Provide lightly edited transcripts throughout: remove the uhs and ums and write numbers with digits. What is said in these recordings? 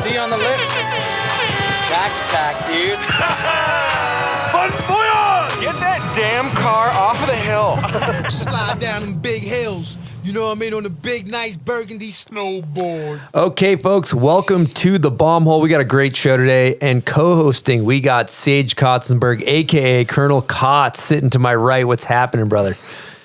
See on the lips. Back attack, dude. Bon voyage! Get that damn car off of the hill. Slide down them big hills. You know what I mean? On the big, nice burgundy snowboard. Okay, folks, welcome to the Bomb Hole. We got a great show today, and co-hosting, we got Sage Kotzenberg, a.k.a. Colonel Kotz, sitting to my right. What's happening, brother?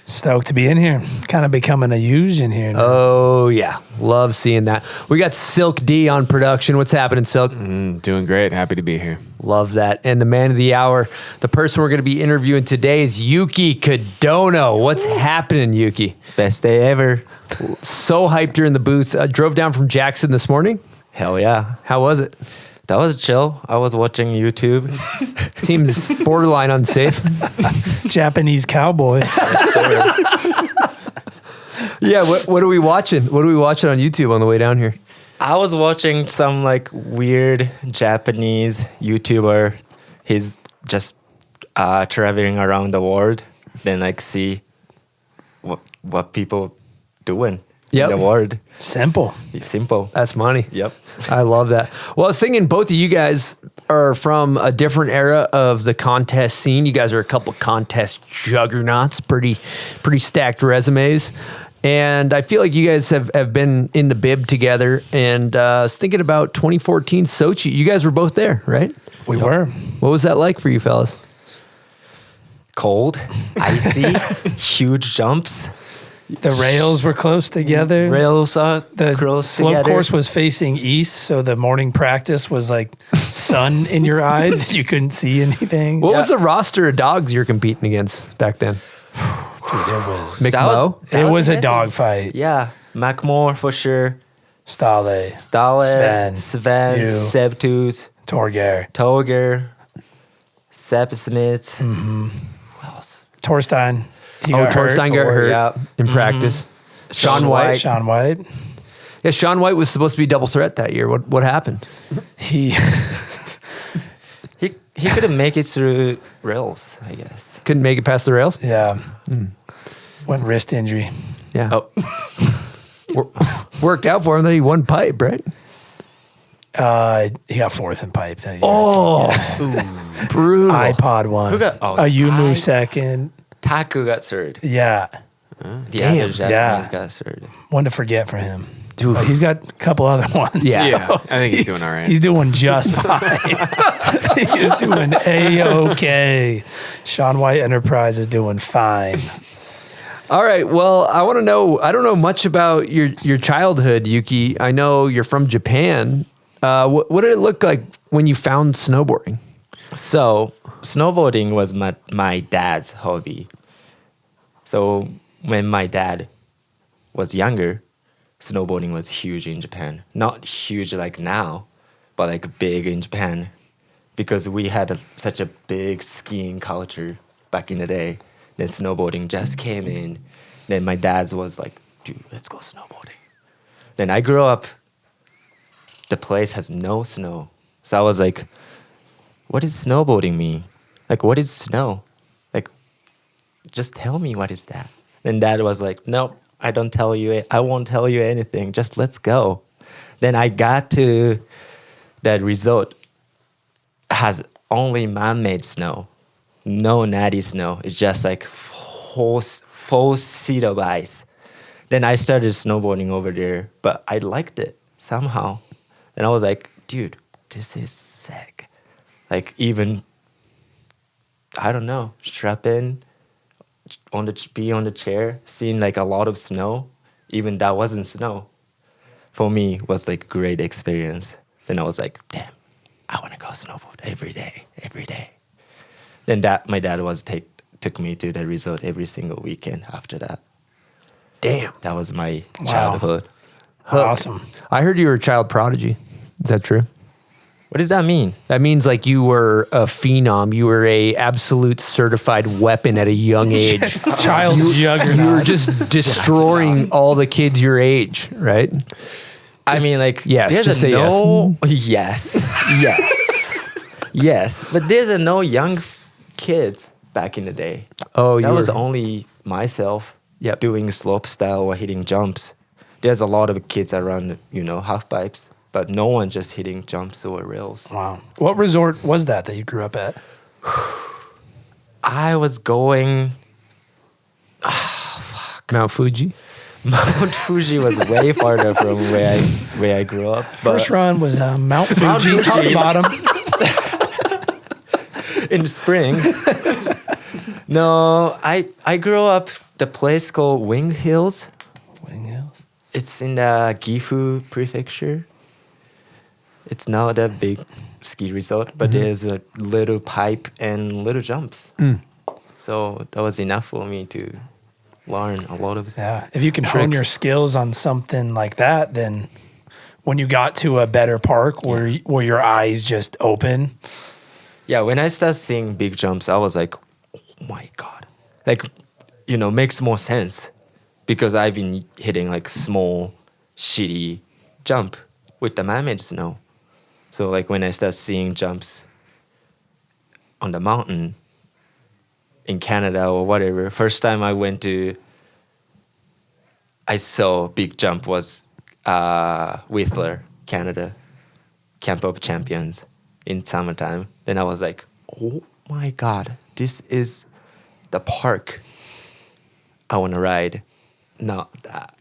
Stoked to be in here. Kind of becoming a huge in here now. Oh, yeah. Love seeing that. We got Silk D on production. What's happening, Silk? Doing great. Happy to be here. Love that. And the man of the hour, the person we're going to be interviewing today is Yuki Kadono. What's happening, Yuki? Best day ever. So hyped you're in the booth. Drove down from Jackson this morning. Hell yeah. How was it? That was chill. I was watching YouTube. Seems borderline unsafe. Japanese cowboy. Yeah, what are we watching? What are we watching on YouTube on the way down here? I was watching some like weird Japanese YouTuber. He's just traveling around the world, then like see what people doing in the world. Simple. It's simple. That's money. Yep. I love that. Well, I was thinking both of you guys are from a different era of the contest scene. You guys are a couple contest juggernauts, pretty stacked resumes. And I feel like you guys have been in the bib together. And I was thinking about 2014 Sochi. You guys were both there, right? We were. What was that like for you fellas? Cold, icy, huge jumps. The rails were close together. Rails are The close slope together. course was facing east, so the morning practice was like sun in your eyes. You couldn't see anything. What was the roster of dogs you're competing against back then? Dude, it was McMo? it was a heavy. dog fight. Yeah, McMore for sure. Stale, Sven, you. Sebtooth, Torgeir, Toger, Sepp Smith. Torstein. He Oh, got hurt. Torstein got hurt yeah. in practice. Sean White. Sean White. Yeah, Sean White was supposed to be double threat that year. What happened? He He couldn't make it through rails, I guess. Couldn't make it past the rails? yeah. Went wrist injury. Yeah. Oh, Worked out for him that he won pipe, right? He got fourth in pipe that year. Oh, brutal. iPod won. Who got- oh, a Yumu I- second. Taku got third. Yeah. The Damn, other Japanese yeah. got third. One to forget for him. Dude. But he's got a couple other ones. Yeah. Yeah, I think he's doing all right. He's doing just fine. He's doing A-OK. Sean White Enterprise is doing fine. All right. Well, I want to know. I don't know much about your childhood, Yuki. I know you're from Japan. What did it look like when you found snowboarding? So snowboarding was my dad's hobby. So when my dad was younger, snowboarding was huge in Japan. Not huge like now, but like big in Japan, because we had such a big skiing culture back in the day. Then snowboarding just came in. Then my dad was like, dude, let's go snowboarding. Then I grew up, the place has no snow. So I was like, what does snowboarding mean? Like, what is snow? Like, just tell me what is that. Then dad was like, nope, I won't tell you anything. Just let's go. Then I got to that resort, has only man-made snow, no natty snow. It's just like full sheet of ice. Then I started snowboarding over there, but I liked it somehow. And I was like, dude, this is sick. Like even, I don't know, strap in, be on the chair, seeing like a lot of snow, even that wasn't snow, for me was like a great experience. Then I was like, damn, I want to go snowboard every day. Then my dad took me to the resort every single weekend after that. Damn. That was my childhood. Awesome. I heard you were a child prodigy. Is that true? What does that mean? That means like you were a phenom. You were a absolute certified weapon at a young age. Child juggernaut. You were just destroying all the kids your age, right? I mean, like, Yes, there's just a say no. Yes. Yes. But there's a no young kids back in the day. Oh, That was were- only myself Yep. doing slope style or hitting jumps. There's a lot of kids around, half pipes. but no one just hitting jumps or rails. Wow. What resort was that you grew up at? I was going. Mount Fuji. Mount Fuji was way farther from where I grew up. First run was Mount Fuji, top to bottom. In the spring. No, I grew up the place called Wing Hills. Wing Hills. It's in the Gifu prefecture. It's not a big ski resort, but there's a little pipe and little jumps. So that was enough for me to learn a lot of Yeah. If you can hone tricks. your skills on something like that, then when you got to a better park where your eyes just open. Yeah, when I started seeing big jumps, I was like, oh my God. Like, makes more sense because I've been hitting like small, shitty jump with the man-made snow. So like when I start seeing jumps on the mountain in Canada or whatever, first time I saw big jump was Whistler, Canada, Camp of Champions in summertime. Then I was like, oh my God, this is the park I want to ride, not that,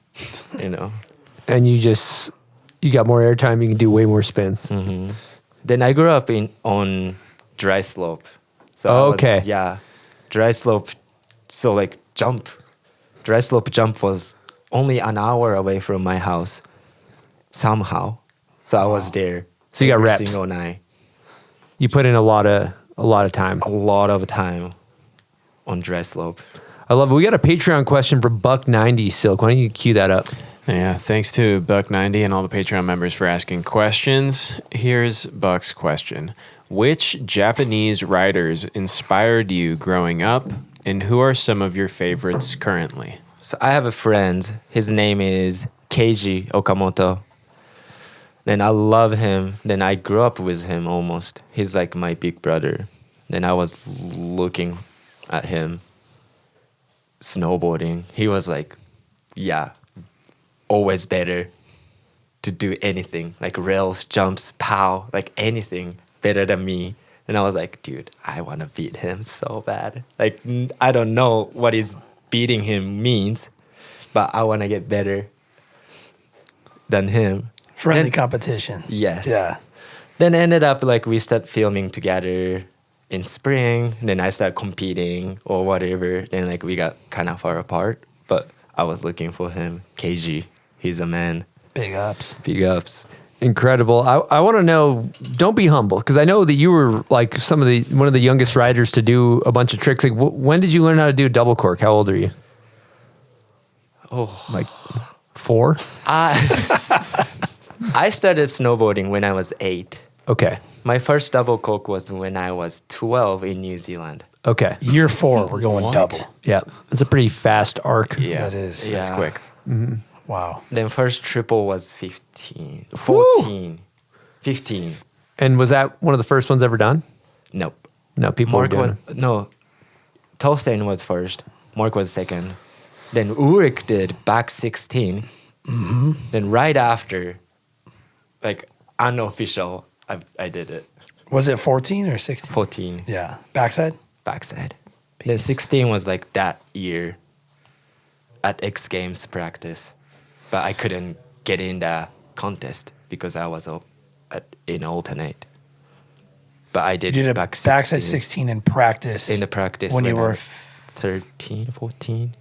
And you got more airtime, you can do way more spins. Then I grew up on dry slope. So Okay. Dry slope. So like dry slope jump was only an hour away from my house somehow. So I was there. So you got every reps. single night. You put in a lot of time. A lot of time on dry slope. I love it. We got a Patreon question for Buck90 Silk. Why don't you cue that up? Yeah, thanks to Buck90 and all the Patreon members for asking questions. Here's Buck's question. Which Japanese riders inspired you growing up, and who are some of your favorites currently? So I have a friend. His name is Keiji Okamoto. Then I love him. Then I grew up with him almost. He's like my big brother. Then I was looking at him snowboarding. He was like, always better to do anything, like rails, jumps, pow, like anything better than me. And I was like, dude, I want to beat him so bad. Like, I don't know what is beating him means, but I want to get better than him. Friendly competition. Yes. Yeah. Then ended up like we start filming together in spring. Then I start competing or whatever. Then like we got kind of far apart. But I was looking for him. KG, he's a man. Big ups. Big ups. Incredible. I want to know, don't be humble, because I know that you were like one of the youngest riders to do a bunch of tricks. Like, when did you learn how to do double cork? How old are you? Oh, Like 4? I started snowboarding when I was 8. Okay. My first double cork was when I was 12 in New Zealand. Okay. Year 4, we're going double. Yeah. It's a pretty fast arc. That is. Yeah. That's quick. Wow. Then first triple was 14. 15. And was that one of the first ones ever done? Nope. No, people Mark were doing was it. no. Tolstein was first. Mark was second. Then Ulrich did back 16. Then right after, like unofficial, I did it. Was it 14 or 16? 14 Yeah. Backside? backside. Then 16 was like that year at X Games practice, but I couldn't get in the contest because I was in alternate. But I did You did a back 16 backside 16 in practice. in the practice when you I were was 13, 14.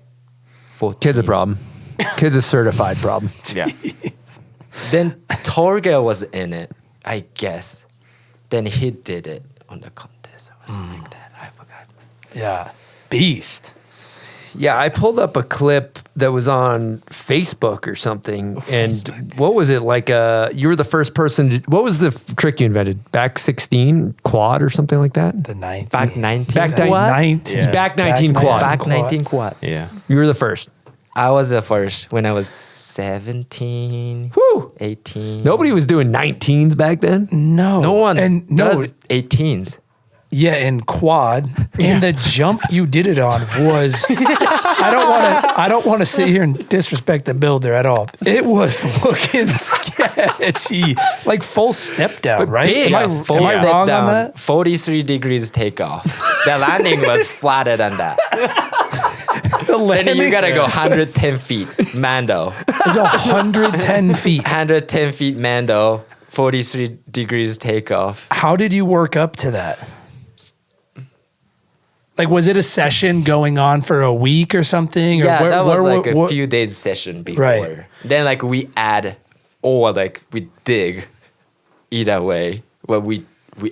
Kid's a problem. Kid's a certified problem. Yeah. Then Torge was in it, I guess. Then he did it on the contest or something like that. I forgot. Yeah. Beast. Yeah, I pulled up a clip that was on Facebook or something. And what was it like? You were the first person. What was the trick you invented? Back 16 quad or something like that? The 19. Back 19 Back quad? 19. Yeah. Back 19 quad. Back 19 quad. Yeah. You were the first. I was the first when I was 17, Woo! 18. Nobody was doing 19s back then. No. No one and no, does 18s. Yeah, in quad. And the jump you did it on was I don't want to sit here and disrespect the builder at all. It was looking sketch. Gee, like full step down, right? big. Am I, Full am I step wrong down, on that? 43 degrees takeoff. The landing was flatter than that. The Then landing you gotta go 110 feet, Mando. is 110 feet. 110 feet, Mando. 43 degrees takeoff. How did you work up to that? Like, was it a session going on for a week or something? Yeah, or that was like a what- few days session before. Right. Then like we add or like we dig either way. Well, we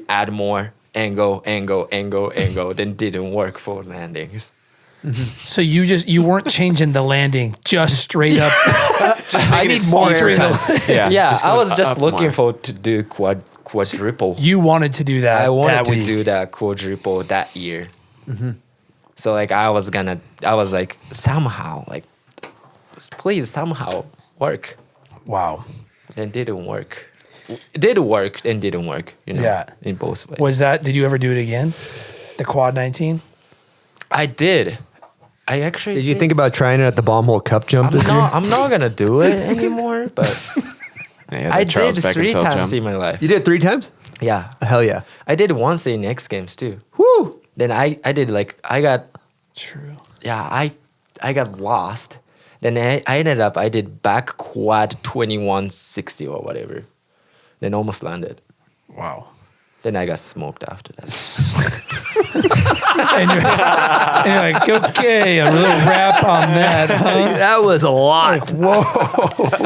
add more angle, then didn't work for landings. So you weren't changing the landing, just straight up. I need more airtime. Yeah, I was goes just up looking more. for to do quadruple. You wanted to do that. I wanted that to week. do that quadruple that year. So like I was like somehow like please somehow work. Wow. And didn't work. It did work and didn't work. You know, Yeah. in both ways. Was that? Did you ever do it again? The quad 19. I did. I actually Did you think about trying it at the bomb hole cup jump this year? I'm not gonna do it anymore, but Yeah, I the Charles did 3 Beckinsale times jump. in my life. You did 3 times? Yeah, Hell yeah. I did once in X Games too. Woo! Then I did like I got True. I got lost. Then I ended up I did back quad 2160 or whatever. Then almost landed. Wow. Then I got smoked after that. And you're like, okay, a little wrap on that, huh? That was a lot. Whoa.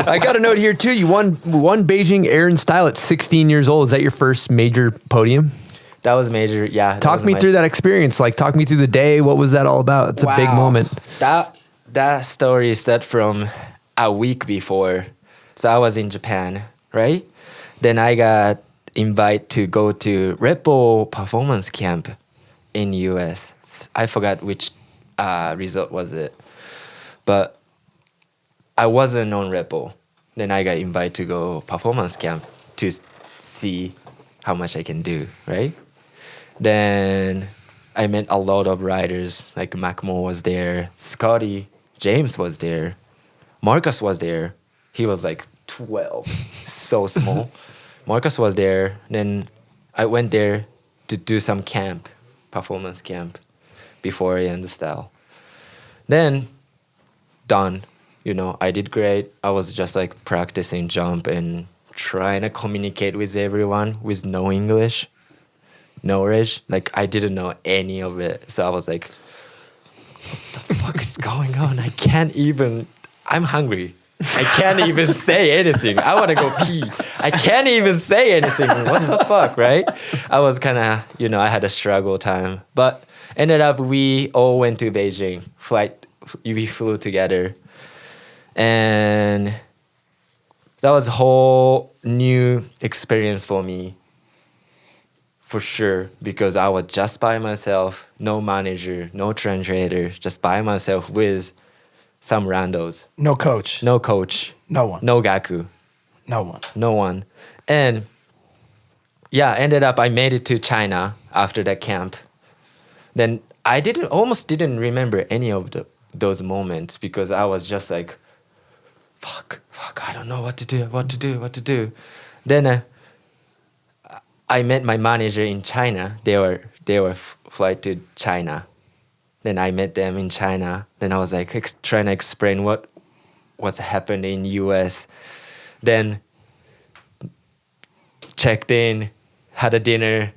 I got a note here too. You won Beijing air and style at 16 years old. Is that your first major podium? That was major. Yeah. Talk me through that experience. Like, talk me through the day. What was that all about? It's a big Wow. moment. That story started from a week before. So I was in Japan, right? Then I got invited to go to Red Bull performance camp in US. I forgot which resort was it, but I wasn't on Red Bull. Then I got invited to go performance camp to see how much I can do, right? Then I met a lot of riders, like Macmo was there, Scotty, James was there, Marcus was there. He was like 12, so small. Marcus was there. Then I went there to do some camp, performance camp, before I end the style. Then, done. You know, I did great. I was just like practicing jump and trying to communicate with everyone with no English, no English. Like I didn't know any of it. So I was like, what the fuck is going on? I'm hungry. I can't even say anything. I want to go pee. I can't even say anything. What the fuck, right? I was kind of, I had a struggle time. But ended up, we all went to Beijing. We flew together. And that was a whole new experience for me. For sure. Because I was just by myself. No manager, no translator. Just by myself with some randos. No coach. No coach. No one. No gaku. No one. No one. And yeah, ended up I made it to China after that camp. Then I almost didn't remember any of those moments because I was just like, fuck, I don't know what to do. Then I met my manager in China. They were flight to China. Then I met them in China. Then I was like trying to explain what's happening in US. Then checked in, had a dinner.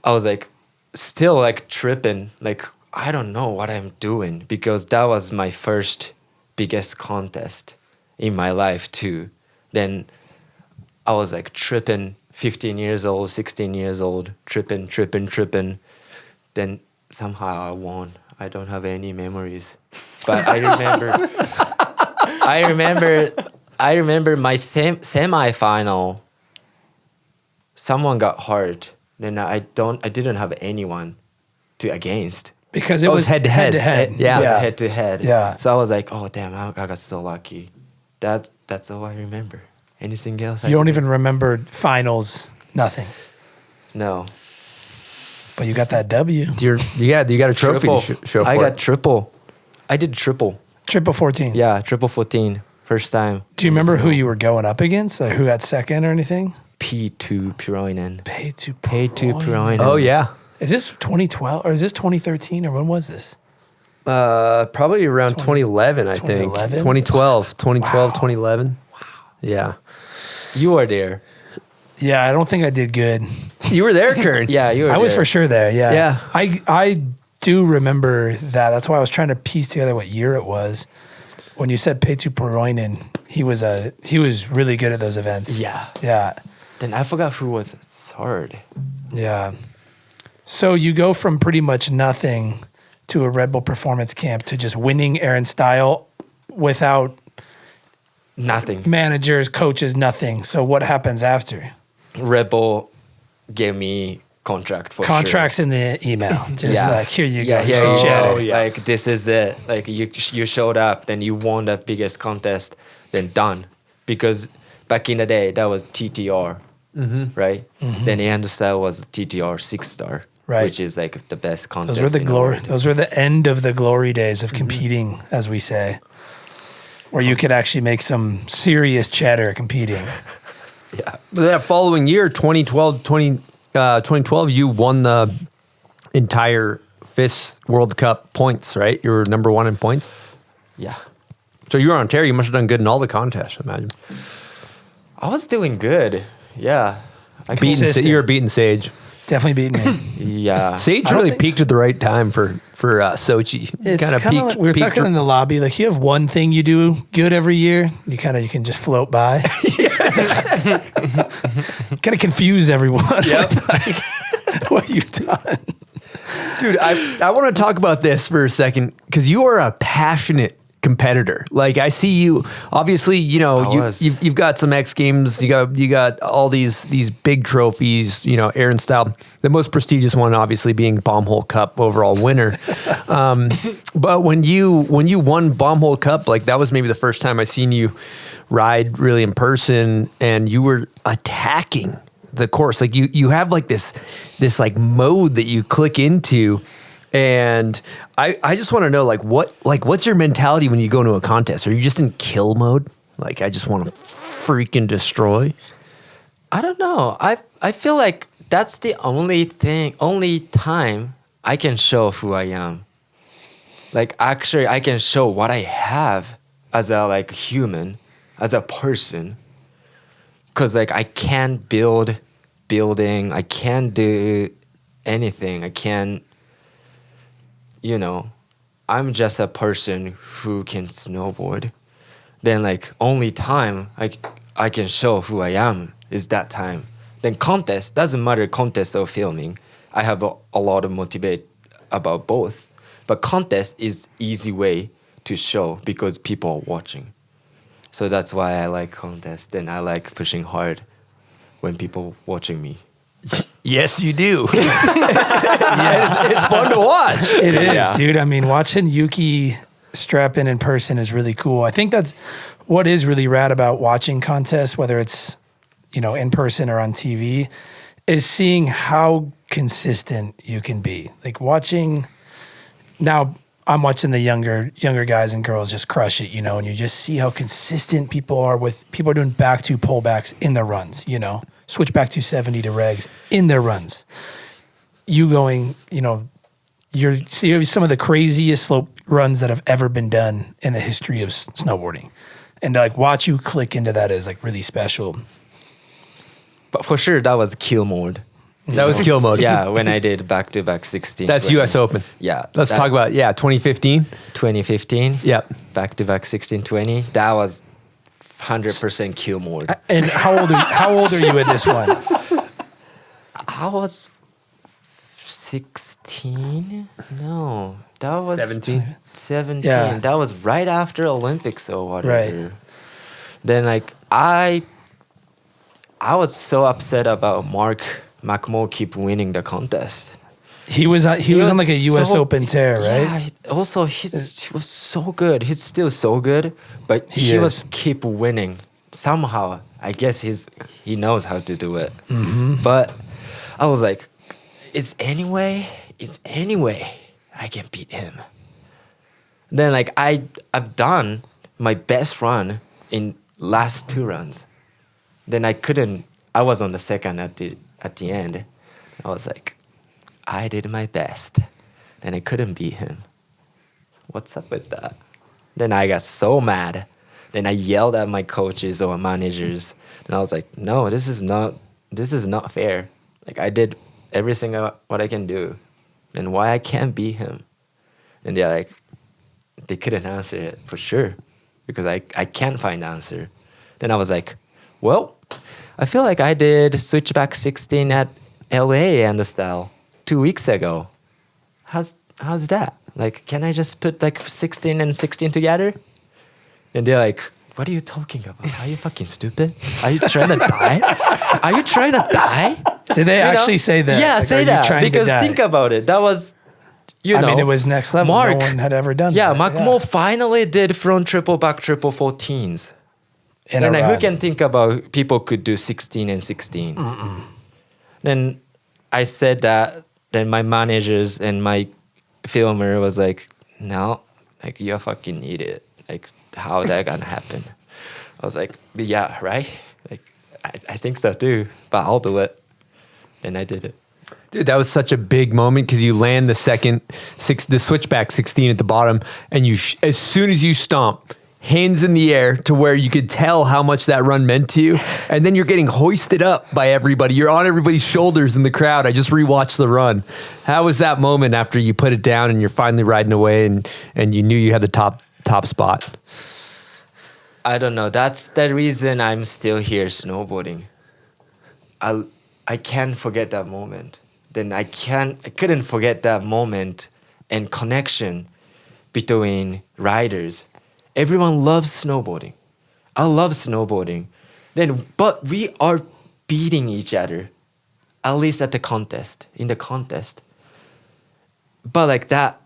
I was like still like tripping. Like I don't know what I'm doing because that was my first biggest contest in my life too. Then I was like tripping, 15 years old, 16 years old, tripping. Then somehow I won. I don't have any memories, but I remember my semi-final. Someone got hurt. Then I didn't have anyone to against. Because it was head to head. Yeah. Head to head. Yeah. So I was like, oh damn, I got so lucky. That's all I remember. Anything else? You don't even remember finals, nothing. No. But you got that W. You got a trophy Triple. to show for I got it. triple. I did triple. Triple 14. Yeah, triple 14. First time. Do you remember who you were going up against? Like who got second or anything? P2 Piroinen. P2 Piroinen. Oh yeah. Is this 2012 or is this 2013 or when was this? Probably around 2011, I think. 2011? 2012, 2011. Wow. Yeah. You were there. Yeah, I don't think I did good. You were there, Kern. Yeah, you were I was there. for sure there. Yeah. Yeah. I do remember that. That's why I was trying to piece together what year it was. When you said Petu Poroinen, he was really good at those events. Yeah. Yeah. Then I forgot who was third. Yeah. So you go from pretty much nothing to a Red Bull performance camp to just winning Aaron style without Nothing. managers, coaches, nothing. So what happens after? Red Bull gave me contract for Contracts in the email. Just Yeah. like, here you Yeah, go. here Some you cheddar. go. Like this is it. Like you showed up, then you won the biggest contest, then done. Because back in the day, that was TTR, right? Then Aaron style was TTR 6-star, Right. which is like the best contest. Those were the in glory. world. Those were the end of the glory days of competing, as we say, where you could actually make some serious cheddar competing. Yeah. But that following year, 2012, you won the entire FIS World Cup points, right? You were number one in points. Yeah. So you were on Ontario. You must have done good in all the contests, I imagine. I was doing good. Yeah. I can- Consistent. You were beating Sage. Definitely beating me. yeah. Sage don't really think- peaked at the right time for Sochi. It's Kinda kind of like we were talking in the lobby. Like you have one thing you do good every year, you can just float by. Kind of confuse everyone. With like, what you've done. Dude, I want to talk about this for a second because you are a passionate competitor. Like I see you, obviously, you've got some X Games, you got all these big trophies, Aaron style. The most prestigious one, obviously, being Bombhole Cup overall winner. But when you won Bombhole Cup, like that was maybe the first time I seen you ride really in person, and you were attacking the course. Like you have like this like mode that you click into. And I just want to know, what's your mentality when you go into a contest? Are you just in kill mode? Like, I just want to freaking destroy? I don't know. I feel like that's the only time I can show who I am. Like, actually, I can show what I have as a, human, as a person. Because, I can't building. I can't do anything. I can't... I'm just a person who can snowboard. Then only time I can show who I am is that time. Then contest, doesn't matter contest or filming. I have a lot of motivate about both. But contest is easy way to show because people are watching. So that's why I like contest. Then I like pushing hard when people watching me. Yes, you do. It's fun to watch. It is, dude. I mean, watching Yuki strap in person is really cool. I think that's what is really rad about watching contests, whether it's, in person or on TV, is seeing how consistent you can be. Like watching, now I'm watching the younger guys and girls just crush it, and you just see how consistent people are doing back two pullbacks in their runs, switch back 270 to regs in their runs. You going, you're some of the craziest slope runs that have ever been done in the history of snowboarding. And watch you click into that is really special. But for sure, that was kill mode. That was kill mode. Yeah, when I did back-to-back 16. That's US Open. Yeah. Let's talk about, 2015. 2015. Yep. Back-to-back 16-20. That was 100% kill mode. And how old are you at this one? I was 16? No, that was 17. 17. Yeah. That was right after Olympics or whatever. Right. Then I was so upset about Mark McMoe keep winning the contest. He was on like a US so- Open tear, right? Yeah. Also, he was so good. He's still so good, but he is. was keep winning somehow. I guess he knows how to do it. Mm-hmm. But I was like, is any way I can beat him. Then I've done my best run in last 2 runs. Then I was on the second at the end. I was like, I did my best. And I couldn't beat him. What's up with that? Then I got so mad. Then I yelled at my coaches or managers. And I was like, no, this is not fair. Like, I did everything what I can do. And why I can't beat him? And they're like, they couldn't answer it for sure. Because I can't find the answer. Then I was like, well, I feel like I did switchback 16 at LA and the style 2 weeks ago. How's that? Like, can I just put like 16 and 16 together? And they're like, what are you talking about? Are you fucking stupid? Are you trying to die? Are you trying to die? Did they actually say that? Yeah, Like, say are you that. trying to Because die? think about it. That was, you know. I mean, it was next level. Mark, No one had ever done yeah, that. Mark Moore finally did front triple, back triple 14s. In And a then who run. can think about people could do 16 and 16? Then I said that. Then my managers and my filmer was like, no, like, you're a fucking idiot. Like, how that gonna happen? I was like, yeah, right? Like, I think so too, but I'll do it. And I did it. Dude, that was such a big moment because you land the switchback 16 at the bottom, and as soon as you stomp, hands in the air to where you could tell how much that run meant to you, and then you're getting hoisted up by everybody. You're on everybody's shoulders in the crowd. I just rewatched the run. How was that moment after you put it down and you're finally riding away and you knew you had the top spot? I don't know. That's the reason I'm still here snowboarding. I can't forget that moment. Then I couldn't forget that moment and connection between riders. Everyone loves snowboarding. I love snowboarding. But we are beating each other, at least in the contest. But like that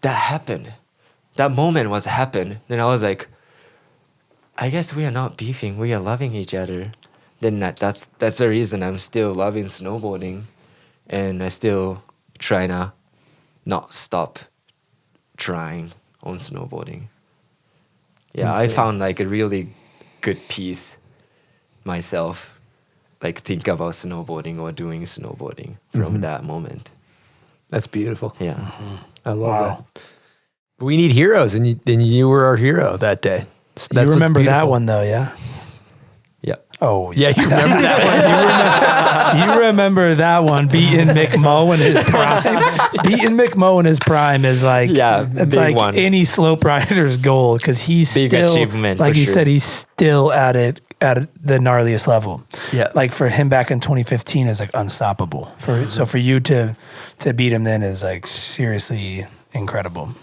happened. That moment happened. Then I was like, I guess we are not beefing. We are loving each other. Then that's the reason I'm still loving snowboarding, and I still try to not stop trying on snowboarding. Yeah, I found like a really good piece myself, like think about snowboarding or doing snowboarding from that moment. That's beautiful. Yeah. I love that. We need heroes, and you were our hero that day. You remember that one though, yeah? Yeah. Oh, Yeah, you remember that one. You remember that one, beating Mick Moe in his prime. Beating Mick Moe in his prime is like, Yeah, it's big like one. any slope rider's goal because he's Big still, achievement, like for you sure. said, he's still at the gnarliest level. Yeah. Like for him back in 2015 is like unstoppable. So for you to beat him then is like seriously incredible.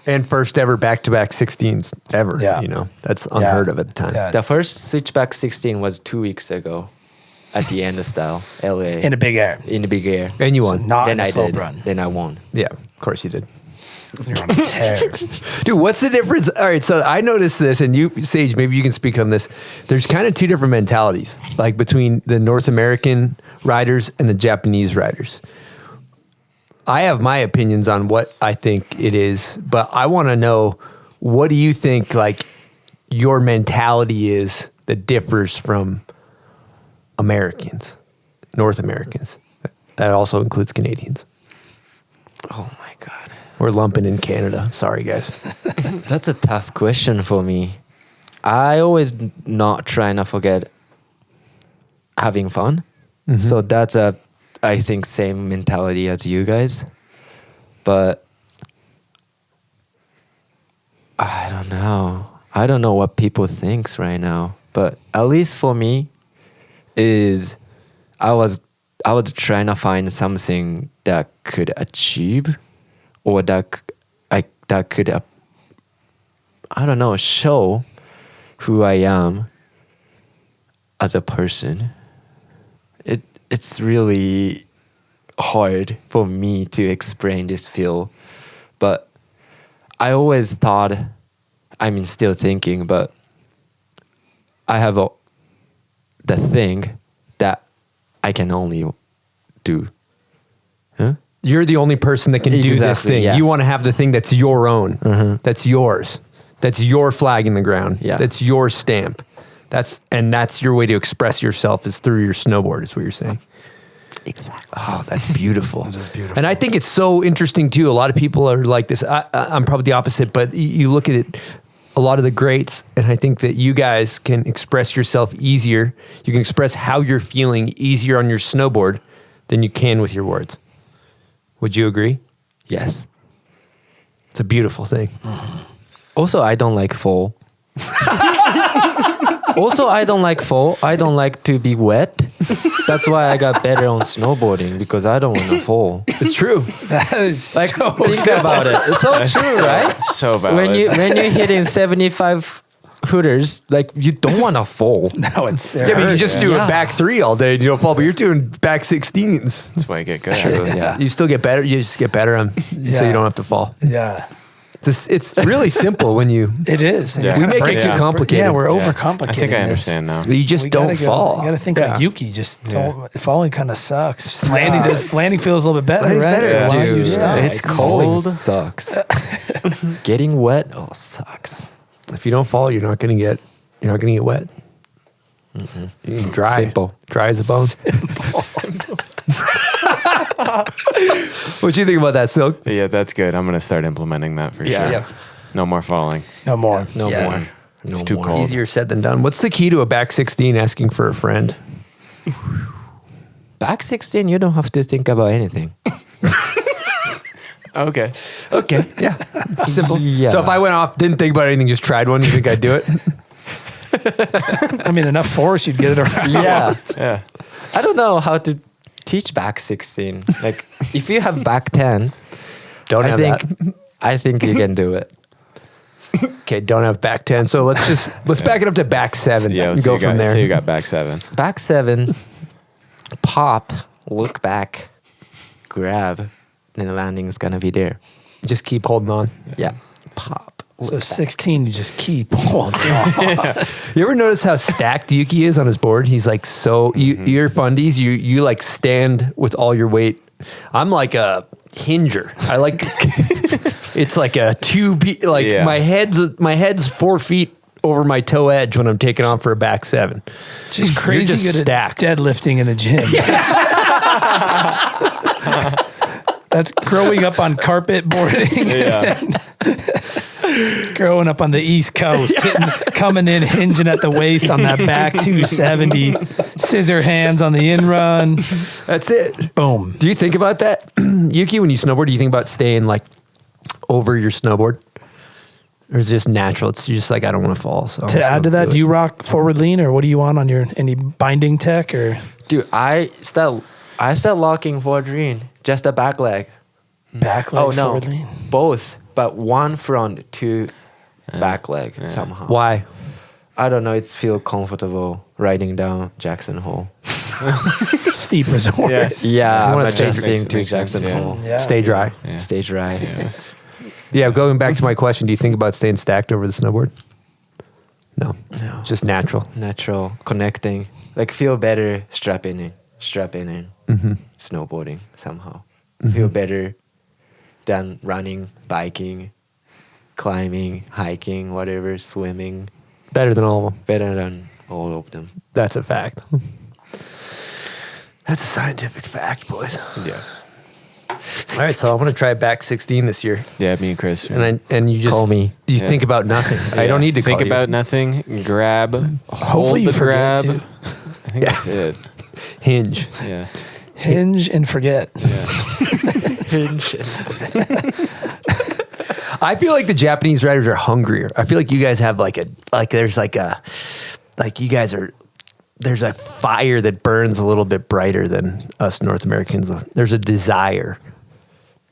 And first ever back-to-back 16s ever. Yeah. You know, that's unheard of at the time. Yeah. The first switchback 16 was 2 weeks ago at the end of style, LA. In a big air. In the big air. And you So won. not Then in a I slope did. run. Then I won. Yeah, of course you did. You're on a tear. Dude, what's the difference? All right, so I noticed this, and you, Sage, maybe you can speak on this. There's kind of two different mentalities, like between the North American riders and the Japanese riders. I have my opinions on what I think it is, but I want to know, what do you think like your mentality is that differs from Americans, North Americans? That also includes Canadians. Oh my God. We're lumping in Canada. Sorry, guys. That's a tough question for me. I always not trying to forget having fun. So that's I think same mentality as you guys. But I don't know. I don't know what people thinks right now. But at least for me is I was trying to find something that could achieve or that could I don't know, show who I am as a person. It's really hard for me to explain this feel, but I always thought, I mean, still thinking, but I have the thing that I can only do. Huh? You're the only person that can do this Exactly, thing. yeah. You want to have the thing that's your own, that's yours. That's your flag in the ground. Yeah. That's your stamp. That's your way to express yourself is through your snowboard, is what you're saying. Exactly. Oh, that's beautiful. That is beautiful. And I think it's so interesting too. A lot of people are like this. I'm probably the opposite, but you look at it, a lot of the greats, and I think that you guys can express yourself easier. You can express how you're feeling easier on your snowboard than you can with your words. Would you agree? Yes. It's a beautiful thing. Also, I don't like fall. I don't like to be wet. That's why I got better on snowboarding, because I don't want to fall. It's true. That is Like, so think about it. It's so true, right? So valid. When you're hitting 75 footers, like you don't want to fall. no, it's Yeah, but you just do Yeah. a back 3 all day and you don't fall, but you're doing back 16s. That's why I get good at it. Yeah. You still get better. You just get better on, so Yeah. you don't have to fall. yeah. It's really simple when you It is. And Yeah. you're we kinda make it breaking- too complicated. Yeah, we're Yeah. overcomplicating. I think I this. understand now. You just We don't gotta go- fall. You got to think Yeah. like Yuki. Just Yeah. don't. Falling kind of sucks. Landing feels a little bit better, Landing's right? better. So why don't you Dude, stop? it's Falling cold. sucks. Getting wet, sucks. If you don't fall, you're not gonna get wet. You can dry. Simple. Dry as a bone. What do you think about that, Silk? Yeah, that's good. I'm gonna start implementing that for Yeah. sure. Yep. No more falling. No more. No Yeah. more. No It's too more. cold. Easier said than done. What's the key to a back 16 asking for a friend? Back 16, you don't have to think about anything. Okay. Okay, yeah, simple. Yeah. So if I went off, didn't think about anything, just tried one, you think I'd do it? I mean, enough force, you'd get it around. Yeah. Yeah. I don't know how to teach back 16. Like, if you have back 10, Don't I have think that. I think you can do it. Okay, don't have back 10. So let's back it up to back 7 Yeah. and So go you from got, there. So you got back 7. Back 7, pop, look back, grab, and the landing's gonna be there. Just keep holding on. Yeah. Pop. So 16, you just keep holding on. You ever notice how stacked Yuki is on his board? He's like your fundies, you like stand with all your weight. I'm like a hinger. I like it's like a 2B. Like Yeah. my head's 4 feet over my toe edge when I'm taking on for a back 7. Just crazy just good stacked. at deadlifting in the gym. That's growing up on carpet boarding. Yeah. Growing up on the East Coast, coming in, hinging at the waist on that back 270, scissor hands on the in run. That's it. Boom. Do you think about that, Yuki? When you snowboard, do you think about staying like over your snowboard, or is it just natural? It's you're just like I don't want to fall. So I'm To just add to gonna that, do you rock forward lean, or what do you want on your any binding tech or Dude, I start locking forward lean, just a back leg. back leg Oh no, forward lean? both, but one front, two back leg somehow. Why? I don't know. It's feel comfortable riding down Jackson Hole. Steep resort. Yes. Yeah, You I'm wanna stay- adjusting makes to sense, Jackson yeah. Hole. Yeah. Stay dry. Yeah. Stage ride. Yeah, going back to my question, do you think about staying stacked over the snowboard? No. Just natural. Natural connecting, like feel better strapping in, snowboarding somehow. Feel better than running, biking, climbing, hiking, whatever, swimming. Better than all of them. Better than all of them. That's a fact. That's a scientific fact, boys. Yeah. All right, so I'm gonna try back 16 this year, Yeah. Me and Chris. and you just Call me. You Yeah. think about nothing. I don't need to think call you. about nothing. Grab. Hopefully hold you the forget grab. too. I think that's it. Hinge. Yeah. Hinge and forget. I feel like the Japanese riders are hungrier. I feel like you guys have there's a fire that burns a little bit brighter than us North Americans. There's a desire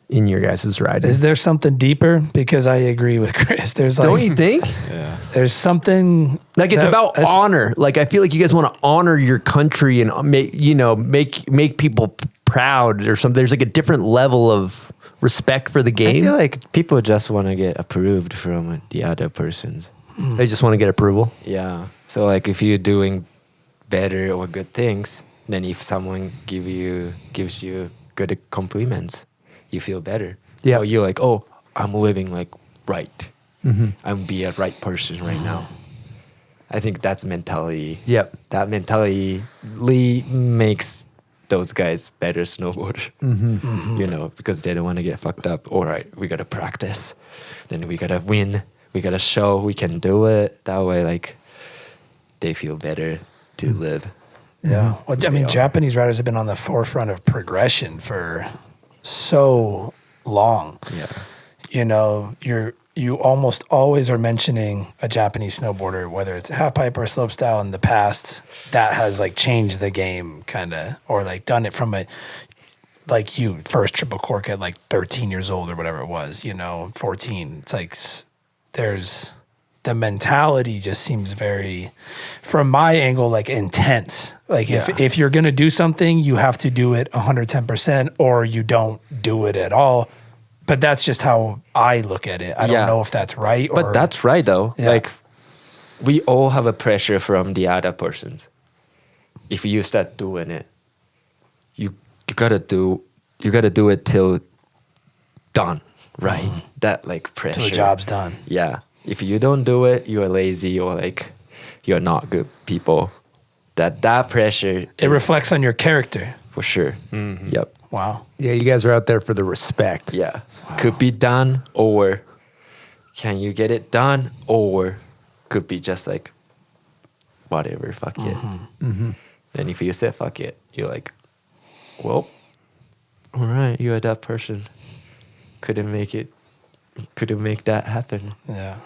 in your guys' riding. Is there something deeper? Because I agree with Chris. There's like, Don't you think? Yeah. there's something Like it's that- about honor. Like I feel like you guys want to honor your country and make people proud or something. There's like a different level of respect for the I game. feel like people just want to get approved from the other persons. They just want to get approval. Yeah. So like if you're doing better or good things, then if someone gives you good compliments, you feel better. Yeah. Or you're like, oh, I'm living like right. I'm be a right person right now. I think that's mentality. Yep. That mentality makes those guys better snowboarders. You know, because they don't want to get fucked up. All right, we gotta practice, then we gotta win. We gotta show we can do it. That way, like, they feel better to live. Yeah. Well, I mean, are. Japanese riders have been on the forefront of progression for so long. Yeah. You know, you almost always are mentioning a Japanese snowboarder, whether it's a half pipe or a slopestyle in the past, that has like changed the game kind of, or like done it from a, like you first triple cork at like 13 years old or whatever it was, you know, 14. It's like there's the mentality just seems very, from my angle, like intense. Like if you're going to do something, you have to do it 110% or you don't do it at all. But that's just how I look at it. I don't know if that's right. But that's right, though. Yeah. Like, we all have a pressure from the other persons. If you start doing it, you gotta do it till done, right? That like pressure. till the job's done. Yeah. If you don't do it, you are lazy or like you're not good people. That pressure. It reflects on your character. for sure. Yep. Wow. Yeah, you guys are out there for the respect. Yeah. Could be done, or can you get it done, or could be just like whatever, fuck it. Then if you say fuck it, you're like, well, all right, you're that person. Couldn't make that happen. Yeah.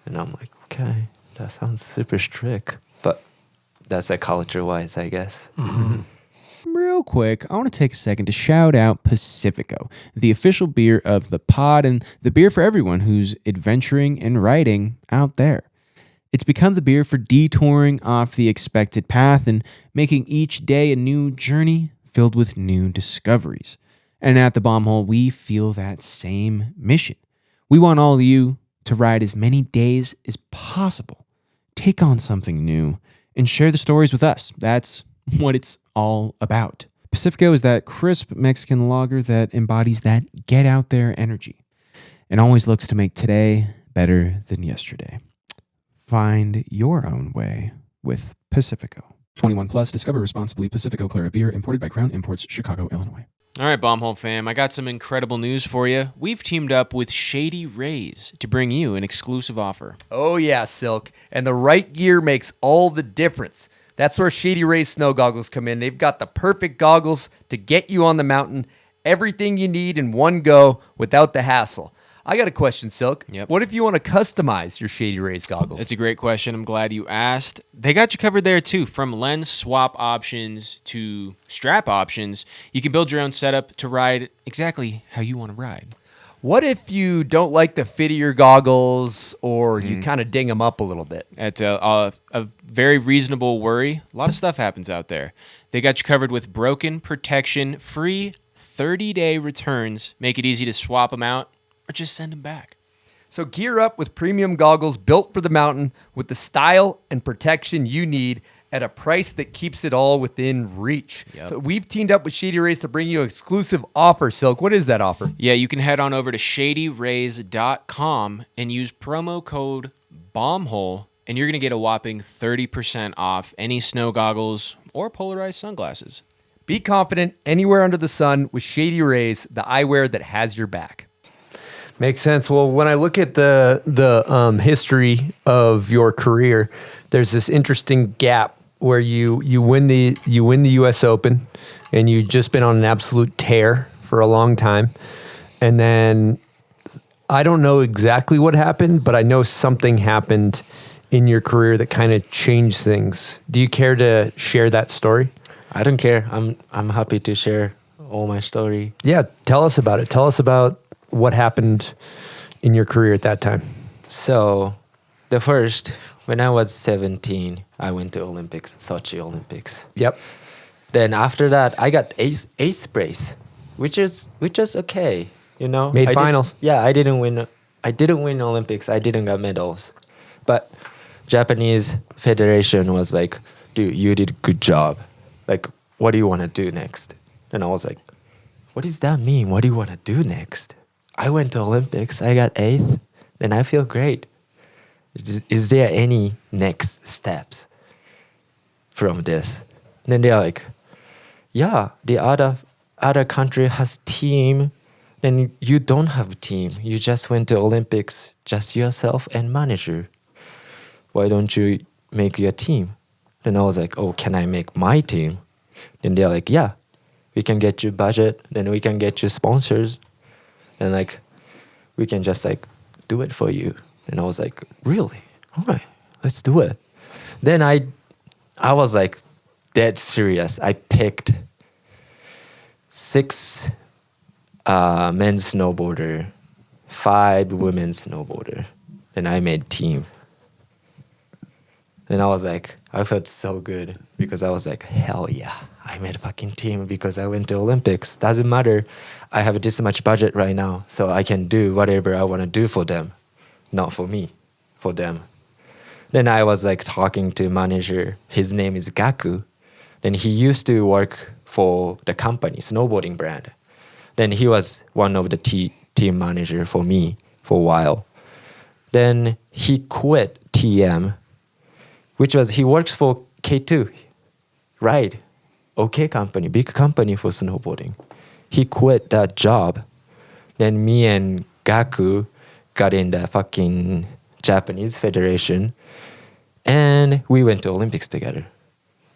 And I'm like, okay, that sounds super strict. But that's like culture-wise, I guess. Real quick, I want to take a second to shout out Pacifico, the official beer of the pod and the beer for everyone who's adventuring and riding out there. It's become the beer for detouring off the expected path and making each day a new journey filled with new discoveries. And at the Bombhole, we feel that same mission. We want all of you to ride as many days as possible, take on something new, and share the stories with us. That's what it's all about. Pacifico is that crisp Mexican lager that embodies that get out there energy and always looks to make today better than yesterday. Find your own way with Pacifico. 21 plus, discover responsibly. Pacifico Clara beer, imported by Crown Imports, Chicago, Illinois. All right, Bombhole fam, I got some incredible news for you. We've teamed up with ShadyRays to bring you an exclusive offer. Oh yeah, Silk. And the right gear makes all the difference. That's where ShadyRays snow goggles come in. They've got the perfect goggles to get you on the mountain. Everything you need in one go without the hassle. I got a question, Silk. Yep. What if you want to customize your ShadyRays goggles? That's a great question. I'm glad you asked. They got you covered there too. From lens swap options to strap options, you can build your own setup to ride exactly how you want to ride. What if you don't like the fit of your goggles or you kind of ding them up a little bit? That's a very reasonable worry. A lot of stuff happens out there. They got you covered with broken protection, free 30-day returns, make it easy to swap them out or just send them back. So gear up with premium goggles built for the mountain with the style and protection you need at a price that keeps it all within reach. Yep. So we've teamed up with ShadyRays to bring you an exclusive offer, Silk. What is that offer? Yeah, you can head on over to ShadyRays.com and use promo code BOMBHOLE, and you're going to get a whopping 30% off any snow goggles or polarized sunglasses. Be confident anywhere under the sun with ShadyRays, the eyewear that has your back. Makes sense. Well, when I look at the history of your career, there's this interesting gap where you win the U.S. Open, and you've just been on an absolute tear for a long time, and then I don't know exactly what happened, but I know something happened in your career that kind of changed things. Do you care to share that story? I don't care. I'm happy to share all my story. Yeah, tell us about it. Tell us about what happened in your career at that time. So, when I was 17, I went to Olympics, Sochi Olympics. Yep. Then after that, I got eighth place, which is okay, you know. Made finals. I didn't win Olympics. I didn't get medals, but Japanese Federation was like, "Dude, you did a good job. Like, what do you want to do next?" And I was like, "What does that mean? What do you want to do next?" I went to Olympics. I got 8th. Then I feel great. Is there any next steps from this? And then they're like, yeah, the other country has team. Then you don't have a team. You just went to Olympics, just yourself and manager. Why don't you make your team? Then I was like, oh, can I make my team? Then they're like, yeah, we can get you budget. Then we can get you sponsors. And like, we can just like do it for you. And I was like, really? All right, let's do it. Then I was like dead serious. I picked 6 men's snowboarder, 5 women's snowboarder. And I made team. And I was like, I felt so good because I was like, hell yeah, I made a fucking team because I went to Olympics. Doesn't matter. I have this much budget right now, so I can do whatever I want to do for them. Not for me, for them. Then I was like talking to manager. His name is Gaku. Then he used to work for the company, snowboarding brand. Then he was one of the team manager for me for a while. Then he quit TM, which was, he works for K2, right? Okay company, big company for snowboarding. He quit that job. Then me and Gaku got in the fucking Japanese federation and we went to Olympics together.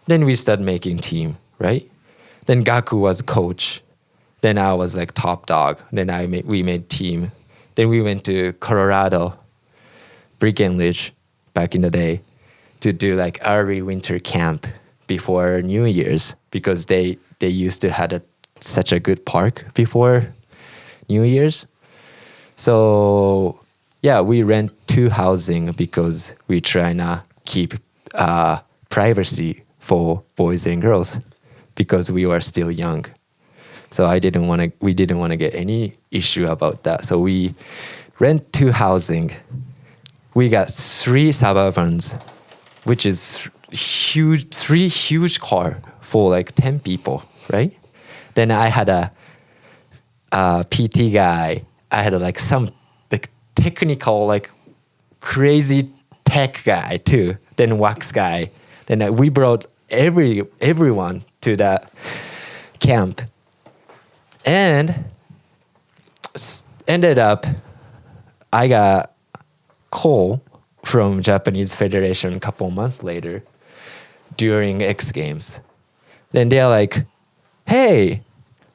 Then we started making team, right? Then Gaku was coach. Then I was like top dog. Then we made team. Then we went to Colorado, Breckenridge back in the day to do like early winter camp before New Year's because they used to have such a good park before New Year's. So yeah, we rent 2 housing because we try to keep privacy for boys and girls because we were still young. So we didn't want to get any issue about that. So we rent 2 housing. We got 3 Suburbans, which is huge, 3 huge car for like 10 people, right? Then I had a PT guy. I had like some like technical, like crazy tech guy too. Then wax guy. Then we brought everyone to that camp. And ended up, I got call from Japanese Federation a couple months later during X Games. Then they're like, hey,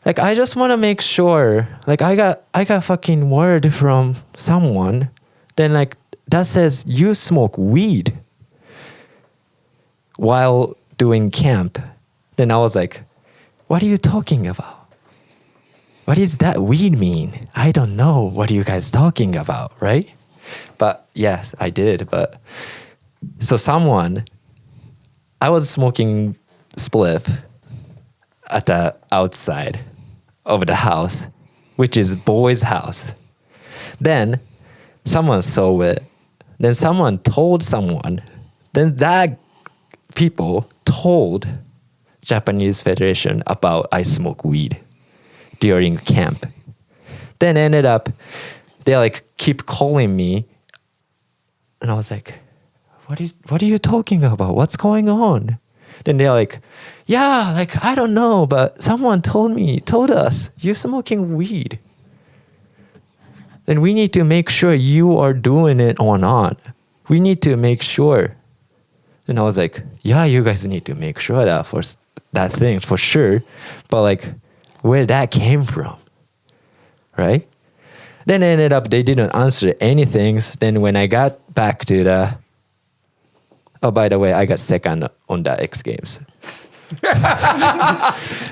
like I just want to make sure, like I got fucking word from someone, then like that says you smoke weed while doing camp. Then I was like, what are you talking about? What does that weed mean? I don't know what you guys talking about, right? But yes, I did. But so I was smoking spliff at the outside of the house, which is boy's house. Then someone saw it. Then someone told someone. Then that people told Japanese Federation about I smoke weed during camp. Then ended up, they like keep calling me. And I was like, what are you talking about? What's going on? Then they're like, yeah, like, I don't know, but someone told us you're smoking weed. Then we need to make sure you are doing it or not. We need to make sure. And I was like, yeah, you guys need to make sure that thing for sure. But like, where that came from, right? Then it ended up, they didn't answer anything. Then when I got back to oh, by the way, I got second on the X Games.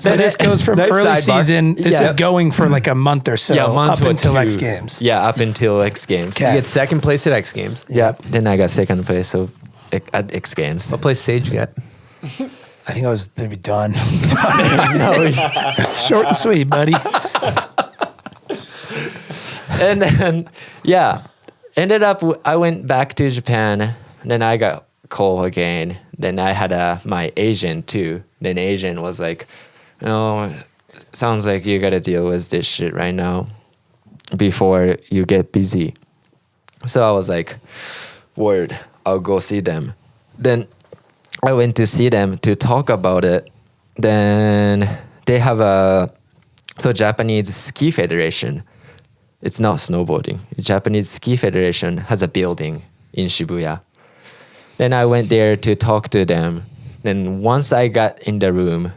So this goes from nice early sidebar. season. This is going for like a month or so, month up or until 2. X Games. Yeah, up until X Games. Okay. You get second place at X Games. Yeah. Then I got second place at X Games. What place Sage get? I think I was maybe done. Short and sweet, buddy. And then, yeah, ended up, I went back to Japan. Then I got call again. Then I had my agent too. Then agent was like, oh, sounds like you got to deal with this shit right now before you get busy. So I was like, word, I'll go see them. Then I went to see them to talk about it. Then they have Japanese Ski Federation. It's not snowboarding. Japanese Ski Federation has a building in Shibuya. Then I went there to talk to them. Then once I got in the room,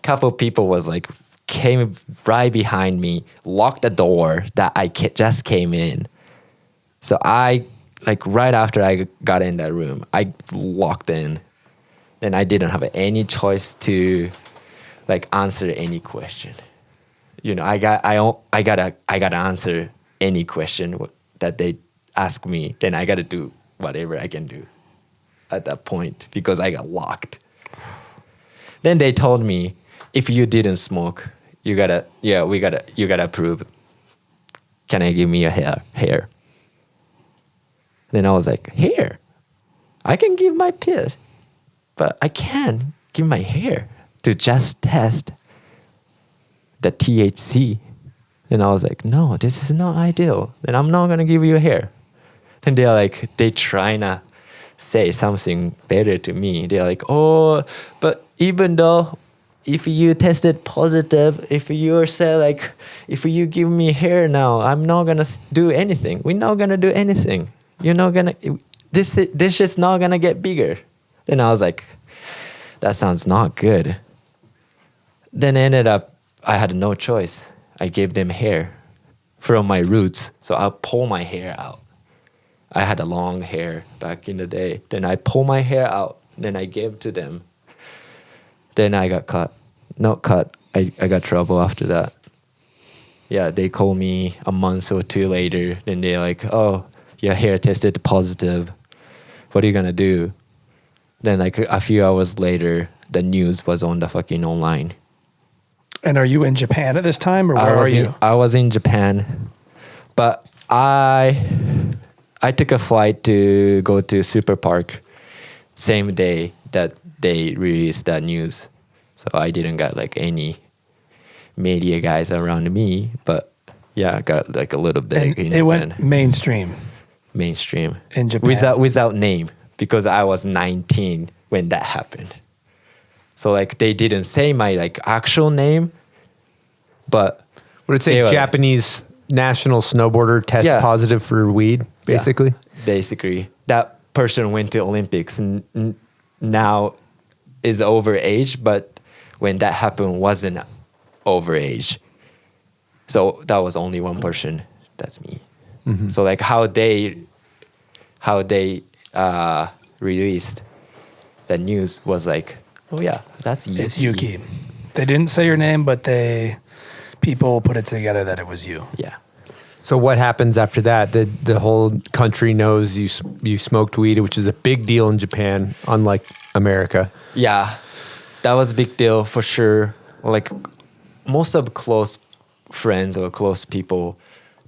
couple people was like, came right behind me, locked the door that I just came in. So I, like right after I got in that room, I locked in. Then I didn't have any choice to like answer any question. You know, I gotta answer any question that they ask me. Then I gotta do whatever I can do at that point because I got locked. Then they told me, if you didn't smoke, you gotta approve. Can I give me a hair? Then I was like, hair? I can give my piss, but I can't give my hair to just test the THC. And I was like, no, this is not ideal. Then I'm not gonna give you a hair. And they're like, they trying to say something better to me. They're like, oh, but even though if you tested positive, if you say like, if you give me hair now, I'm not gonna do anything. We're not gonna do anything. You're not gonna, this is not gonna get bigger. And I was like, that sounds not good. Then ended up, I had no choice. I gave them hair from my roots. So I pull my hair out. I had a long hair back in the day. Then I pull my hair out. Then I gave to them. Then I got caught. Not caught. I got trouble after that. Yeah, they called me a month or two later. Then they're like, oh, your hair tested positive. What are you going to do? Then like a few hours later, the news was on the fucking online. And are you in Japan at this time, or where are you? I was in Japan. But I took a flight to go to Super Park same day that they released that news. So I didn't got like any media guys around me, but yeah, I got like a little bit And in it Japan. went mainstream In Japan. Without name, because I was 19 when that happened. So like they didn't say my like actual name, but Would it say Japanese national snowboarder test positive for weed, basically? Yeah, basically. That person went to Olympics and now is overage, but when that happened wasn't overage. So that was only one person. That's me. Mm-hmm. So like how they released the news was like, oh yeah, that's Yuki. It's Yuki. They didn't say your name, but people put it together that it was you. Yeah. So what happens after that? The whole country knows you smoked weed, which is a big deal in Japan, unlike America. Yeah, that was a big deal for sure. Like most of close friends or close people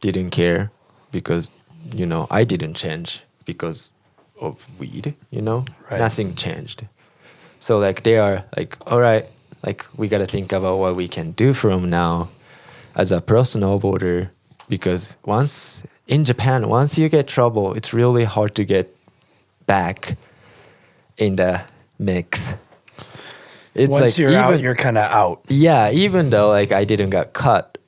didn't care because, you know, I didn't change because of weed, you know? Right. Nothing changed. So like they are like, all right, like we got to think about what we can do from now as a pro snowboarder, because once in Japan, once you get trouble, it's really hard to get back in the mix. It's Once like you're out, you're kind of out. Yeah, even though like I didn't get cut,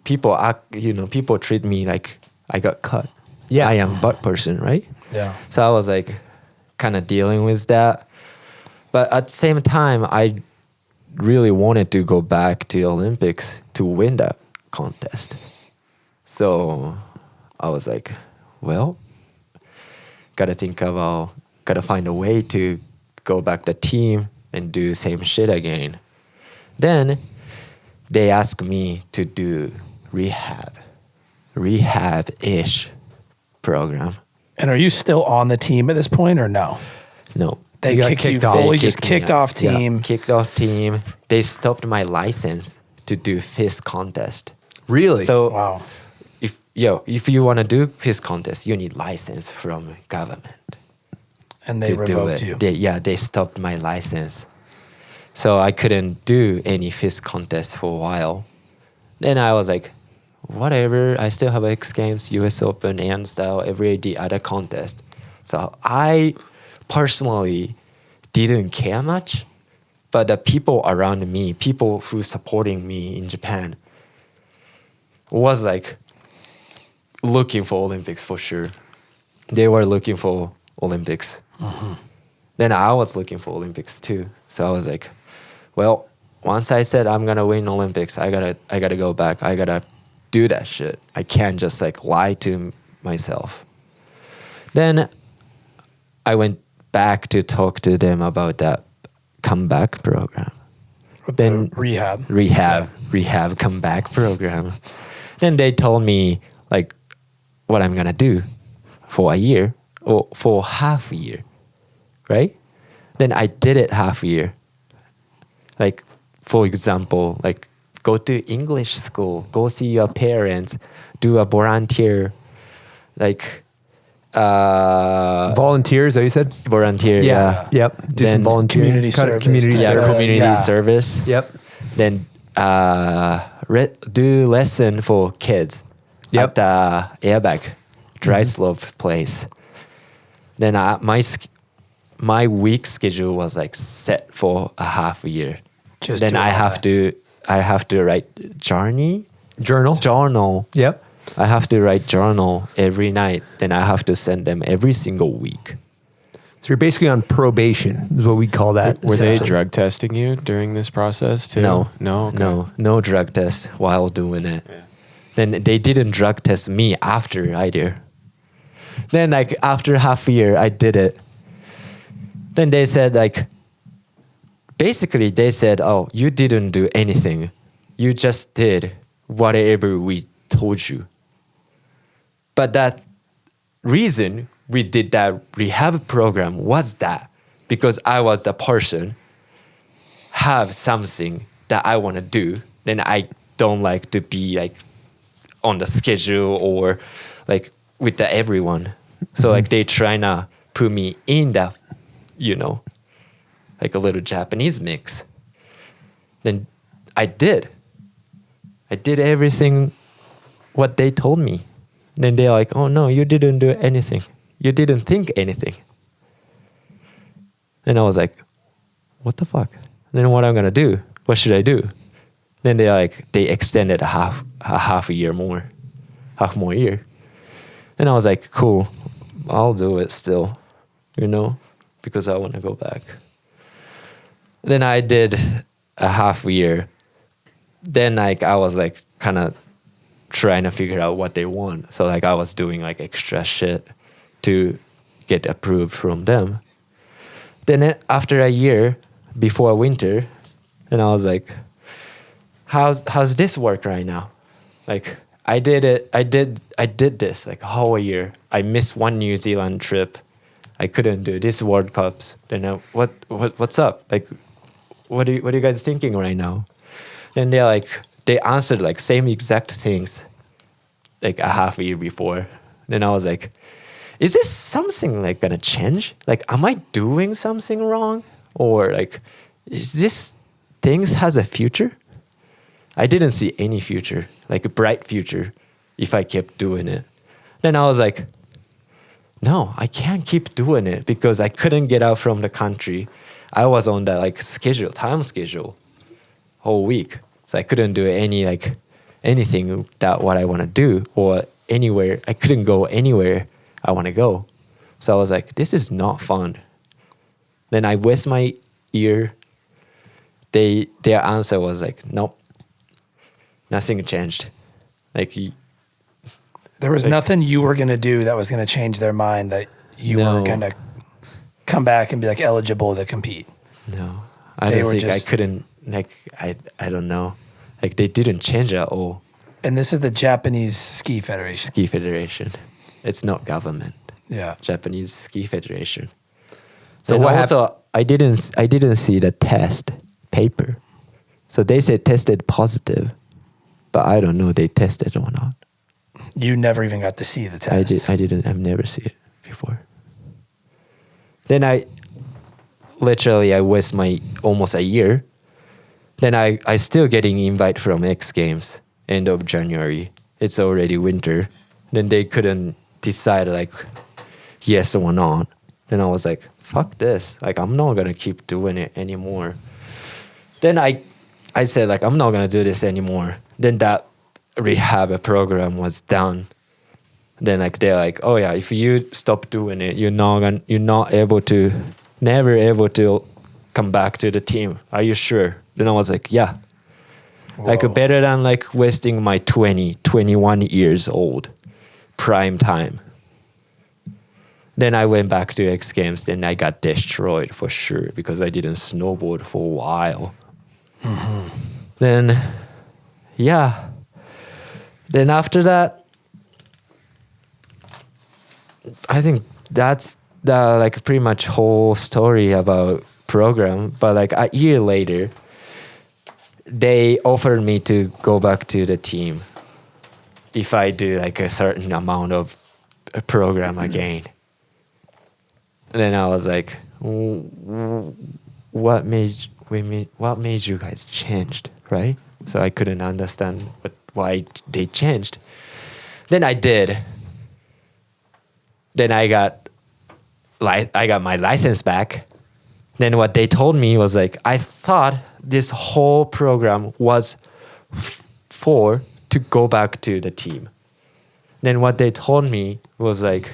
people treat me like I got cut. Yeah, I am butt person, right? Yeah. So I was like kind of dealing with that. But at the same time, I really wanted to go back to Olympics to win that contest. So I was like, well, gotta find a way to go back to team and do same shit again. Then they asked me to do rehab-ish program. And are you still on the team at this point or no? No. They kicked off team. Yeah, kicked off team. They stopped my license to do fist contest. Really? So Wow. if you want to do fist contest, you need license from government. And they to do revoked it. you. They stopped my license. So I couldn't do any fist contest for a while. Then I was like, whatever. I still have X Games, US Open, and style every the other contest. So I personally didn't care much, but the people around me, people who supporting me in Japan, was like looking for Olympics for sure. They were looking for Olympics. Then I was looking for Olympics too. So I was like, well, once I said I'm gonna win Olympics, I gotta go back. I gotta do that shit. I can't just like lie to myself. Then I went back to talk to them about that comeback program. Then rehab comeback program. Then they told me like what I'm gonna do for a year or for half a year, right? Then I did it half a year. Like, for example, like go to English school, go see your parents, do a volunteer, like volunteer, is that what you said? Volunteer, yeah. Yep. Do Then some volunteer. community service. Community Yeah, service. community service. Yep. Then do lesson for kids Yep. at the airbag dry slope place. Then my week schedule was like set for a half a year. Just then doing I all have to write journal. Yep. I have to write journal every night. Then I have to send them every single week. So you're basically on probation, is what we call that. Were they essentially. drug testing you during this process too? No, No? Okay. no drug test while doing it. Yeah. Then they didn't drug test me after either. Then like after half a year, I did it. Then they said like, basically they said, oh, you didn't do anything. You just did whatever we told you. But that reason we did that rehab program was that because I was the person have something that I want to do, then I don't like to be like on the schedule or like with the everyone. So like they try to put me in that, like a little Japanese mix. Then I did everything what they told me. Then they're like, oh no, you didn't do anything. You didn't think anything. Then I was like, what the fuck? Then what I'm gonna do? What should I do? Then they extended a half more year. And I was like, cool, I'll do it still, because I want to go back. Then I did a half a year. Then I was like kind of trying to figure out what they want. So I was doing like extra shit to get approved from them. Then after a year, before winter, and I was like, how's this work right now? Like I did this like a whole year. I missed one New Zealand trip. I couldn't do this World Cups. Then what's up? Like what are you guys thinking right now? And they answered like same exact things like a half a year before. Then I was like, is this something like gonna change? Like, am I doing something wrong? Or like, is this things has a future? I didn't see any future, like a bright future, if I kept doing it. Then I was like, no, I can't keep doing it because I couldn't get out from the country. I was on the time schedule, whole week. So I couldn't do anything that what I want to do or anywhere. I couldn't go anywhere I want to go. So I was like, this is not fun. Then I waste my year. Their answer was like, nope, nothing changed. There was nothing you were going to do that was going to change their mind that you were going to come back and be like eligible to compete. No, I couldn't, I don't know. Like they didn't change at all. And this is the Japanese Ski Federation. Ski Federation. It's not government. Yeah. Japanese Ski Federation. So and what also, I didn't see the test paper. So they said tested positive, but I don't know they tested or not. You never even got to see the test. I've never seen it before. Then I waste my almost a year. Then I still getting invite from X Games end of January. it's already winter. Then they couldn't decide like yes or not. Then I was like, fuck this. Like, I'm not going to keep doing it anymore. Then I said, like, I'm not going to do this anymore. Then that rehab program was done. Then like they're like, oh yeah, if you stop doing it, never able to come back to the team. Are you sure? Then I was like, yeah. Whoa. Like better than like wasting my 21 years old prime time. Then I went back to X Games. Then I got destroyed for sure because I didn't snowboard for a while. Mm-hmm. Then, yeah. Then after that, I think that's the like pretty much whole story about program. But like a year later, they offered me to go back to the team if I do like a certain amount of a program again. And then I was like, what made you guys changed, right? So I couldn't understand why they changed. Then I did. Then I got my license back. Then what they told me was like, I thought this whole program was for to go back to the team. Then what they told me was like,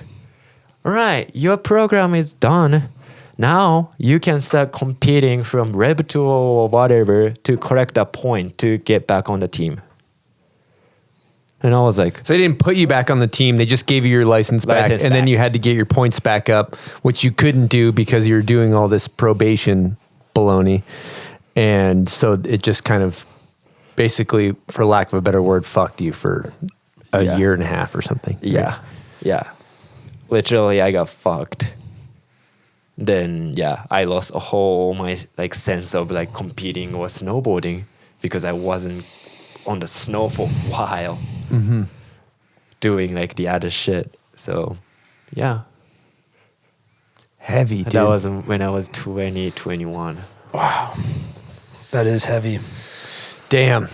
all right, your program is done. Now you can start competing from Rev 2 or whatever to collect a point to get back on the team. And I was like... So they didn't put you back on the team. They just gave you your license back. And then you had to get your points back up, which you couldn't do because you were doing all this probation baloney. And so it just kind of basically, for lack of a better word, fucked you for a year and a half or something. Yeah. Yeah. Literally, I got fucked. Then, yeah, I lost my like sense of like competing or snowboarding because I wasn't on the snow for a while. Mm-hmm. Doing like the other shit. So, yeah. Heavy, dude. That was when I was 20, 21. Wow. That is heavy. Damn.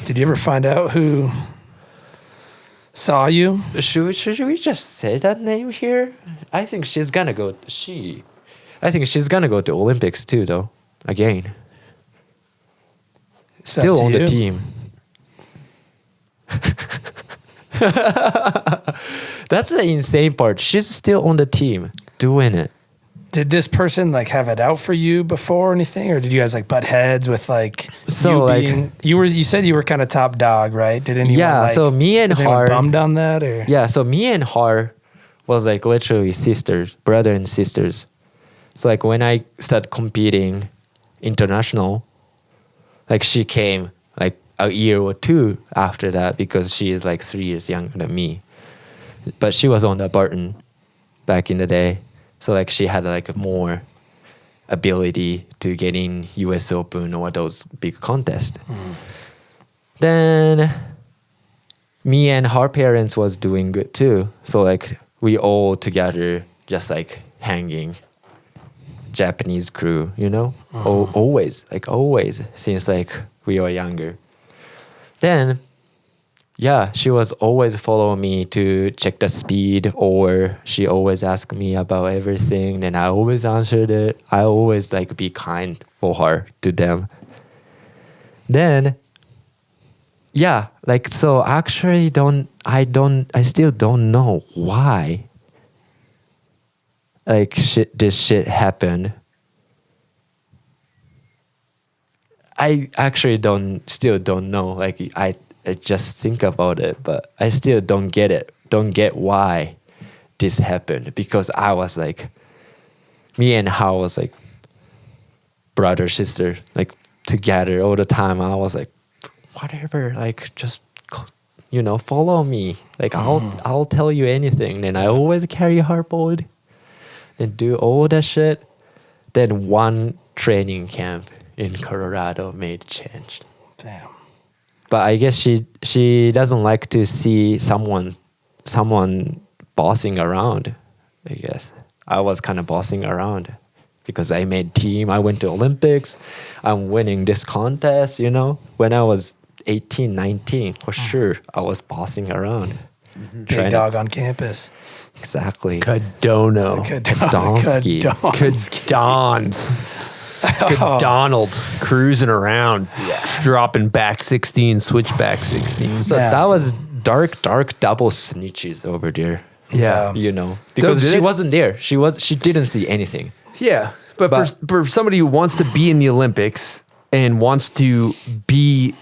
Did you ever find out who saw you? Should we just say that name here? I think she's gonna go. I think she's gonna go to Olympics too, though. Again. Still on the team. That's the insane part. She's still on the team doing it. Did this person like have it out for you before or anything, or did you guys like butt heads with like you said you were kind of top dog, right? Did anyone so me and her bummed on that or so me and her was like literally sisters, brother and sisters. So like when I started competing international, like she came like a year or two after that because she is like 3 years younger than me. But she was on the Barton back in the day. So like she had like more ability to get in US Open or those big contests. Then me and her parents was doing good too. So like we all together just like hanging Japanese crew, you know? Always since like we were younger. Then she was always following me to check the speed, or she always asked me about everything, and I always answered it. I always like be kind for her to them. Then, so actually I still don't know why like this shit happened. I actually still don't know. Like I just think about it, but I still don't get it. Don't get why this happened, because I was like, me and her was like brother, sister, like together all the time. I was like, whatever, like just, follow me. Like I'll tell you anything. Then I always carry hardboard and do all that shit. Then one training camp in Colorado made change. Damn. But I guess she doesn't like to see someone bossing around. I guess I was kind of bossing around because I made team. I went to Olympics. I'm winning this contest. When I was 18, 19, for sure, I was bossing around. Big dog on campus. Exactly. Kadono. Kadonsky. Donald cruising around, dropping back 16, switchback 16. So that was dark double snitches over there. Yeah. You know, because Did she it- wasn't there. She didn't see anything. Yeah, but for somebody who wants to be in the Olympics and wants to be,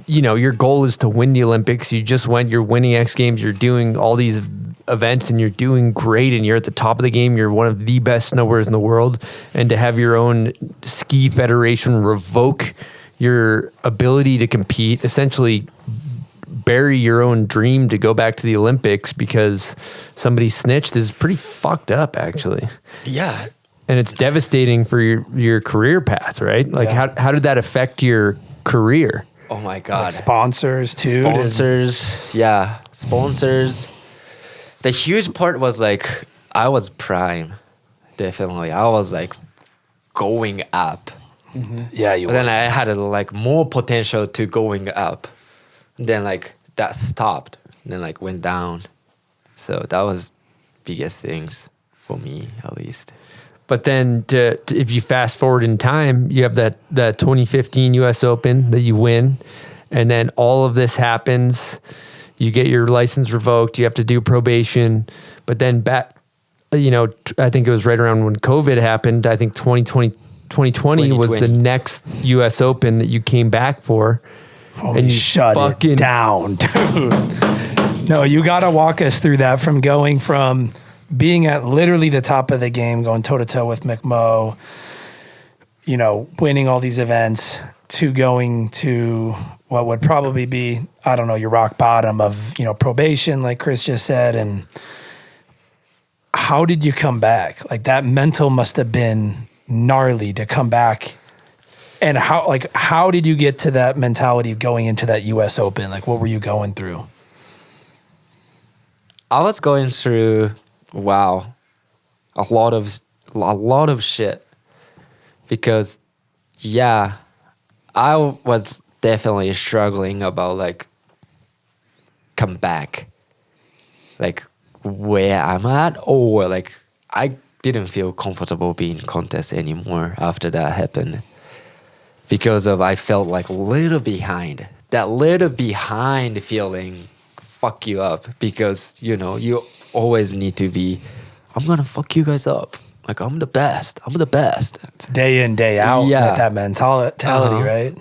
your goal is to win the Olympics. You just went, you're winning X Games, you're doing all these events and you're doing great and you're at the top of the game. You're one of the best snowboarders in the world. And to have your own ski federation revoke your ability to compete, essentially bury your own dream to go back to the Olympics because somebody snitched is pretty fucked up, actually. Yeah. And it's devastating for your career path, right? Like, how did that affect your career? Oh my God. Like sponsors too. Sponsors. The huge part was like, I was prime. Definitely. I was like going up. Yeah, you But then I had like more potential to going up. Then like that stopped. Then like went down. So that was biggest things for me, at least. But then if you fast forward in time, you have that 2015 US Open that you win. And then all of this happens. You get your license revoked. You have to do probation. But then back, I think it was right around when COVID happened. I think 2020 was the next US Open that you came back for. And you shut it down, dude. No, you got to walk us through that from going from being at literally the top of the game, going toe-to-toe with McMo, winning all these events, to going to what would probably be, I don't know, your rock bottom of, probation, like Chris just said. And how did you come back? Like, that mental must have been gnarly to come back. And how did you get to that mentality of going into that US Open? Like, what were you going through? I was going through, a lot of shit. Because, I was definitely struggling about like come back, like where I'm at, or like I didn't feel comfortable being in contest anymore after that happened. Because I felt like a little behind. That little behind feeling fuck you up because, you always need to be, I'm going to fuck you guys up. Like, I'm the best. It's day in, day out, that mentality, right?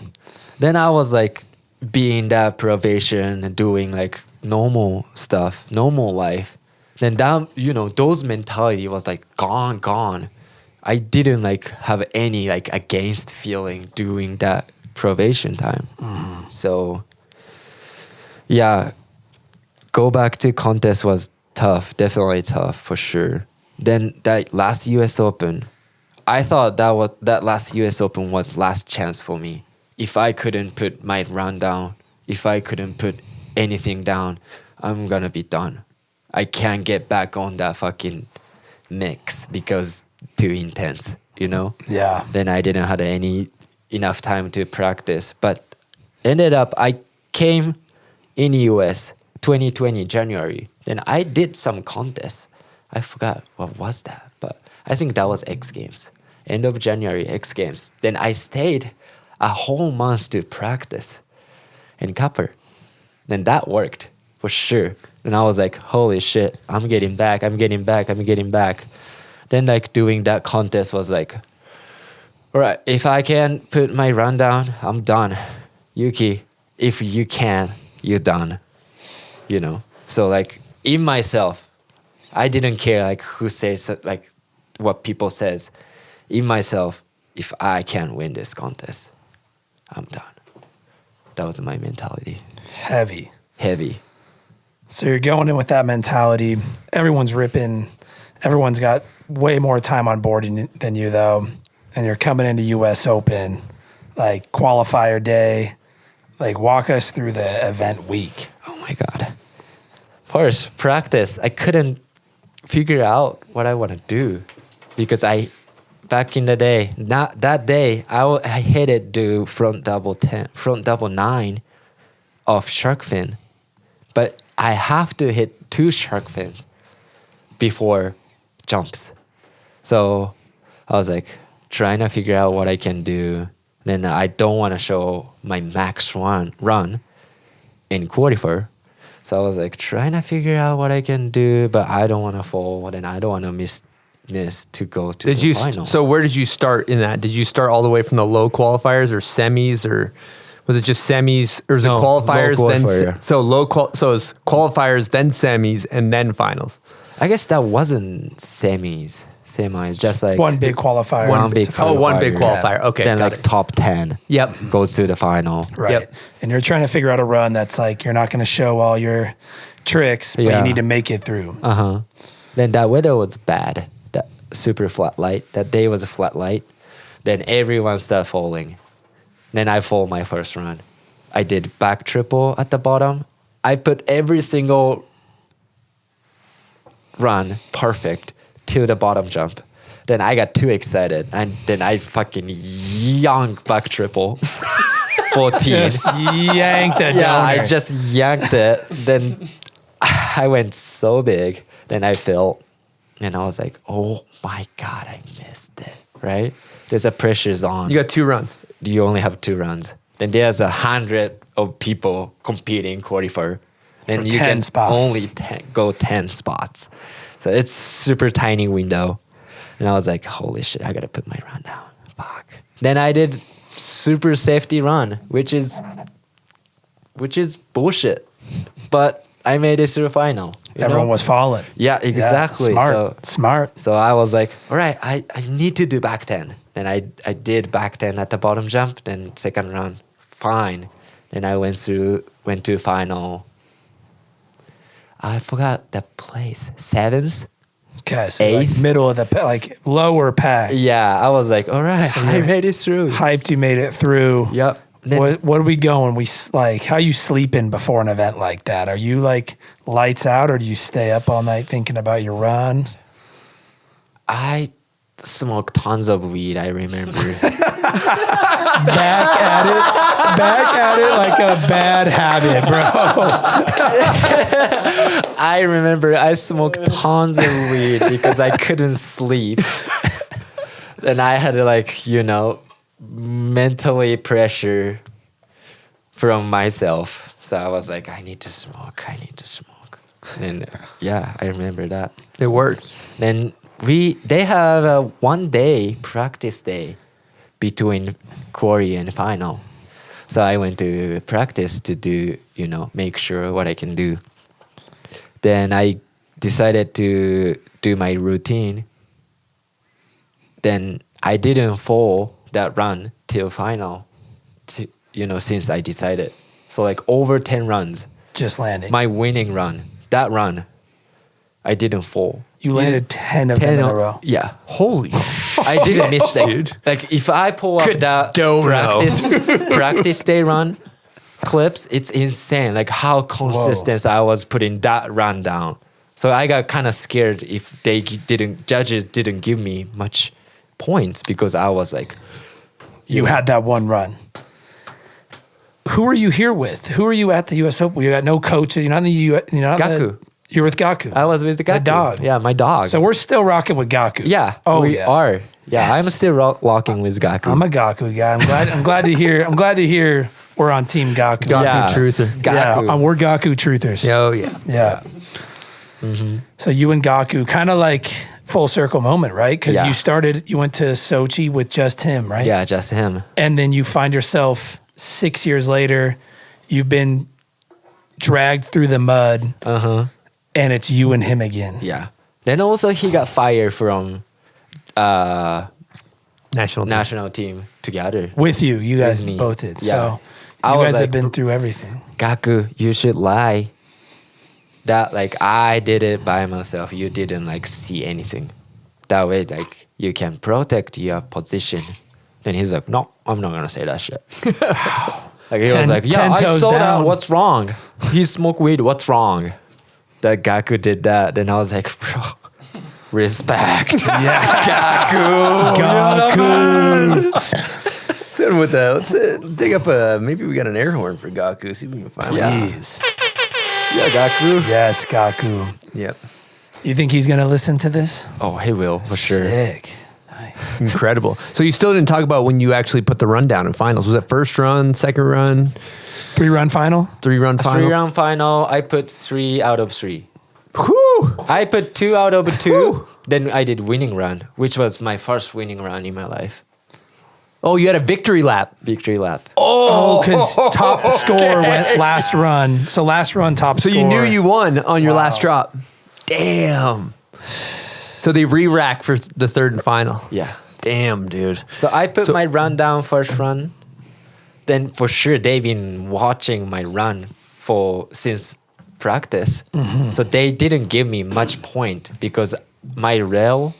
Then I was like being that probation and doing like normal stuff, normal life. Then that, those mentality was like gone. I didn't like have any like against feeling doing that probation time. So go back to contest was tough, definitely tough for sure. Then that last US Open, I thought that last US Open was last chance for me. If I couldn't put my run down, if I couldn't put anything down, I'm gonna be done. I can't get back on that fucking mix because too intense, Yeah. Then I didn't have enough time to practice. But ended up, I came in US 2020 January. Then I did some contests. I forgot what was that, but I think that was X Games. End of January, X Games. Then I stayed a whole month to practice in CAPiTA. Then that worked for sure. And I was like, holy shit, I'm getting back. Then like doing that contest was like, all right, if I can put my run down, I'm done. Yuki, if you can, you're done. So like in myself, I didn't care like who says like what people says. In myself, if I can't win this contest, I'm done. That was my mentality. Heavy. So you're going in with that mentality. Everyone's ripping. Everyone's got way more time on board than you, though. And you're coming into US Open, like qualifier day. Like, walk us through the event week. Oh my God. First, practice. I couldn't figure out what I want to do because back in the day, not that day, I hated do front double 9 of shark fin, but I have to hit 2 shark fins before jumps. So I was like trying to figure out what I can do. Then I don't want to show my max run in quarter. So I was like trying to figure out what I can do, but I don't want to fall, and I don't want to miss to go to the final. So where did you start in that? Did you start all the way from the low qualifiers or semis, or was it just semis, or was it qualifiers low then? qualifier. So so it's qualifiers then semis and then finals. I guess that wasn't semis, just like One big qualifier. One big One big qualifier. qualifier. Okay, Then got like it. top 10 Yep. goes to the final. Right. Yep. And you're trying to figure out a run that's like, you're not going to show all your tricks, but Yeah. you need to make it through. Then that weather was bad. That super flat light. That day was a flat light. Then everyone started falling. Then I fall my first run. I did back triple at the bottom. I put every single run perfect to the bottom jump. Then I got too excited, and then I fucking yanked back triple. 14. Just yanked it Yeah, down I there. just yanked it. Then I went so big. Then I fell. And I was like, oh my God, I missed it. Right? There's a pressure's on. You got 2 runs. You only have 2 runs. Then there's 100 of people competing quarter. Then For you 10 can spots. only go 10 spots. So it's super tiny window. And I was like, holy shit, I gotta put my run down. Fuck. Then I did super safety run, which is bullshit. But I made it to the final. you Everyone know? was falling. Yeah, exactly. Smart. Smart. So I was like, all right, I need to do back 10. Then I did back 10 at the bottom jump. Then second round, fine. Then I went to final. I forgot the place. 7th? Okay, so like Eighth? middle of the like lower pack. Yeah, I was like, all right, So I you're made it through. Hyped you made it through. Yep. Then What are we going? Like, how you sleeping before an event like that? Are you like lights out, or do you stay up all night thinking about your run? I smoked tons of weed, I remember. Back at it like a bad habit, bro. I remember I smoked tons of weed because I couldn't sleep. And I had like, mentally pressure from myself. So I was like, I need to smoke. And yeah, I remember that. It worked. Then they have a 1 day practice day between quarry and final. So I went to practice to do, make sure what I can do. Then I decided to do my routine. Then I didn't fall that run till final, since I decided. So like over 10 runs, Just landing. my winning run, that run, I didn't fall. You landed 10 of them in a row. Yeah. Holy. I didn't miss that. Like if I pull up that practice day run clips, it's insane. Like how consistent I was putting that run down. So I got kind of scared if judges didn't give me much points because I was like, You had that one run. Who are you here with? Who are you at the U.S. Open? You got no coaches. You're not in the U.S. Gaku. You're with Gaku. I was with the Gaku. The dog. Yeah, my dog. So we're still rocking with Gaku. yeah, we are. Yeah, Yes. I'm still walking with Gaku. I'm a Gaku guy. I'm glad to hear. I'm glad to hear we're on Team Gaku. Gaku Yeah. truther. Gaku. Yeah, we're Gaku truthers. Oh yeah. Yeah. So you and Gaku, kind of like full circle moment, right? Because Yeah. you went to Sochi with just him, right? Yeah, just him. And then you find yourself 6 years later, you've been dragged through the mud, and it's you and him again. Yeah. Then also he got fired from national team together. With you. You guys With me. both did. Yeah. So I you was guys have like, been through everything. Gaku, you should lie. That like I did it by myself. You didn't like see anything. That way, like you can protect your position. Then he's like, no, I'm not gonna say that shit. Like he was like, yeah, 10 I toes saw down. that. What's wrong? He smoked weed. What's wrong? That Gaku did that. Then I was like, bro, respect. Gaku. doing with that? Let's dig up maybe we got an air horn for Gaku. See if we can find one. Please. Yeah, Gaku. Yes, Gaku. Yep. You think he's gonna listen to this? Oh, he will for sure. Sick. Nice. Incredible. So you still didn't talk about when you actually put the rundown in finals. Was it first run, second run, 3-run final? 3-run final? 3-round final. I put 3 out of 3. Whew. I put 2 out of 2. Then I did winning run, which was my first winning run in my life. Oh, you had a victory lap. Victory lap. Oh, because top score went last run. So last run, top So score. you knew you won on your last drop. Damn. So they re-rack for the third and final. Yeah. Damn, dude. So I put my run down first run. Then for sure they've been watching my run since practice. So they didn't give me much point because my rail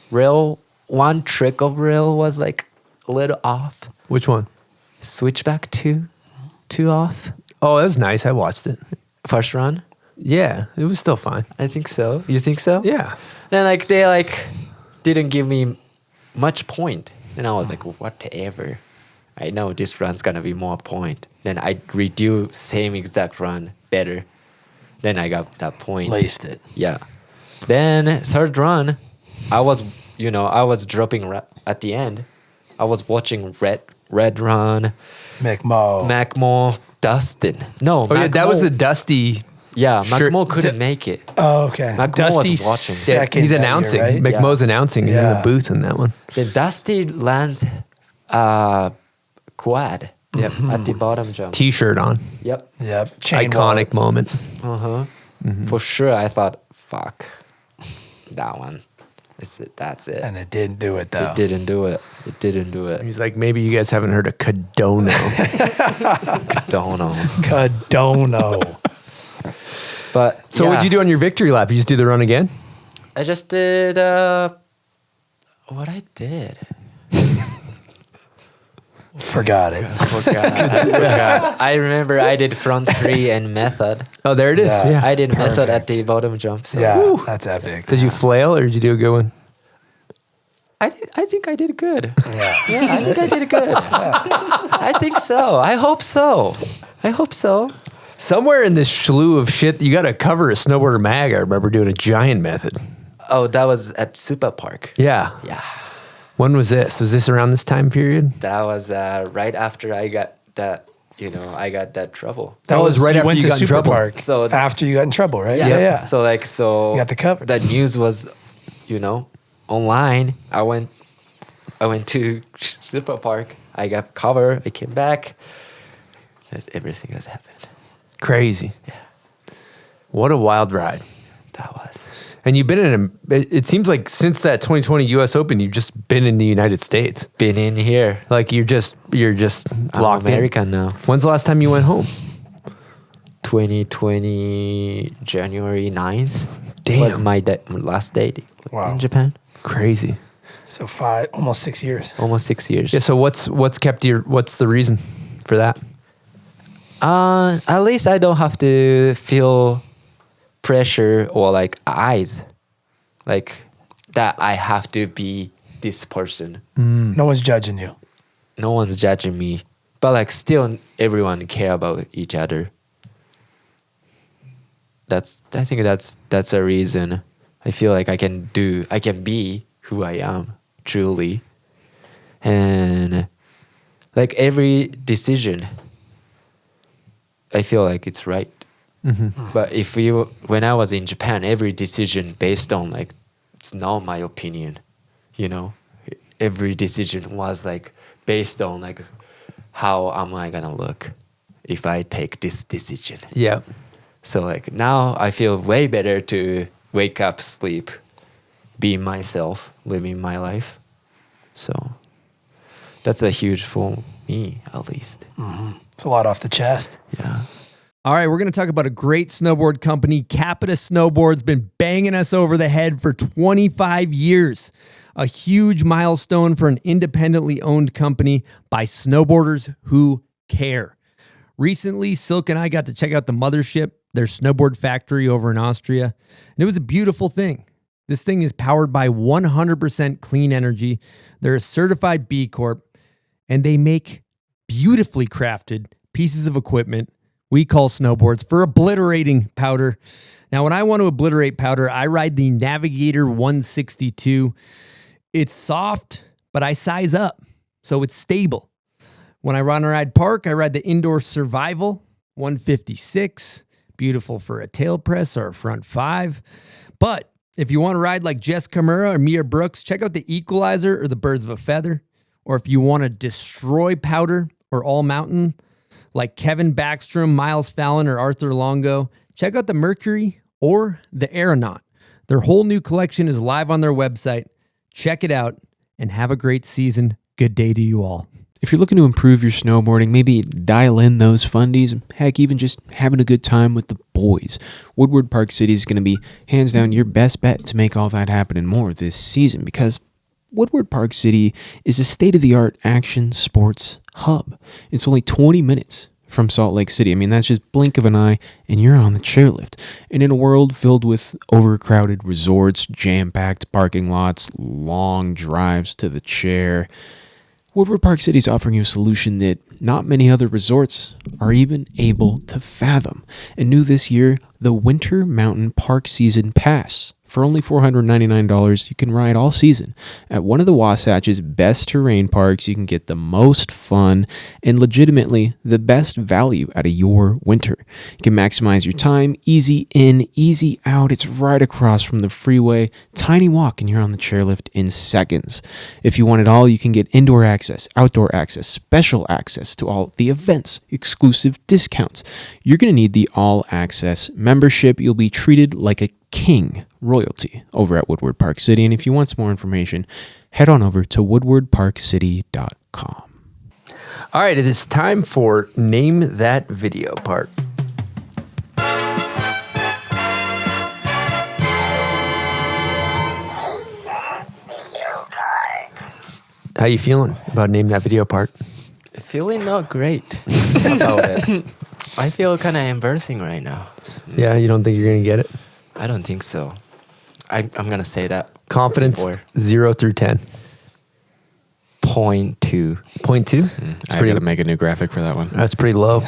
one trick of rail was like a little off. Which one? Switchback two off. Oh, that was nice. I watched it. First run. Yeah, it was still fine. I think so. You think so? Yeah. Then they didn't give me much point. And I was like, whatever. I know this run's gonna be more point. Then I redo same exact run better. Then I got that point. Laced it. Yeah. Then third run, I was dropping at the end. I was watching Red Run, McMo. Dustin. No, Oh, yeah, that was a Dusty. Yeah, Sure. McMo couldn't make it. Oh, okay. McMo Dusty was watching. second. He's that year, announcing. right? McMo's announcing. He's in Yeah. the booth in that one. Then Dusty lands quad. Yep. At the bottom jump. T-shirt on. Yep. Yep. Chain Iconic moment. For sure, I thought, fuck, that one. That's it. And it didn't do it, though. It didn't do it. It didn't do it. He's like, maybe you guys haven't heard of Kadono. Don't know. Kadono. But So what'd you do on your victory lap? You just do the run again? I just did what I did. Forgot it. I forgot. I remember I did front 3 and method. Oh, there it is. Yeah. Yeah. I did method at Perfect. the bottom jump. So Yeah, that's epic. Did you flail or did you do a good one? I think I did good. Yeah. Yeah, I think I did good. I think so. I hope so. Somewhere in this slew of shit, you got to cover a snowboarder mag. I remember doing a giant method. Oh, that was at Super Park. Yeah. Yeah. When was this? Was this around this time period? That was right after I got that, I got that trouble. That was right you after went you to got in Super trouble. Park. So after you got in trouble, right? Yeah. So You got the cover. The news was, online. I went to Super Park. I got cover. I came back. Everything has happened. Crazy. Yeah. What a wild ride. That was. And you've been in it seems like since that 2020 US Open, you've just been in the United States. Been in here. Like you're just I'm locked American in. now. When's the last time you went home? 2020 January 9th. Damn. Was my last date in Japan. Crazy. So almost 6 years. Almost 6 years. Yeah, so what's the reason for that? At least I don't have to feel pressure or eyes that I have to be this person. No one's judging you. No one's judging me, but still everyone care about each other. I think that's a reason. I feel like I can be who I am truly, and every decision I feel like it's right. But when I was in Japan, every decision based on it's not my opinion, every decision was based on how am I gonna look if I take this decision. Yeah. So now I feel way better to wake up, sleep, be myself, living my life. So that's a huge for me, at least. It's a lot off the chest. Yeah. All right, we're going to talk about a great snowboard company. CAPiTA Snowboard's been banging us over the head for 25 years. A huge milestone for an independently owned company by snowboarders who care. Recently, Silk and I got to check out the mothership, their snowboard factory over in Austria, and it was a beautiful thing. This thing is powered by 100% clean energy. They're a certified B Corp, and they make beautifully crafted pieces of equipment we call snowboards for obliterating powder. Now, when I want to obliterate powder, I ride the Navigator 162. It's soft, but I size up, so it's stable. When I ride park, I ride the Indoor Survival 156. Beautiful for a tail press or a front 5. But if you want to ride like Jess Kimura or Mia Brooks, check out the Equalizer or the Birds of a Feather. Or if you want to destroy powder or all mountain, like Kevin Backstrom, Miles Fallon, or Arthur Longo, check out the Mercury or the Aeronaut. Their whole new collection is live on their website. Check it out and have a great season. Good day to you all. If you're looking to improve your snowboarding, maybe dial in those fundies, heck, even just having a good time with the boys, Woodward Park City is going to be hands down your best bet to make all that happen and more this season, because Woodward Park City is a state-of-the-art action sports hub. It's only 20 minutes from Salt Lake City. I mean, that's just blink of an eye and you're on the chairlift. And in a world filled with overcrowded resorts, jam-packed parking lots, long drives to the chair, Woodward Park City is offering you a solution that not many other resorts are even able to fathom. And new this year, the Winter Mountain Park Season Pass. For only $499, you can ride all season at one of the Wasatch's best terrain parks. You can get the most fun and legitimately the best value out of your winter. You can maximize your time, easy in, easy out. It's right across from the freeway. Tiny walk and you're on the chairlift in seconds. If you want it all, you can get indoor access, outdoor access, special access to all the events, exclusive discounts. You're going to need the all access membership. You'll be treated like a king royalty over at Woodward Park City. And if you want some more information, head on over to woodwardparkcity.com. All right, it is time for Name That Video part. How you feeling about Name That Video part? Feeling not great about it. I feel kind of embarrassing right now. Yeah, you don't think you're going to get it? I don't think so. I'm going to say that. Confidence, before. 0 through 10. 0.2. 0.2? I got to make a new graphic for that one. That's pretty low.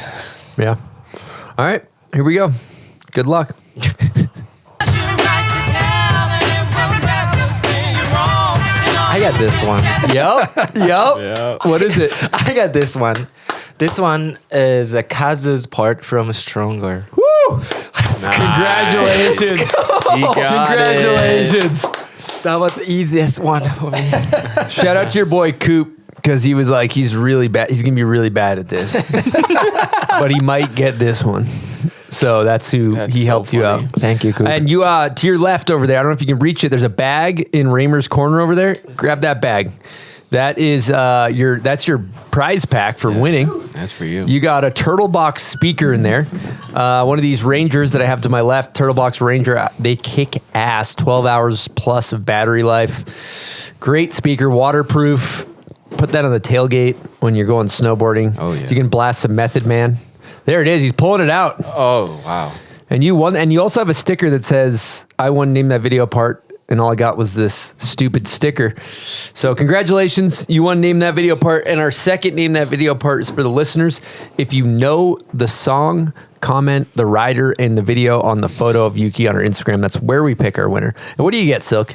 Yeah. All right, here we go. Good luck. I got this one. Yep. What is it? I got this one. This one is a Kazu's part from Stronger. Woo! Congratulations. Congratulations. That was the easiest one for me. Shout out to your boy Coop, because he was like, he's really bad. He's going to be really bad at this. But he might get this one. So that's who he helped you out. Thank you, Coop. And you, to your left over there, I don't know if you can reach it. There's a bag in Raymer's corner over there. Grab that bag. That is that's your prize pack for winning. That's for you. You got a Turtle Box speaker in there. One of these Rangers that I have to my left, Turtle Box Ranger, they kick ass. 12 hours plus of battery life. Great speaker, waterproof. Put that on the tailgate when you're going snowboarding. Oh, yeah. You can blast some Method Man. There it is. He's pulling it out. Oh, wow. And you won. And you also have a sticker that says, I won Name That Video part. And all I got was this stupid sticker. So congratulations. You won Name That Video part. And our second Name That Video part is for the listeners. If you know the song, comment the rider and the video on the photo of Yuki on our Instagram. That's where we pick our winner. And what do you get, Silk?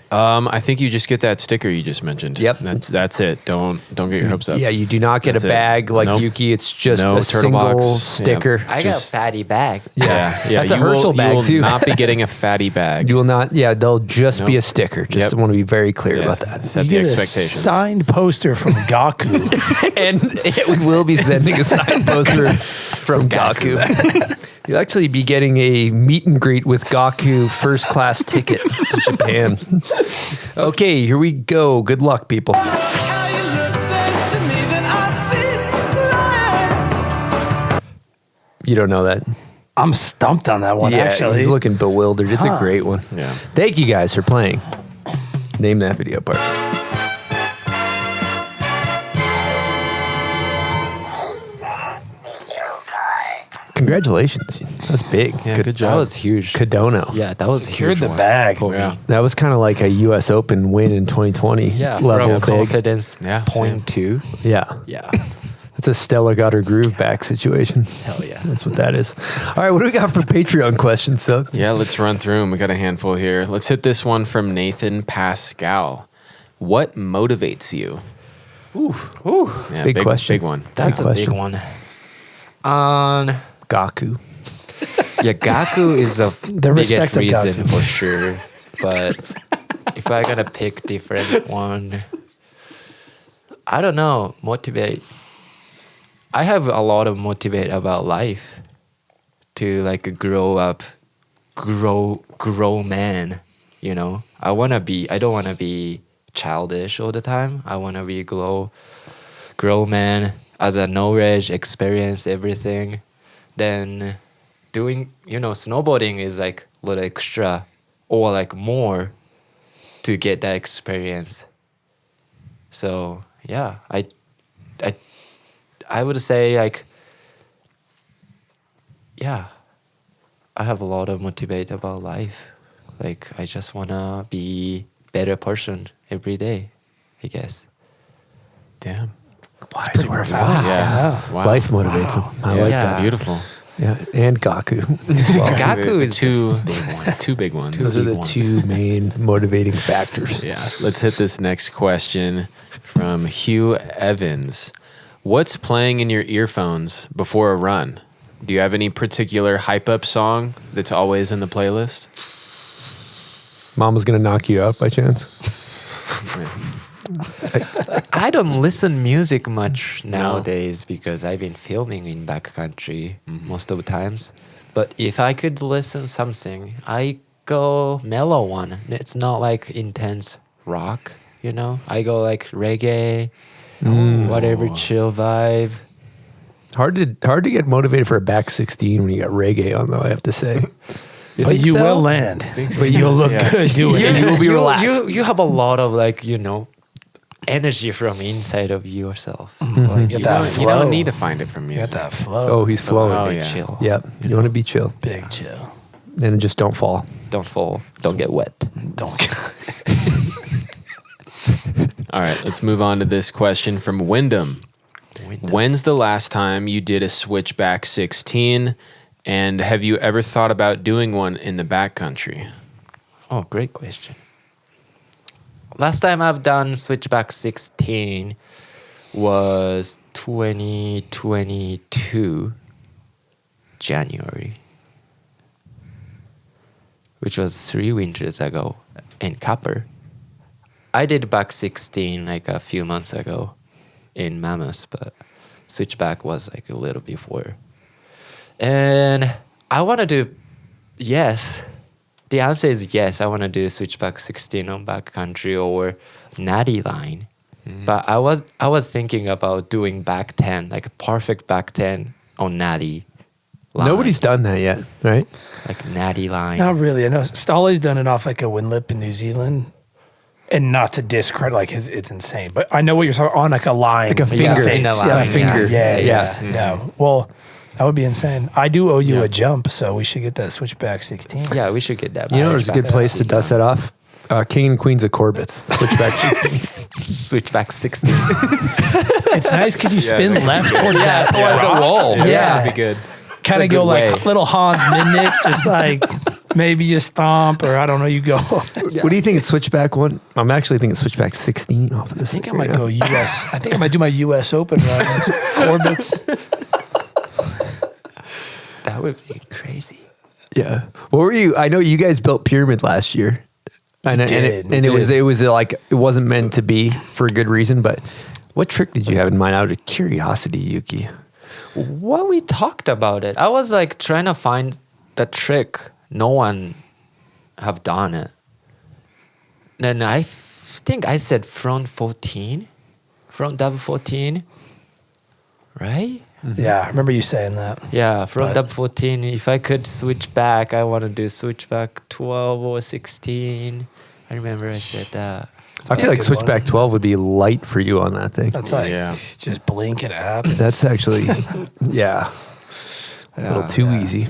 I think you just get that sticker you just mentioned. Yep. That's it. Don't get your hopes up. Yeah, you do not get That's a it. bag like Nope. Yuki. It's just No a turtle single box. sticker. I got a fatty bag. Yeah. That's a you Herschel bag, you will too. not be getting a fatty bag. You will not. Yeah, they'll just be Nope. a sticker. Just Yep. want to be very clear Yeah, about that. Set You the get a expectations. signed poster from Gaku. And we will be sending a signed poster from Gaku. You'll actually be getting a meet and greet with Gaku first class ticket to Japan. Okay, here we go. Good luck, people. You don't know that. I'm stumped on that one, actually. He's looking bewildered. It's a great one. Yeah. Thank you guys for playing. Name That Video part. Congratulations. That's big. Yeah, good job. That was huge. Kadono. Yeah, that was Secured huge the one bag. for me. Yeah. That was kind of like a U.S. Open win in 2020 Yeah, level from big. confidence Yeah, 0.2. Yeah. Yeah. That's a Stella got her groove back situation. Hell yeah. That's what that is. All right, what do we got for Patreon questions, Silk? Yeah, let's run through them. We got a handful here. Let's hit this one from Nathan Pascal. What motivates you? Ooh, Yeah, big question. Big one. That's a question. big one. Gaku. Yeah, Gaku is the respect biggest of reason Gaku. for sure. But if I gotta pick different one, I don't know. Motivate. I have a lot of motivate about life to like grow up, grow man. You know, I don't wanna be childish all the time. I wanna be grow man as a knowledge, experience everything. Then doing, snowboarding is like a little extra or like more to get that experience. So yeah, I would say like, yeah, I have a lot of motivate about life. Like I just wanna be better person every day, I guess. Damn. Wise words. Yeah. Wow. Life motivates him. I like Yeah. that. Beautiful. Yeah, and Gaku as well. Gaku The is two big ones. Those are the ones. two main motivating factors. Yeah. Let's hit this next question from Hugh Evans. What's playing in your earphones before a run? Do you have any particular hype up song that's always in the playlist? Mama's gonna knock you out by chance. I don't listen music much nowadays because I've been filming in backcountry most of the times. But if I could listen something, I go mellow one. It's not like intense rock, I go like reggae, whatever chill vibe. Hard to get motivated for a back 16 when you got reggae on, though, I have to say. But think you so? will land. But you'll look good doing it. You will be relaxed. You have a lot of like, energy from inside of yourself. So like, Get You that don't, flow. you don't need to find it from You got music. that flow. Oh, he's flowing. Oh, big yeah. chill. Yep. You want to be chill. Big chill. And just don't fall. Don't fall. Don't get wet. Don't. All right, let's move on to this question from Wyndham. When's the last time you did a switchback 16? And have you ever thought about doing one in the backcountry? Oh, great question. Last time I've done switchback 16 was 2022 January, which was 3 winters ago in Copper. I did back 16 like a few months ago in Mammoth, but switchback was like a little before. And I want to do, yes. The answer is yes. I want to do switchback 16 on backcountry or natty line. But I was thinking about doing back 10, like a perfect back 10 on natty line. Nobody's done that yet, right? Like natty line. Not really. I know Stolly's done it off like a windlip in New Zealand. And not to discredit, like it's insane. But I know what you're talking on, like a line. Like a finger. face. Finger Yeah, line, a finger. yeah. Yeah. Well, that would be insane. I do owe you a jump, so we should get that switchback 16. Yeah, we should get that. You know, there's a good place to dust that off. King and Queens of Corbett's. Switchback 16. Switchback 16. It's nice because you spin left towards that towards the rock. wall. Yeah. That'd be good. Kind of It's a go good like way. little Hans Midnick, just like maybe you stomp or I don't know, you go. What do you think it's switchback one? I'm actually thinking switchback 16 off of this. I think I might go US. I think I might do my US Open run. Corbett's. That would be crazy. Yeah. What were you? I know you guys built Pyramid last year. And did. it was like, it wasn't meant to be for a good reason, but what trick did you have in mind out of curiosity, Yuki? Well, we talked about it. I was like trying to find the trick. No one have done it. Then I think I said front 14, front double 14, right? Yeah, I remember you saying that. Yeah, front But- double 14. If I could switch back, I want to do switch back 12 or 16. I remember I said that. I feel a like good switchback one. 12 would be light for you on that thing. That's like Yeah. just blink and it happens. That's actually, yeah, a little too easy.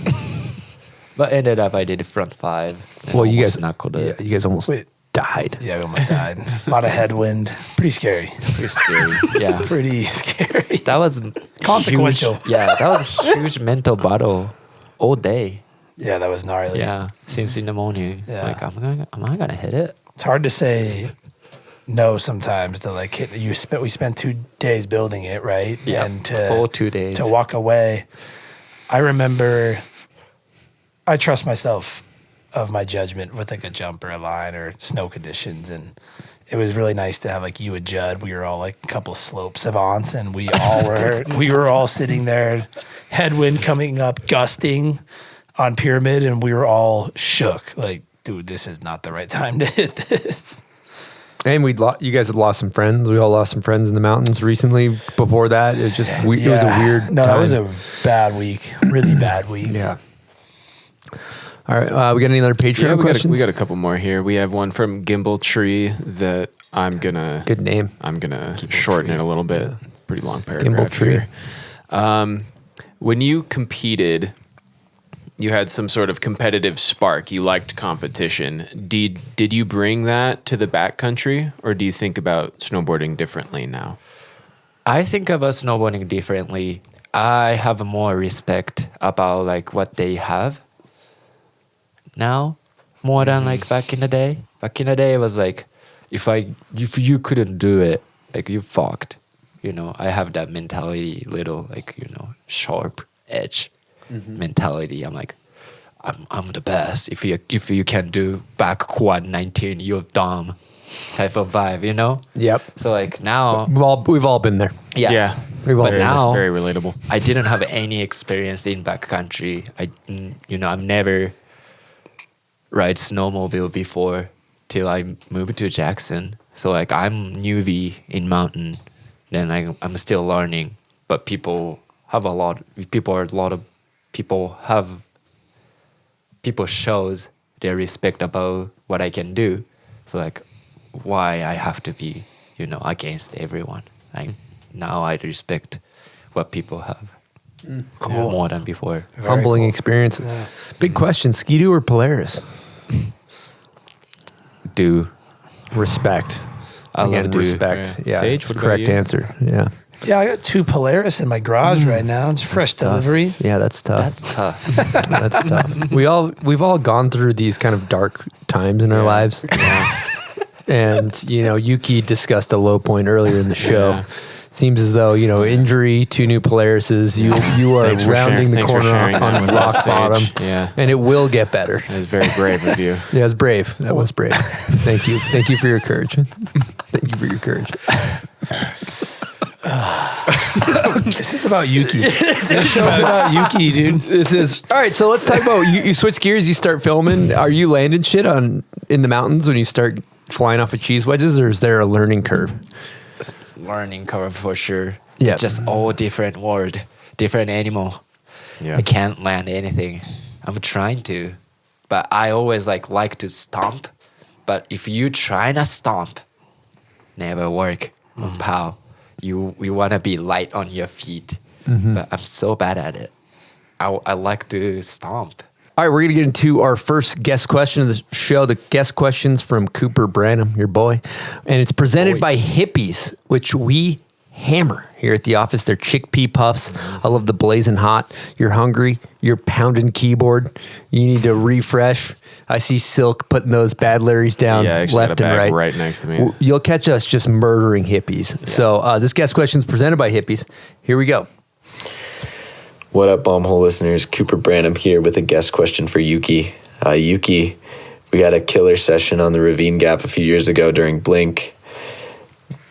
But ended up I did front 5. Well, you guys, knuckled yeah, it. you guys almost Wait, died. Yeah, we almost died. A lot of headwind. Pretty scary. Pretty scary. Yeah. Pretty scary. That was Consequential. Huge, yeah, that was a huge mental battle all day. Yeah, that was gnarly. Yeah, since in the morning. Yeah. Like, am I gonna hit it? It's hard to say no sometimes to like hit. We spent 2 days building it, right? Yeah, And to whole 2 days. to walk away. I remember I trust myself of my judgment with like a jump or a line or snow conditions, and it was really nice to have like you and Judd. We were all like a couple slope savants, and we were all sitting there, headwind coming up, gusting on pyramid, and we were all shook. Like, dude, this is not the right time to hit this. And you guys had lost some friends. We all lost some friends in the mountains recently. Before that, it was just it was a weird. No, time. that was a bad week. Really bad week. Yeah. All right, we got any other Patreon questions? We got a couple more here. We have one from Gimbal Tree that I'm gonna Good name. I'm gonna shorten it a little bit. Pretty long paragraph. Gimbal Tree. Here. When you competed, you had some sort of competitive spark. You liked competition. Did you bring that to the backcountry, or do you think about snowboarding differently now? I think about snowboarding differently. I have more respect about like what they have now, more than like back in the day. Back in the day, it was like, if you couldn't do it, like you fucked. You know, I have that mentality, little like, you know, sharp edge mentality. I'm like, I'm the best. If you can do back quad 19, you're dumb. Type of vibe, you know. Yep. So like now, We've all been there. yeah. We've all But been now, Very relatable. I didn't have any experience in backcountry. I've never ride snowmobile before till I moved to Jackson. So like I'm newbie in mountain, then I'm still learning. But people shows their respect about what I can do. So like, why I have to be, you know, against everyone. Like now I respect what people have. Cool. More than before. Very Humbling cool. experience. Big question: Ski-Doo or Polaris? Do Respect. I love Again, do. respect. Yeah, Sage, that's what the about correct you? answer. Yeah. Yeah, I got 2 Polaris in my garage right now. It's fresh delivery. Yeah, that's tough. That's tough. That's tough. We've all gone through these kind of dark times in our lives. And, you know, Yuki discussed a low point earlier in the show. Yeah. Seems as though, you know, injury, 2 new Polarises, you are Thanks for rounding the thanks for corner sharing that on with rock us, Sage. bottom. Yeah. And it will get better. That was very brave of you. Yeah, it was brave. That was brave. Thank you. Thank you for your courage. Thank you for your courage. This is about Yuki. This show's about Yuki, dude. This is all right. So let's talk about you switch gears. You start filming. Are you landing shit in the mountains when you start flying off of cheese wedges, or is there a learning curve? Learning curve for sure. Yeah. Just all different world, different animal. Yeah. I can't land anything. I'm trying to, but I always like to stomp. But if you try to stomp, never work. Pal, you want to be light on your feet. But I'm so bad at it. I like to stomp. All right, we're going to get into our first guest question of the show. The guest question's from Cooper Branham, your boy. And it's presented by Hippies, which we hammer here at the office. They're chickpea puffs. I love the blazing hot. You're hungry. You're pounding keyboard. You need to refresh. I see Silk putting those bad Larrys down Yeah, I actually left got a and bag right. right next to me. You'll catch us just murdering hippies. Yeah. So this guest question is presented by Hippies. Here we go. What up, Bombhole listeners? Cooper Branham here with a guest question for Yuki. Yuki, we had a killer session on the Ravine Gap a few years ago during Blink.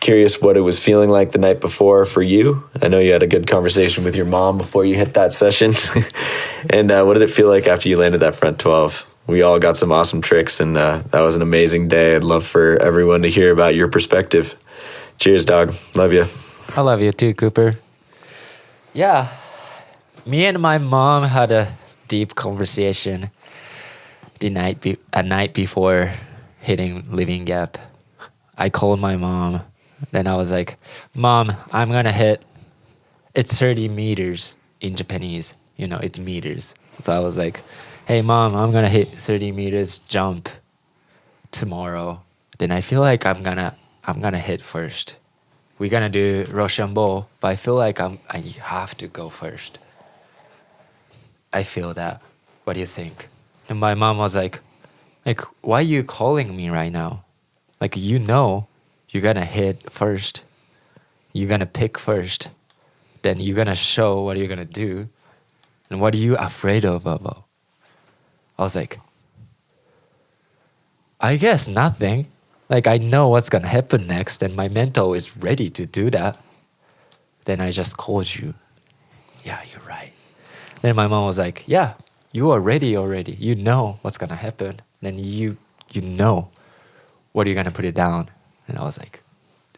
Curious what it was feeling like the night before for you. I know you had a good conversation with your mom before you hit that session. And what did it feel like after you landed that front 12? We all got some awesome tricks, and that was an amazing day. I'd love for everyone to hear about your perspective. Cheers, dog. Love you. I love you too, Cooper. Yeah. Me and my mom had a deep conversation a night before hitting Living Gap. I called my mom. Then I was like, Mom, I'm going to hit. It's 30 meters in Japanese. You know, it's meters. So I was like, hey, Mom, I'm going to hit 30 meters jump tomorrow. then I feel like I'm gonna hit first. We're gonna do Rochambeau, but I feel like I have to go first. I feel that. What do you think? And my mom was like, why are you calling me right now? Like, you know, you're gonna hit first. You're gonna pick first. Then you're gonna show what you're gonna do. And what are you afraid of, Bobo? I was like, I guess nothing. Like, I know what's gonna happen next, and my mental is ready to do that. Then I just called you. Yeah, you're right. Then my mom was like, yeah, you are ready already. You know what's gonna happen. Then you know what you're gonna put it down. And I was like,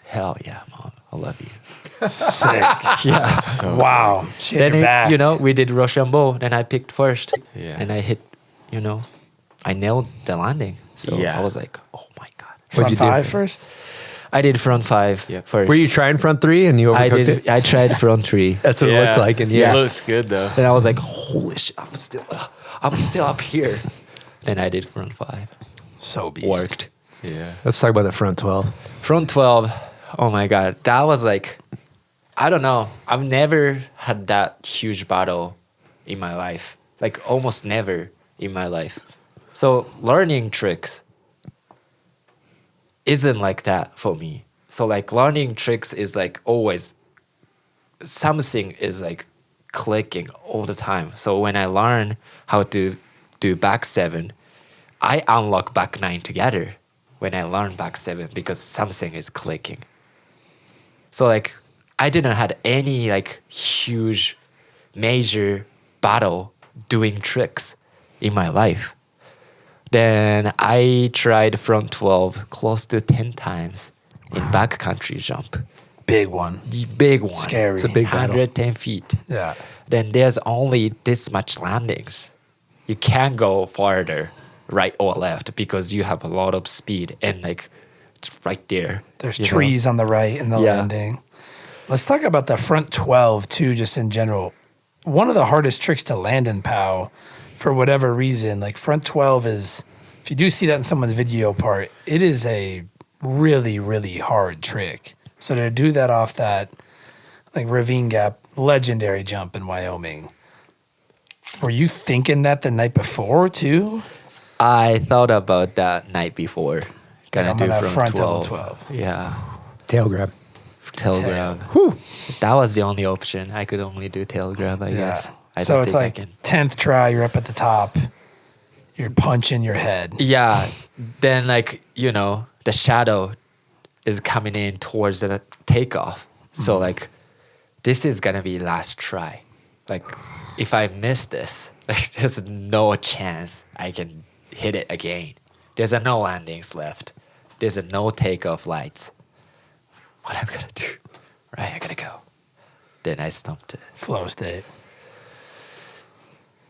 hell yeah, Mom, I love you. Sick. Yeah. So Wow. She had Then your back. you know, we did Rochambeau. Then I picked first. Yeah. And I hit, you know, I nailed the landing. So Yeah. I was like, oh my God. Front What'd you do? five first? I did front five first. Were you trying front three and you I overcooked did. it? I tried front three. That's what it looked like. And It yeah, looked good though. Then I was like, holy shit, I'm still up here. Then I did front five. So beast. Worked. Yeah. let's talk about the front 12. Front 12, oh my God. That was like, I don't know. I've never had that huge battle in my life. Like almost never in my life. So learning tricks isn't like that for me. So like learning tricks is like always something is like clicking all the time. So when I learn how to do back 7, I unlock back 9 together when I learn back 7 because something is clicking. So like I didn't had any like huge major battle doing tricks in my life. Then I tried front 12 close to 10 times in backcountry jump. Big one. The big one. Scary. It's a big battle. 110 feet. Yeah. Then there's only this much landings. You can't go farther right or left because you have a lot of speed and like it's right there. There's you know? trees on the right in the Yeah. landing. Let's talk about the front 12 too, just in general. One of the hardest tricks to land in POW, for whatever reason, like front 12 is, if you do see that in someone's video part, it is a really, really hard trick. So to do that off that like ravine gap, legendary jump in Wyoming, were you thinking that the night before too? I thought about that night before. Gonna I'm do gonna front double 12. Yeah. Tail grab. Tail grab. That was the only option. I could only do tail grab, I guess. I So don't it's think I like can. 10th try, you're up at the top. You're punching your head. Yeah. Then like, you know, the shadow is coming in towards the takeoff. So like this is gonna be last try. Like if I miss this, like there's no chance I can hit it again. There's no landings left. There's no takeoff lights. What I'm gonna do? Right, I gotta go. Then I stumped it. Flow state.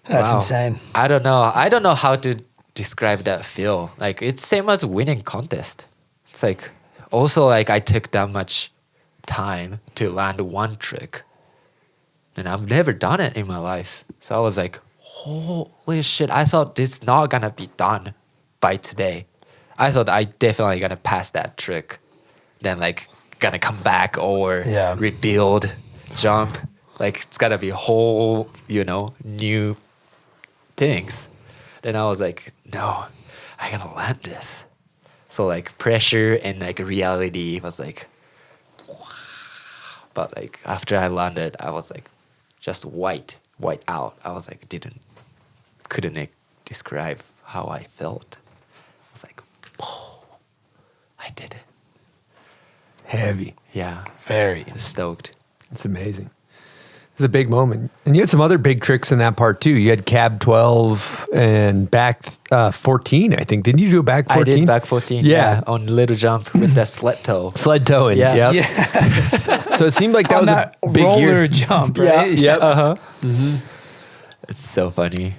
That's Wow. insane. I don't know. I don't know how to describe that feel. Like it's same as winning contest. It's like also like I took that much time to land one trick. And I've never done it in my life. So I was like, holy shit, I thought this not gonna be done by today. I thought I definitely gonna pass that trick. Then like gonna come back or Yeah. rebuild, jump. Like it's gotta be whole, you know, new things. Then I was like, no, I gotta land this. So like pressure and like reality was like, but like after I landed, I was like, just white out. I was like, couldn't describe how I felt. I was like, oh, I did it. Heavy. Yeah, Very. stoked. It's amazing. It's a big moment. And you had some other big tricks in that part too. You had cab 12 and back 14, I think. Didn't you do a back 14? I did back 14. Yeah. On little jump with the sled toe. Sled towing. Yeah. Yep. So it seemed like that On was that a big roller year. jump, right? Yep. Uh-huh. It's so funny.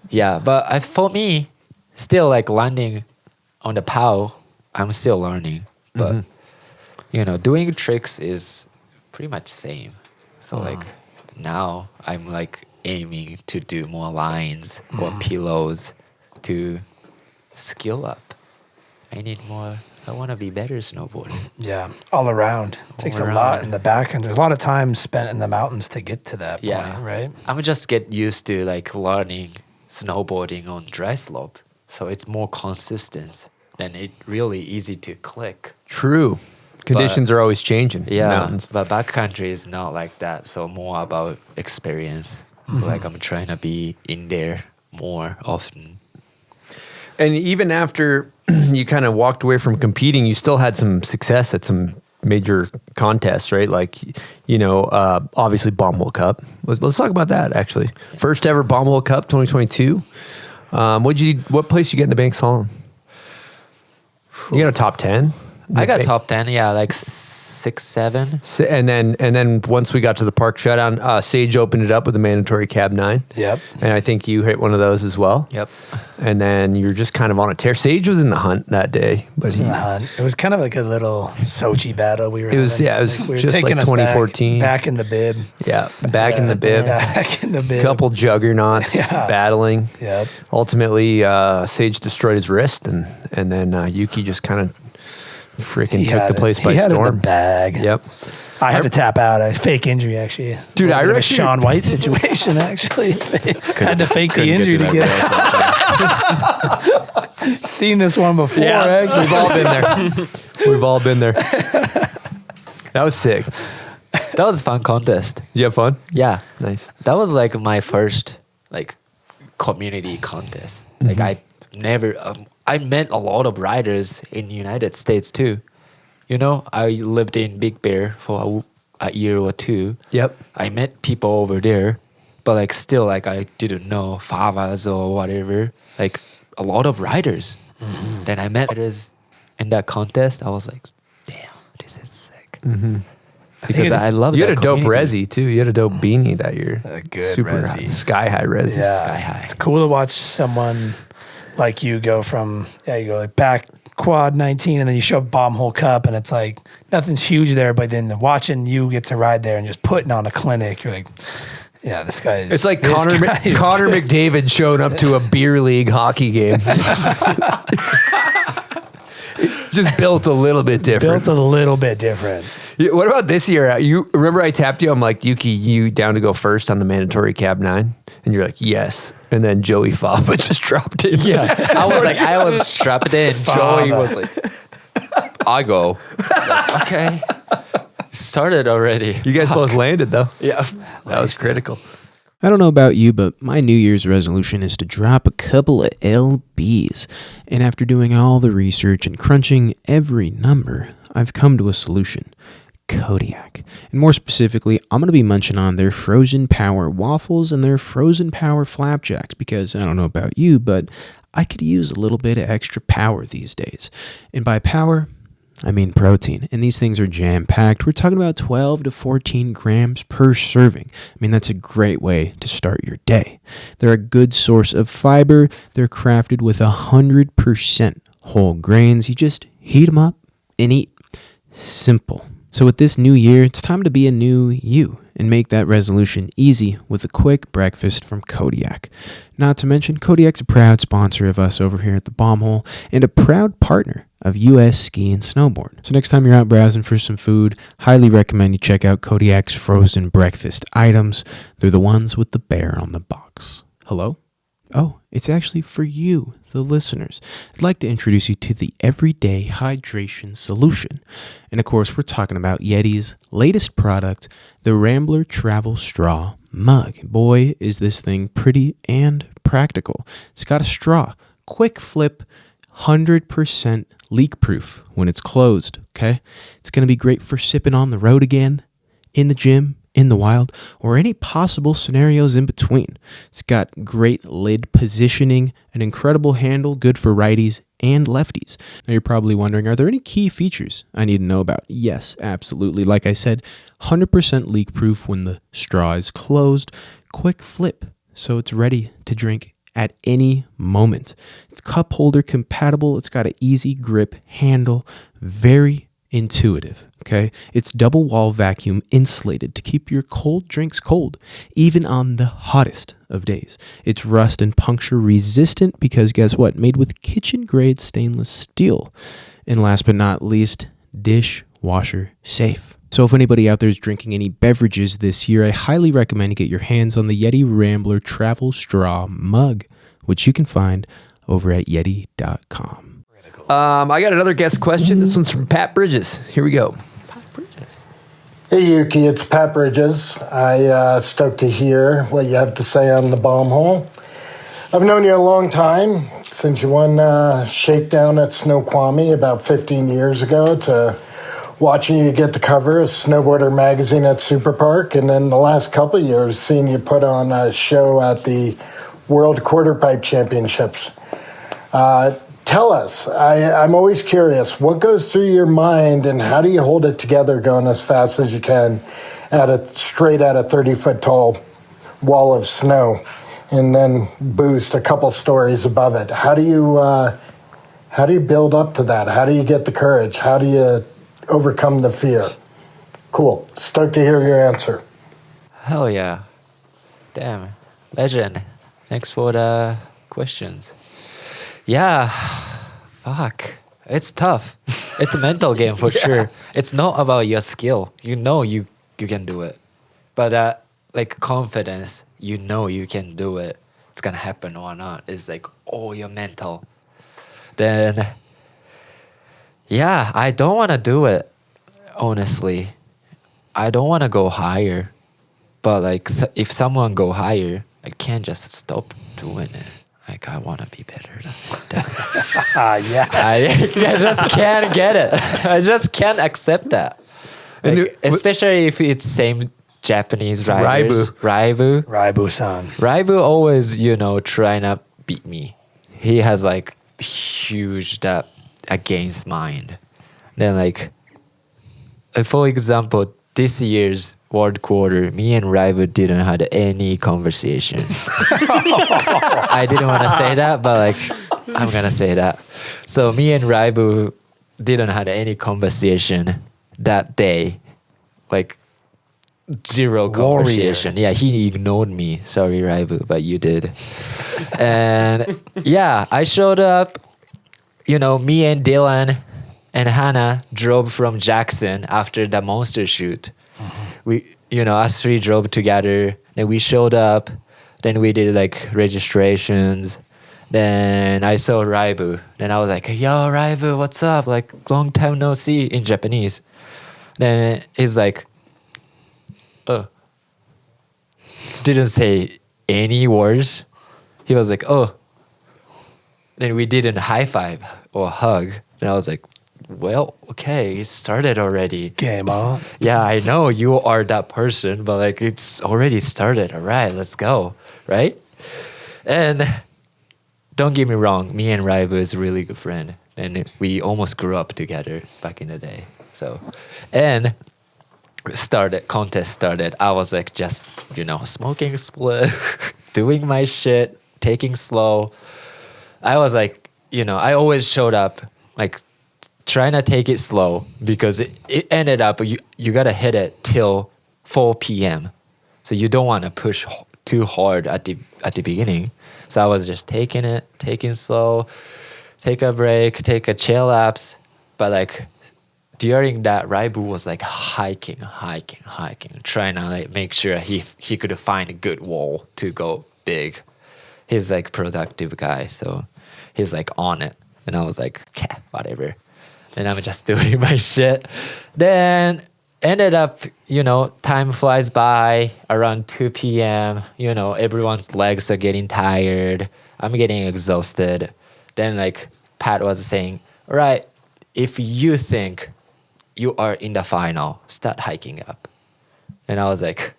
Yeah, but for me, still like landing on the POW, I'm still learning. But, you know, doing tricks is pretty much same. So like now I'm like aiming to do more lines or pillows to skill up. I need more I want to be better snowboarding. Yeah, all around. It takes a lot in the back, and there's a lot of time spent in the mountains to get to that point, right? I'm just get used to like learning snowboarding on dry slope, so it's more consistent and it really easy to click. True. Conditions are always changing. in Yeah, mountains. but backcountry is not like that. So more about experience. So like I'm trying to be in there more often. And even after you kind of walked away from competing, you still had some success at some major contests, right? Like, obviously Bombhole Cup. Let's talk about that, actually. First ever Bombhole Cup 2022. What place did you get in the Banks Slalom? You got a top 10? I got top 10, like 6, 7. And then once we got to the park shutdown, Sage opened it up with a mandatory cab 9. Yep. And I think you hit one of those as well. Yep. And then you're just kind of on a tear. Sage was in the hunt that day. But It was in the hunt. It was kind of like a little Sochi battle we were It was, having. yeah, it was we were just taking like us 2014. Back in the bib. Yeah, back in the bib. Back in the bib. Couple juggernauts battling. Yep. Ultimately, Sage destroyed his wrist, and then Yuki just kind of freaking took the place by He had it in storm. the bag. Yep. I had to tap out. A fake injury, actually. Dude, I A reckon- Sean White situation, actually. Had to fake the injury to get Seen this one before, actually. We've all been there. We've all been there. That was sick. That was a fun contest. Did you have fun? Yeah. Nice. That was like my first like community contest. Like I never, I met a lot of riders in the United States too. I lived in Big Bear for a year or two. Yep. I met people over there, but like still like I didn't know Favas or whatever. Like a lot of riders. Then I met riders in that contest. I was like, damn, this is sick. Because I love You that had a dope community. resi too. You had a dope beanie that year. A good Super resi. sky high resi. Yeah. Sky high. It's cool to watch someone like you go from, you go like back quad 19 and then you show up Bombhole Cup and it's like nothing's huge there, but then watching you get to ride there and just putting on a clinic, you're like, yeah, this guy is. It's like this Connor guy is Connor good. McDavid showing up to a beer league hockey game. Just built a little bit different. Built a little bit different. Yeah, what about this year? You remember I tapped you? I'm like, Yuki, you down to go first on the mandatory cab 9? And you're like, yes. And then Joey Fava just dropped in. Yeah. I was strapped in. Joey was like, I go. Like, okay. Started already. You guys both landed though. Yeah. That was critical. I don't know about you, but my New Year's resolution is to drop a couple of LBs. And after doing all the research and crunching every number, I've come to a solution. Kodiak. And more specifically, I'm going to be munching on their Frozen Power waffles and their Frozen Power flapjacks because I don't know about you, but I could use a little bit of extra power these days. And by power, I mean protein. And these things are jam-packed. We're talking about 12 to 14 grams per serving. I mean, that's a great way to start your day. They're a good source of fiber. They're crafted with 100% whole grains. You just heat them up and eat. Simple. So with this new year, it's time to be a new you and make that resolution easy with a quick breakfast from Kodiak. Not to mention, Kodiak's a proud sponsor of us over here at the Bombhole and a proud partner of US Ski and Snowboard. So next time you're out browsing for some food, highly recommend you check out Kodiak's frozen breakfast items. They're the ones with the bear on the box. Hello? Oh, it's actually for you, the listeners. I'd like to introduce you to the Everyday Hydration Solution. And of course, we're talking about Yeti's latest product, the Rambler Travel Straw Mug. Boy, is this thing pretty and practical. It's got a straw, quick flip, 100% leak proof when it's closed, okay? It's going to be great for sipping on the road again, in the gym, in the wild, or any possible scenarios in between. It's got great lid positioning, an incredible handle, good for righties and lefties. Now you're probably wondering, are there any key features I need to know about? Yes, absolutely. Like I said, 100% leak proof when the straw is closed, quick flip, so it's ready to drink at any moment. It's cup holder compatible. It's got an easy grip handle, very intuitive, okay? It's double wall vacuum insulated to keep your cold drinks cold, even on the hottest of days. It's rust and puncture resistant because guess what? Made with kitchen grade stainless steel. And last but not least, dishwasher safe. So if anybody out there is drinking any beverages this year, I highly recommend you get your hands on the Yeti Rambler Travel Straw Mug, which you can find over at yeti.com. I got another guest question. This one's from Pat Bridges. Here we go. Hey Yuki, it's Pat Bridges. I stoked to hear what you have to say on the bomb hole. I've known you a long time, since you won Shakedown at Snoqualmie about 15 years ago, to watching you get the cover of Snowboarder magazine at Super Park, and then the last couple of years seeing you put on a show at the World Quarterpipe Championships. Tell us, I'm always curious, what goes through your mind and how do you hold it together going as fast as you can straight at a 30-foot tall wall of snow and then boost a couple stories above it? How do you build up to that? How do you get the courage? How do you overcome the fear? Cool. Stoked to hear your answer. Hell yeah. Damn. Legend. Thanks for the questions. Yeah. Fuck. It's tough. It's a mental game for sure. It's not about your skill. You know you can do it. But like confidence, you know you can do it. It's gonna happen or not. It's like, oh, you're mental. Then yeah, I don't wanna do it, honestly. I don't wanna go higher. But like if someone go higher, I can't just stop doing it. Like, I want to be better than that. Yeah. I just can't get it. I just can't accept that. Like, especially if it's same Japanese riders. Raibu-san. Raibu always, trying to beat me. He has like huge that against mind. Then like, for example, this year's World Quarter, me and Raibu didn't have any conversation. I didn't want to say that, but like, I'm going to say that. So me and Raibu didn't have any conversation that day. Like, zero conversation. Yeah, he ignored me. Sorry, Raibu, but you did. And yeah, I showed up, me and Dylan and Hannah drove from Jackson after the monster shoot. We, us three drove together. Then we showed up. Then we did like registrations. Then I saw Raibu. Then I was like, yo, Raibu, what's up? Like, long time no see in Japanese. Then he's like, oh. Didn't say any words. He was like, oh. Then we didn't high five or hug. And I was like, well, okay, it started already. Game on. Yeah, I know you are that person, but like it's already started. All right, let's go, right? And don't get me wrong, me and Raibu is a really good friend, and we almost grew up together back in the day. So, and contest started. I was like just smoking split, doing my shit, taking slow. I was like, I always showed up like trying to take it slow because it ended up you gotta hit it till 4 p.m. So you don't want to push too hard at the beginning. So I was just taking slow, take a break, take a chill laps. But like during that, Raibu was like hiking, trying to like make sure he could find a good wall to go big. He's like productive guy, so he's like on it. And I was like, okay, whatever. And I'm just doing my shit. Then ended up, time flies by around 2 p.m. Everyone's legs are getting tired. I'm getting exhausted. Then like Pat was saying, all right, if you think you are in the final, start hiking up. And I was like,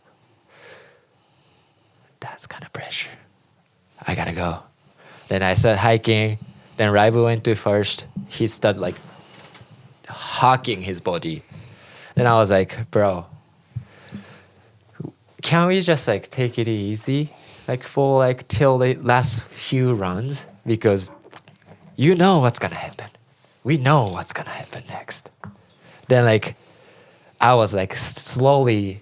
that's kind of pressure. I gotta go. Then I started hiking. Then Raibu went to first. He started like hawking his body. Then I was like, bro, can we just like take it easy? Like for like till the last few runs? Because you know what's gonna happen. We know what's gonna happen next. Then like I was like slowly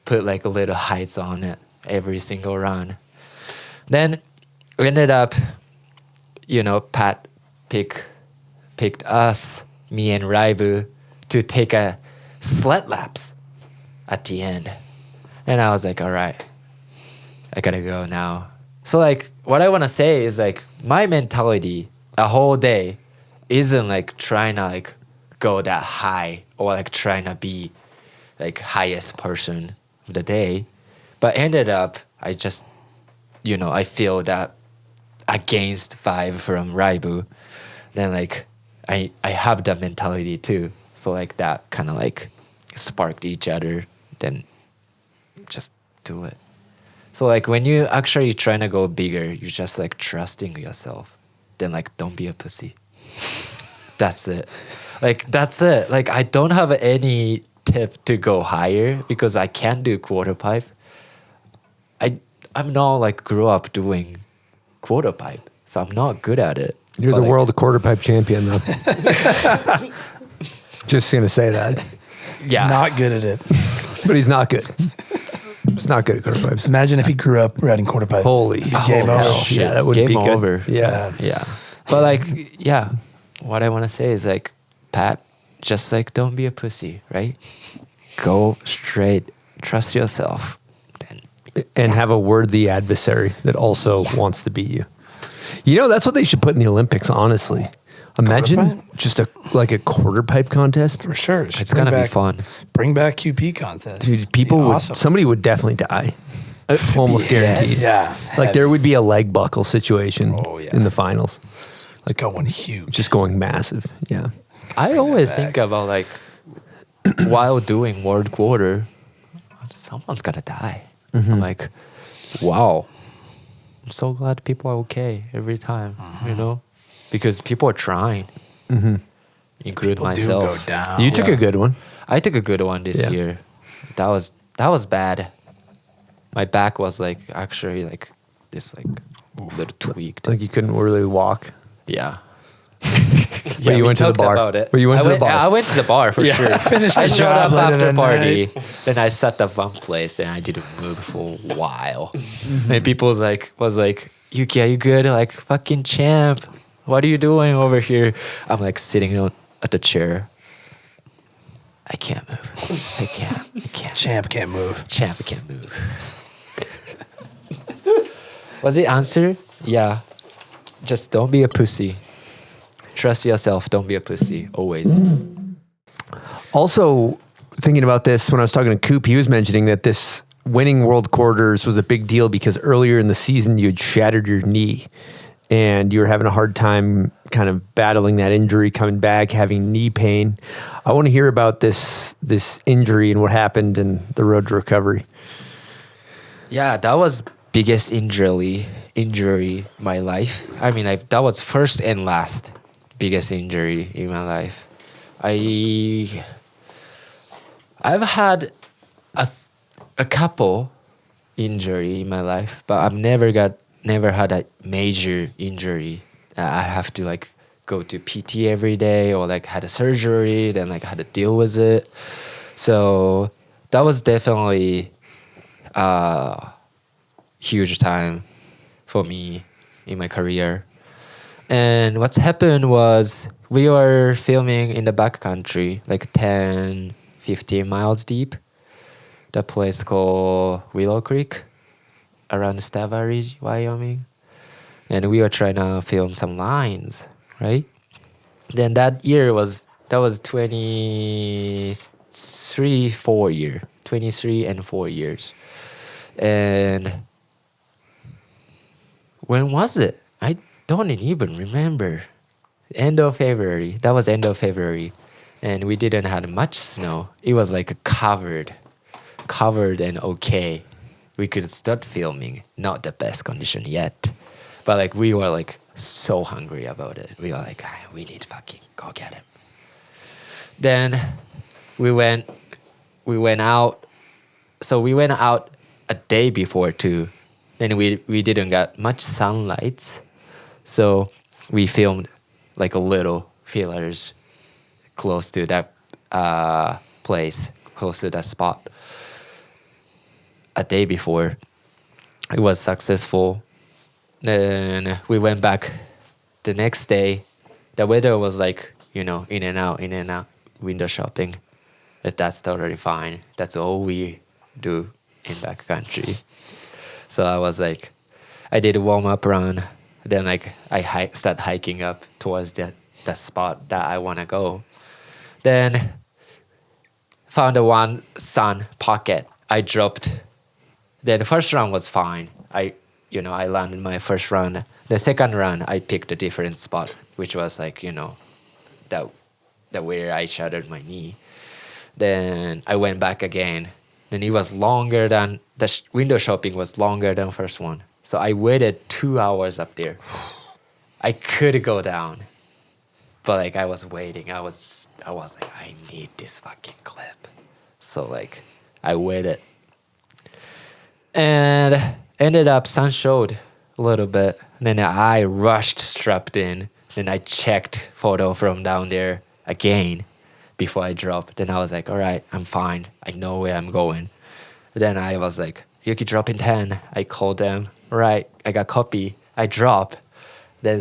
put like a little heights on it every single run. Then ended up, Pat pick picked us, me and Raibu, to take a sled laps at the end. And I was like, all right, I gotta go now. So like, what I want to say is like, my mentality a whole day isn't like trying to like go that high or like trying to be like highest person of the day, but ended up I just, I feel that against vibe from Raibu, then like I have that mentality too. So like that kind of like sparked each other, then just do it. So like when you actually trying to go bigger, you're just like trusting yourself. Then like don't be a pussy. That's it. Like that's it. Like I don't have any tip to go higher because I can't do quarter pipe. I'm not like grew up doing quarter pipe, so I'm not good at it. You're the world quarter pipe champion, though. Just gonna say that. Yeah, not good at it. But he's not good. He's not good at quarter pipes. Imagine if he grew up riding quarter pipe. Holy game over. Shit. Yeah, that would Game be good. over. Yeah. Yeah. But like, yeah, what I want to say is like, Pat, just like don't be a pussy, right? Go straight, trust yourself. And have a worthy adversary that also wants to beat you. You know, that's what they should put in the Olympics, honestly. Imagine just a quarter pipe contest. For sure. It's going to be fun. Bring back QP contest. Dude, somebody would definitely die. Almost guaranteed. Yeah. Like there would be a leg buckle situation in the finals. Like going huge. Just going massive. Yeah. I always think about like, while doing world quarter, someone's going to die. Mm-hmm. I'm like, wow. I'm so glad people are okay every time, because people are trying, include People myself. do go down. You took a good one. I took a good one this year. That was bad. My back was like actually like this like little tweaked. Like you couldn't really walk. Yeah. But you went to the bar. About it. But you went to the bar. I went to the bar for sure. Finished the I showed job up later after that party. night. Then I sat at one place and I didn't move for a while. And people was like, Yuki, are you good? Like fucking champ. What are you doing over here? I'm like sitting at the chair. I can't move. I can't. Champ can't move. Champ can't move. Was the answer? Yeah. Just don't be a pussy. Trust yourself. Don't be a pussy. Always. Also, thinking about this, when I was talking to Coop, he was mentioning that this winning world quarters was a big deal because earlier in the season you had shattered your knee and you were having a hard time kind of battling that injury, coming back, having knee pain. I want to hear about this injury and what happened and the road to recovery. Yeah, that was biggest injury in my life. I mean, that was first and last biggest injury in my life. I've had a couple injury in my life, but I've never had a major injury. I have to like go to PT every day or like had a surgery, then like had to deal with it. So that was definitely huge time for me in my career. And what's happened was we were filming in the backcountry, like 10, 15 miles deep. The place called Willow Creek around Stavary, Wyoming. And we were trying to film some lines, right? Then that year was 23 and 4 years. And when was it? I don't even remember. End of February. That was end of February. And we didn't have much snow. It was like covered and okay. We could start filming. Not the best condition yet. But like we were like so hungry about it. We were like, we need fucking go get him. Then we went out. So we went out a day before too. Then we didn't get much sunlight. So we filmed like a little fillers close to that place, close to that spot. A day before, it was successful. Then we went back the next day. the weather was like, in and out, window shopping. But that's totally fine. That's all we do in backcountry. So I was like, I did a warm-up run. Then like I start hiking up towards the spot that I want to go. Then found the one sun pocket. I dropped. Then the first run was fine. I landed my first run. The second run, I picked a different spot, which was like, that where I shattered my knee. Then I went back again. Then it was longer than, window shopping was longer than first one. So I waited 2 hours up there. I could go down. But like I was waiting. I was like, I need this fucking clip. So like I waited. And ended up sun showed a little bit. Then I rushed, strapped in. Then I checked photo from down there again before I dropped. Then I was like, all right, I'm fine. I know where I'm going. Then I was like, Yuki, drop in 10. I called them. All right, I got copy. I drop. Then,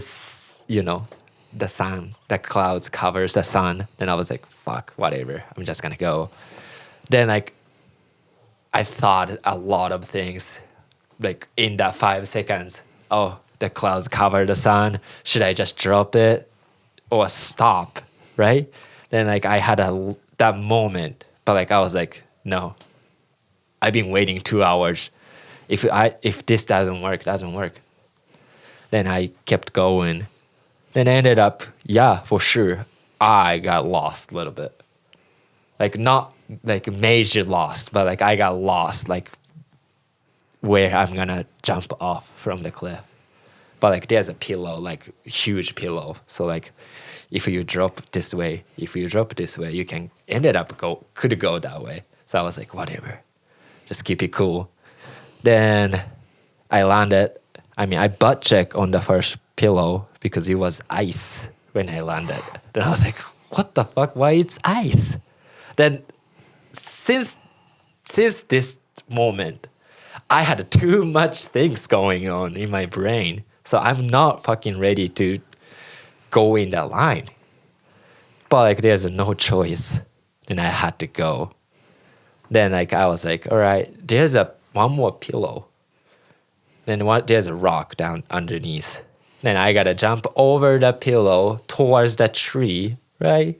the sun, the clouds covers the sun. Then I was like, fuck, whatever. I'm just going to go. Then like, I thought a lot of things. Like in that 5 seconds. Oh, the clouds cover the sun. Should I just drop it or stop? Right? Then like I had that moment, but like I was like, no. I've been waiting 2 hours. If this doesn't work, doesn't work. Then I kept going. Then I ended up, for sure, I got lost a little bit. Like not like major lost, but like I got lost like where I'm gonna jump off from the cliff. But like there's a pillow, like huge pillow. So like if you drop this way, you can could go that way. So I was like, whatever, just keep it cool. Then I landed. I butt checked on the first pillow because it was ice when I landed. Then I was like, what the fuck? Why it's ice? Then since this moment, I had too much things going on in my brain. So I'm not fucking ready to go in that line. But like there's no choice. Then I had to go. Then like I was like, all right, there's one more pillow. Then there's a rock down underneath. Then I gotta jump over the pillow towards the tree, right?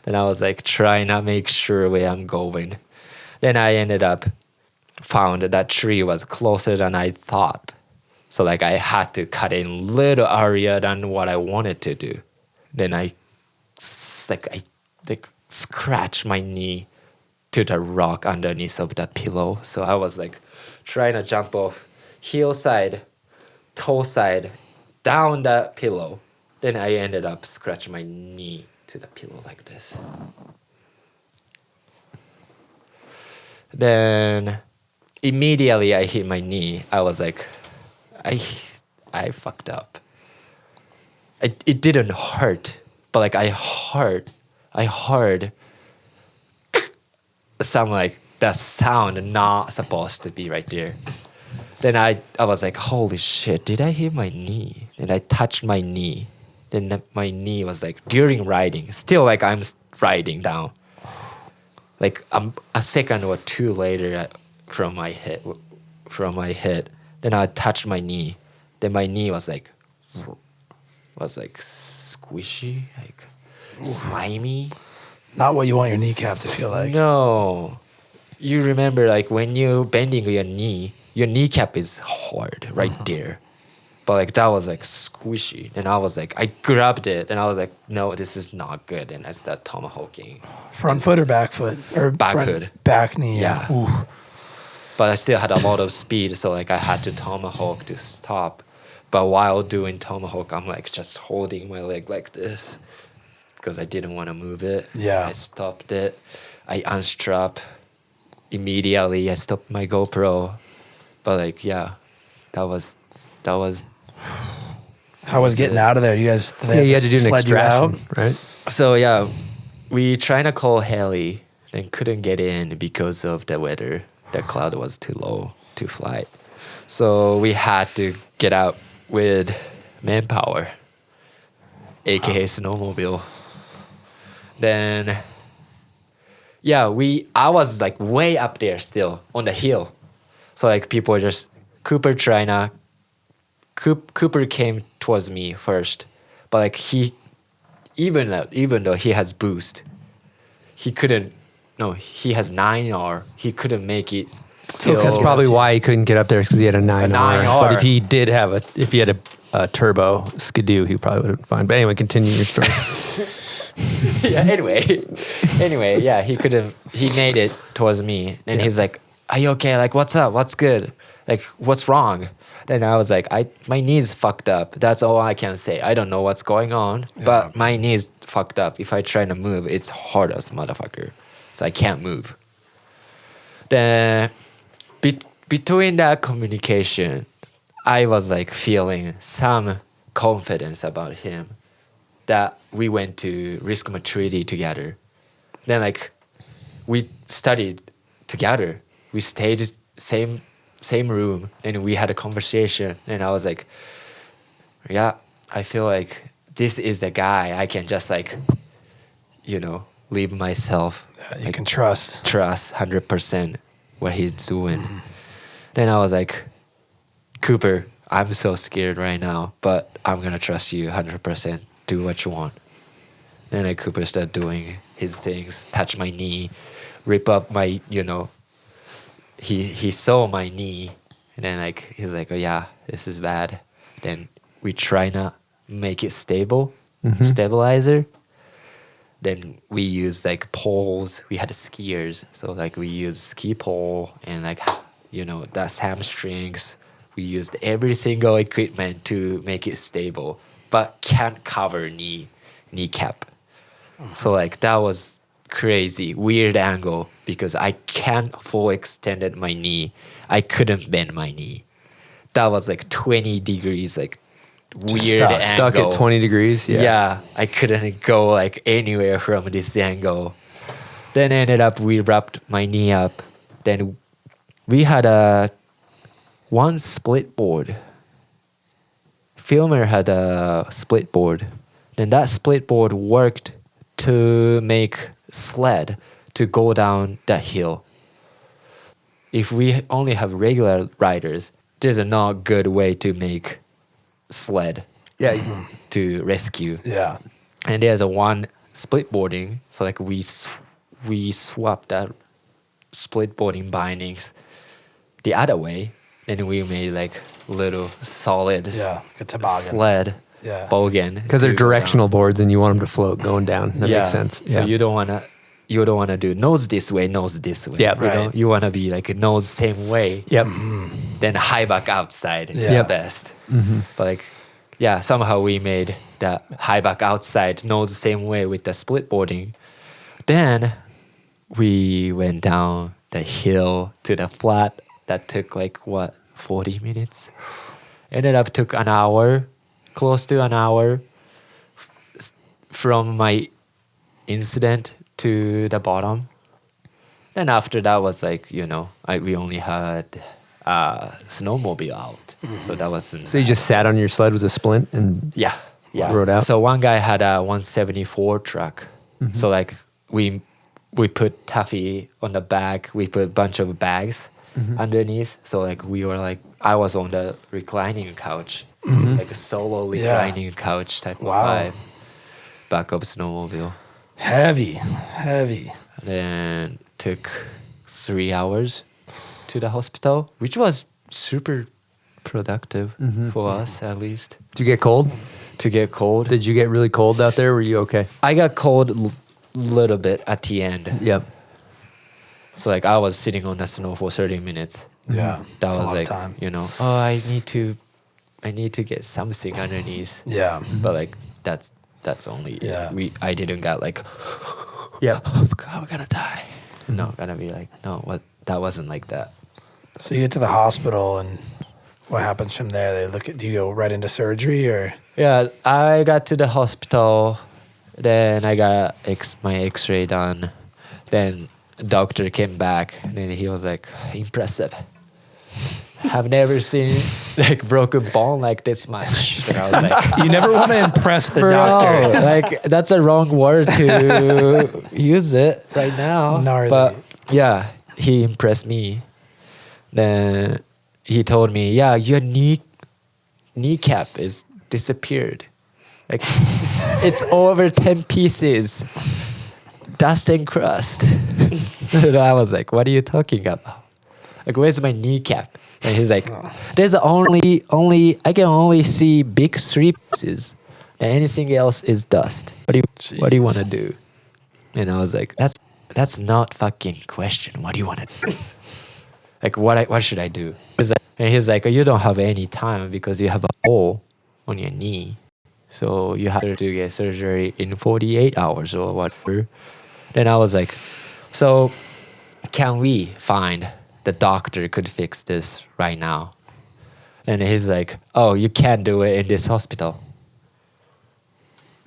And I was like trying to make sure where I'm going. Then I ended up found that tree was closer than I thought. So like I had to cut in little area than what I wanted to do. Then I scratched my knee to the rock underneath of that pillow. So I was like trying to jump off heel side, toe side, down the pillow. Then I ended up scratching my knee to the pillow like this. Then immediately I hit my knee. I was like, I fucked up. It didn't hurt, but like I heard some like that sound not supposed to be right there. Then I was like, holy shit, did I hit my knee? And I touched my knee. Then my knee was like, during riding, still like I'm riding down. Like a second or two later from my hit, then I touched my knee. Then my knee was like squishy, like slimy. Not what you want your kneecap to feel like. No. You remember like when you bending your kneecap is hard right there. But like that was like squishy. And I was like, I grabbed it and I was like, no, this is not good. And I started tomahawking. Front foot or back foot? Or back front, hood. Back knee. Yeah. Oof. But I still had a lot of speed. So like I had to tomahawk to stop. But while doing tomahawk, I'm like just holding my leg like this because I didn't want to move it. Yeah. I stopped it. I unstrapped. Immediately I stopped my GoPro. But like, yeah, that was How was getting out of there? You guys, you had to do an sled you extraction, out? right? So yeah, we trying to call heli and couldn't get in because of the weather. The cloud was too low to fly. So we had to get out with manpower. aka snowmobile. Then, yeah, I was like way up there still on the hill. So like people were just, Cooper came towards me first, but like even though he has boost, he has 9R, he couldn't make it. That's probably why he couldn't get up there, because he had a 9R. 9R. But if he had a turbo Skidoo, he probably would have been fine. But anyway, continue your story. Yeah. Anyway, yeah, he made it towards me, and he's like, "Are you okay? Like, what's up? What's good? Like, what's wrong?" Then I was like, my knee's fucked up. That's all I can say. I don't know what's going on, but my knee's fucked up. If I try to move, it's hard as motherfucker. So I can't move. Then between that communication, I was like feeling some confidence about him that we went to risk maturity together. Then like we studied together. We stayed same room, and we had a conversation, and I was like, yeah, I feel like this is the guy I can just like, leave myself. You can trust 100% what he's doing. Then I was like, Cooper, I'm so scared right now, but I'm gonna trust you 100%. Do what you want. Then like Cooper started doing his things, touch my knee, rip up my, He saw my knee, and then like he's like, "Oh yeah, this is bad." Then we try not make it stabilizer. Then we used like poles. We had skiers, so like we used ski pole and like that's hamstrings. We used every single equipment to make it stable, but can't cover kneecap. So like that was crazy, weird angle, because I can't full extended my knee. I couldn't bend my knee. That was like 20 degrees, like weird angle. Stuck at 20 degrees? Yeah, I couldn't go like anywhere from this angle. Then ended up, we wrapped my knee up. Then we had one split board. Filmer had a split board. Then that split board worked to make sled to go down that hill. If we only have regular riders, there's a not good way to make sled to rescue. Yeah. And there's a one split boarding, so like we swapped that split boarding bindings the other way, and we made like little solid sled bogan, because they're directional boards and you want them to float going down. That makes sense. So you don't want to do nose this way. Yeah, you want to be like nose same way. Yep. Then high back outside is Yep. the best. But like, somehow we made that high back outside nose the same way with the split boarding. Then we went down the hill to the flat. That took like 40 minutes. Ended up took an hour, close to an hour from my incident to the bottom. Then after that was like, we only had snowmobile out. So that wasn't. So you just sat on your sled with a splint and rode out? So one guy had a 174 truck. So like we put Taffy on the back. We put a bunch of bags underneath. So like we were like, I was on the reclining couch, like a solo reclining couch type of vibe. Back of snowmobile. Heavy. Then took 3 hours to the hospital, which was super productive for us, at least. Did you get cold? Did you get really cold out there? Were you okay? I got cold little bit at the end. Yep. So like I was sitting on the snow for 30 minutes. Yeah. That was like, time. I need to get something underneath. Yeah. But like that's only I didn't got like oh God, we're gonna die. No, gonna be like, no, that wasn't like that. So you get to the hospital, and what happens from there? Do you go right into surgery, or? Yeah, I got to the hospital, then I got my x-ray done, then doctor came back, and then he was like, impressive. have never seen like broken bone like this much. And I was like, You never want to impress the bro, doctor. like that's a wrong word to use it right now. Gnarly. But yeah, he impressed me. Then he told me, yeah, your kneecap is disappeared. Like it's over 10 pieces. Dust and crust. And I was like, what are you talking about? Like, where's my kneecap? And he's like, there's only I can only see big 3 pieces, and anything else is dust. What do you want to do? And I was like, that's not fucking question. What do you want to do? Like, what should I do? And he's like, you don't have any time because you have a hole on your knee, so you have to get surgery in 48 hours or whatever. Then I was like, so can we find the doctor could fix this right now? And he's like, oh, you can't do it in this hospital.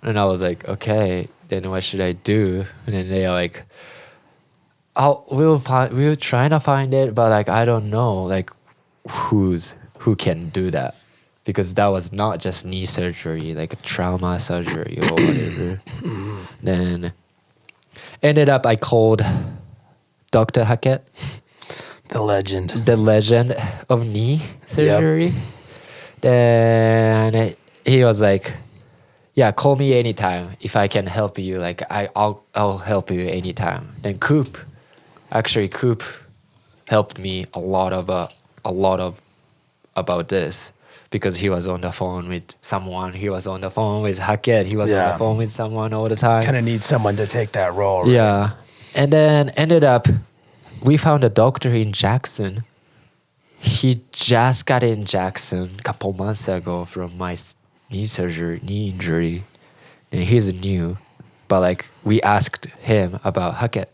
And I was like, okay, then what should I do? And then they're like, we'll try to find it, but like I don't know like who can do that, because that was not just knee surgery, like a trauma surgery or whatever. Then ended up I called Dr. Hackett, The legend. the legend of knee surgery. Then he was like, yeah, call me anytime if I can help you. Like I'll help you anytime. Then Coop helped me a lot of about this, because he was on the phone with someone. He was on the phone with Hackett. He was on the phone with someone all the time. Kind of need someone to take that role. Right? Yeah. And then ended up, we found a doctor in Jackson. He just got in Jackson a couple months ago from my knee injury. And he's new. But like, we asked him about Hackett.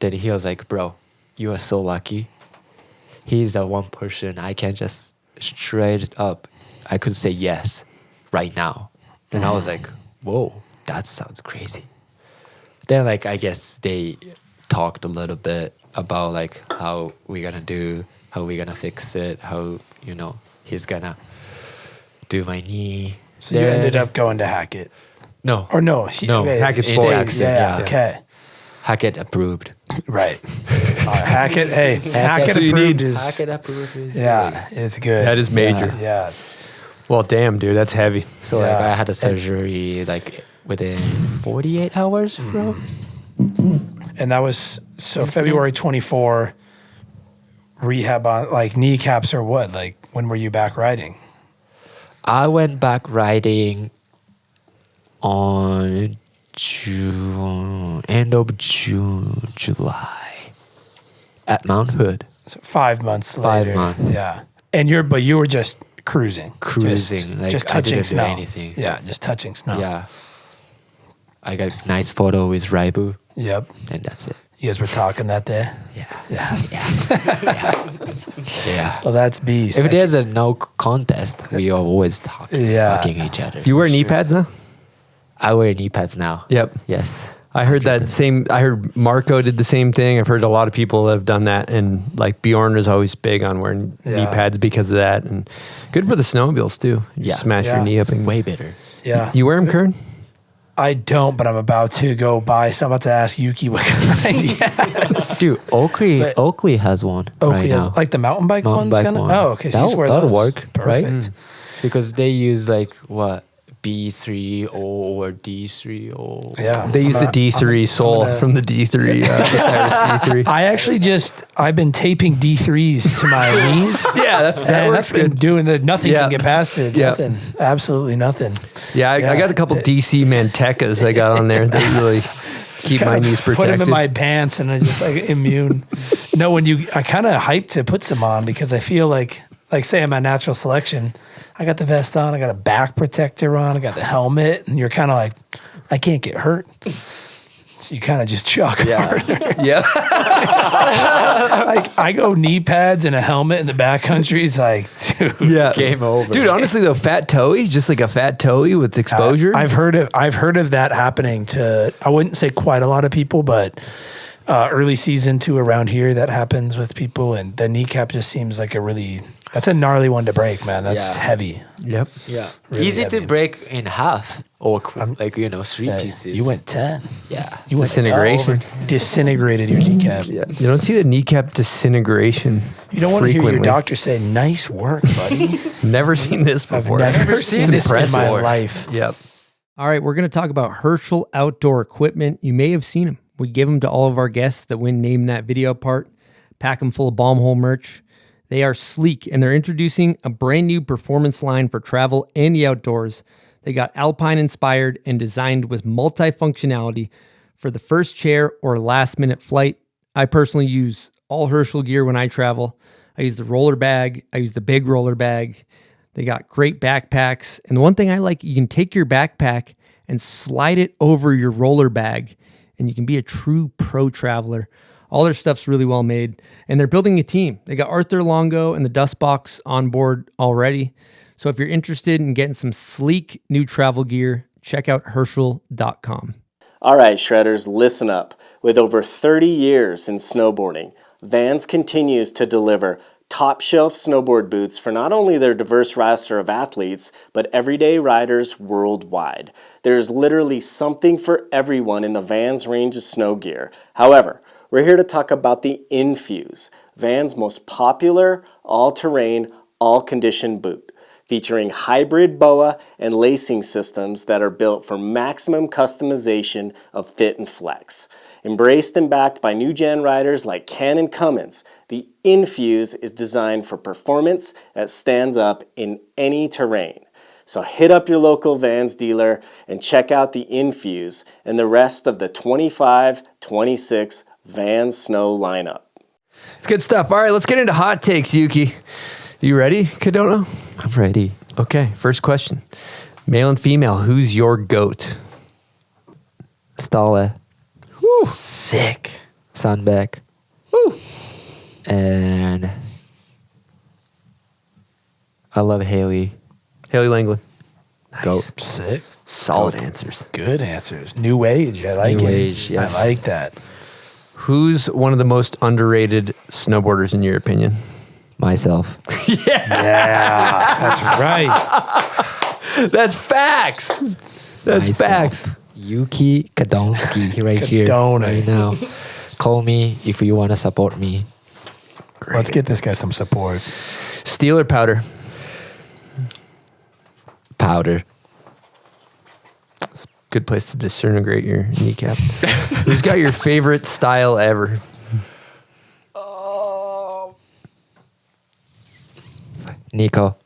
Then he was like, bro, you are so lucky. He's the one person I can just straight up, I could say yes right now. And I was like, whoa, that sounds crazy. Then like, I guess they talked a little bit about like how we're gonna fix it, how, he's gonna do my knee. So you ended up going to Hackett. No. Or no. Hackett's in boy. Jackson, Yeah, okay. Hackett approved. Right. Hackett, hey, Hackett what you approved need. is, Hackett approved is yeah, it's good. That is major. Yeah. Well, damn, dude, that's heavy. So like Yeah. I had a surgery like within 48 hours, bro. And that was, so February 24, rehab on, like kneecaps or what? Like, when were you back riding? I went back riding on end of July at Mount Hood. So 5 months later. 5 months. Yeah. And you were just cruising. Cruising, like, Just I touching didn't do snow. anything. Yeah, just touching snow. Yeah. I got a nice photo with Raibu, Yep. and that's it. You guys were talking that day? Yeah. Yeah. Yeah. Well, that's beast. If there's a no contest, we are always talking each other. You wear knee pads now? I wear knee pads now. Yep. Yes. I heard that same. I heard Marco did the same thing. I've heard a lot of people that have done that, and like Bjorn is always big on wearing knee pads because of that, and good for the snowmobiles too. You smash your knee up It's and way better. Yeah. You wear them, Kern? I don't, but I'm about to go buy. So I'm about to ask Yuki what kind he has. Dude, Oakley has one. Oakley right has now. like the mountain bike Mountain ones, bike kind of. one. Oh, okay. So you just wear that'll those. work, Perfect. right? Because they use like what B3O or D3O. Yeah. They use the D3 sole from the D3 Osiris D3. I actually I've been taping D3s to my knees. Yeah, that works that's been good. doing the nothing Yeah. can get past it. Yeah. Nothing. Absolutely nothing. Yeah, I got a couple DC Mantecas I got on there that really keep my knees Put protected. them in my pants and I just like immune. No, I kind of hyped to put some on because I feel like say I'm at Natural Selection, I got the vest on, I got a back protector on, I got the helmet, and you're kind of like, I can't get hurt. So you kind of just chuck harder. Yeah. Like I go knee pads and a helmet in the backcountry. It's like, dude, Yeah. Game over. Dude, honestly though, fat toey, just like a fat toey with exposure. I've heard of that happening to, I wouldn't say quite a lot of people, but early season to around here that happens with people, and the kneecap just seems like that's a gnarly one to break, man. That's heavy. Yep. Yeah. Really Easy to heavy. break in half or 3 pieces. You went 10. Yeah. You went Disintegration. Disintegrated your kneecap. You don't see the kneecap disintegration. You don't want to hear your frequently. doctor say, "Nice work, buddy." Never seen this I've before. never seen this in my Impressive. life. Yep. All right, we're going to talk about Herschel outdoor equipment. You may have seen them. We give them to all of our guests that win Name That Video part. Pack them full of bomb hole merch. They are sleek, and they're introducing a brand new performance line for travel and the outdoors. They got Alpine inspired and designed with multifunctionality for the first chair or last minute flight. I personally use all Herschel gear when I travel. I use the roller bag. I use the big roller bag. They got great backpacks. And the one thing I like, you can take your backpack and slide it over your roller bag, and you can be a true pro traveler. All their stuff's really well made, and they're building a team. They got Arthur Longo and the Dust Box on board already. So if you're interested in getting some sleek new travel gear, check out Herschel.com. All right, Shredders, listen up. With over 30 years in snowboarding, Vans continues to deliver top-shelf snowboard boots for not only their diverse roster of athletes, but everyday riders worldwide. There's literally something for everyone in the Vans range of snow gear. However, we're here to talk about the Infuse, Vans' most popular all-terrain, all-condition boot, featuring hybrid BOA and lacing systems that are built for maximum customization of fit and flex. Embraced and backed by new-gen riders like Ken and Cummins, the Infuse is designed for performance that stands up in any terrain. So hit up your local Vans dealer and check out the Infuse and the rest of the 25-26 Vans Snow lineup. It's good stuff. All right, let's get into hot takes, Yuki. You ready, Kadono? I'm ready. Okay, first question. Male and female, who's your GOAT? Stale. Woo. Sick. Sandbeck. Woo. And I love Haley. Haley Langland. Goat. Sick. Solid answers. Good answers. New age. I like New it. age, yes. I like that. Who's one of the most underrated snowboarders in your opinion? Myself. Yeah, that's right. That's facts. That's Myself. facts. Yuki Kadono right here. Kadono. Right now. Call me if you want to support me. Let's get this guy some support. Steel or powder? Powder. Good place to disintegrate your kneecap. Who's got your favorite style ever? Nico.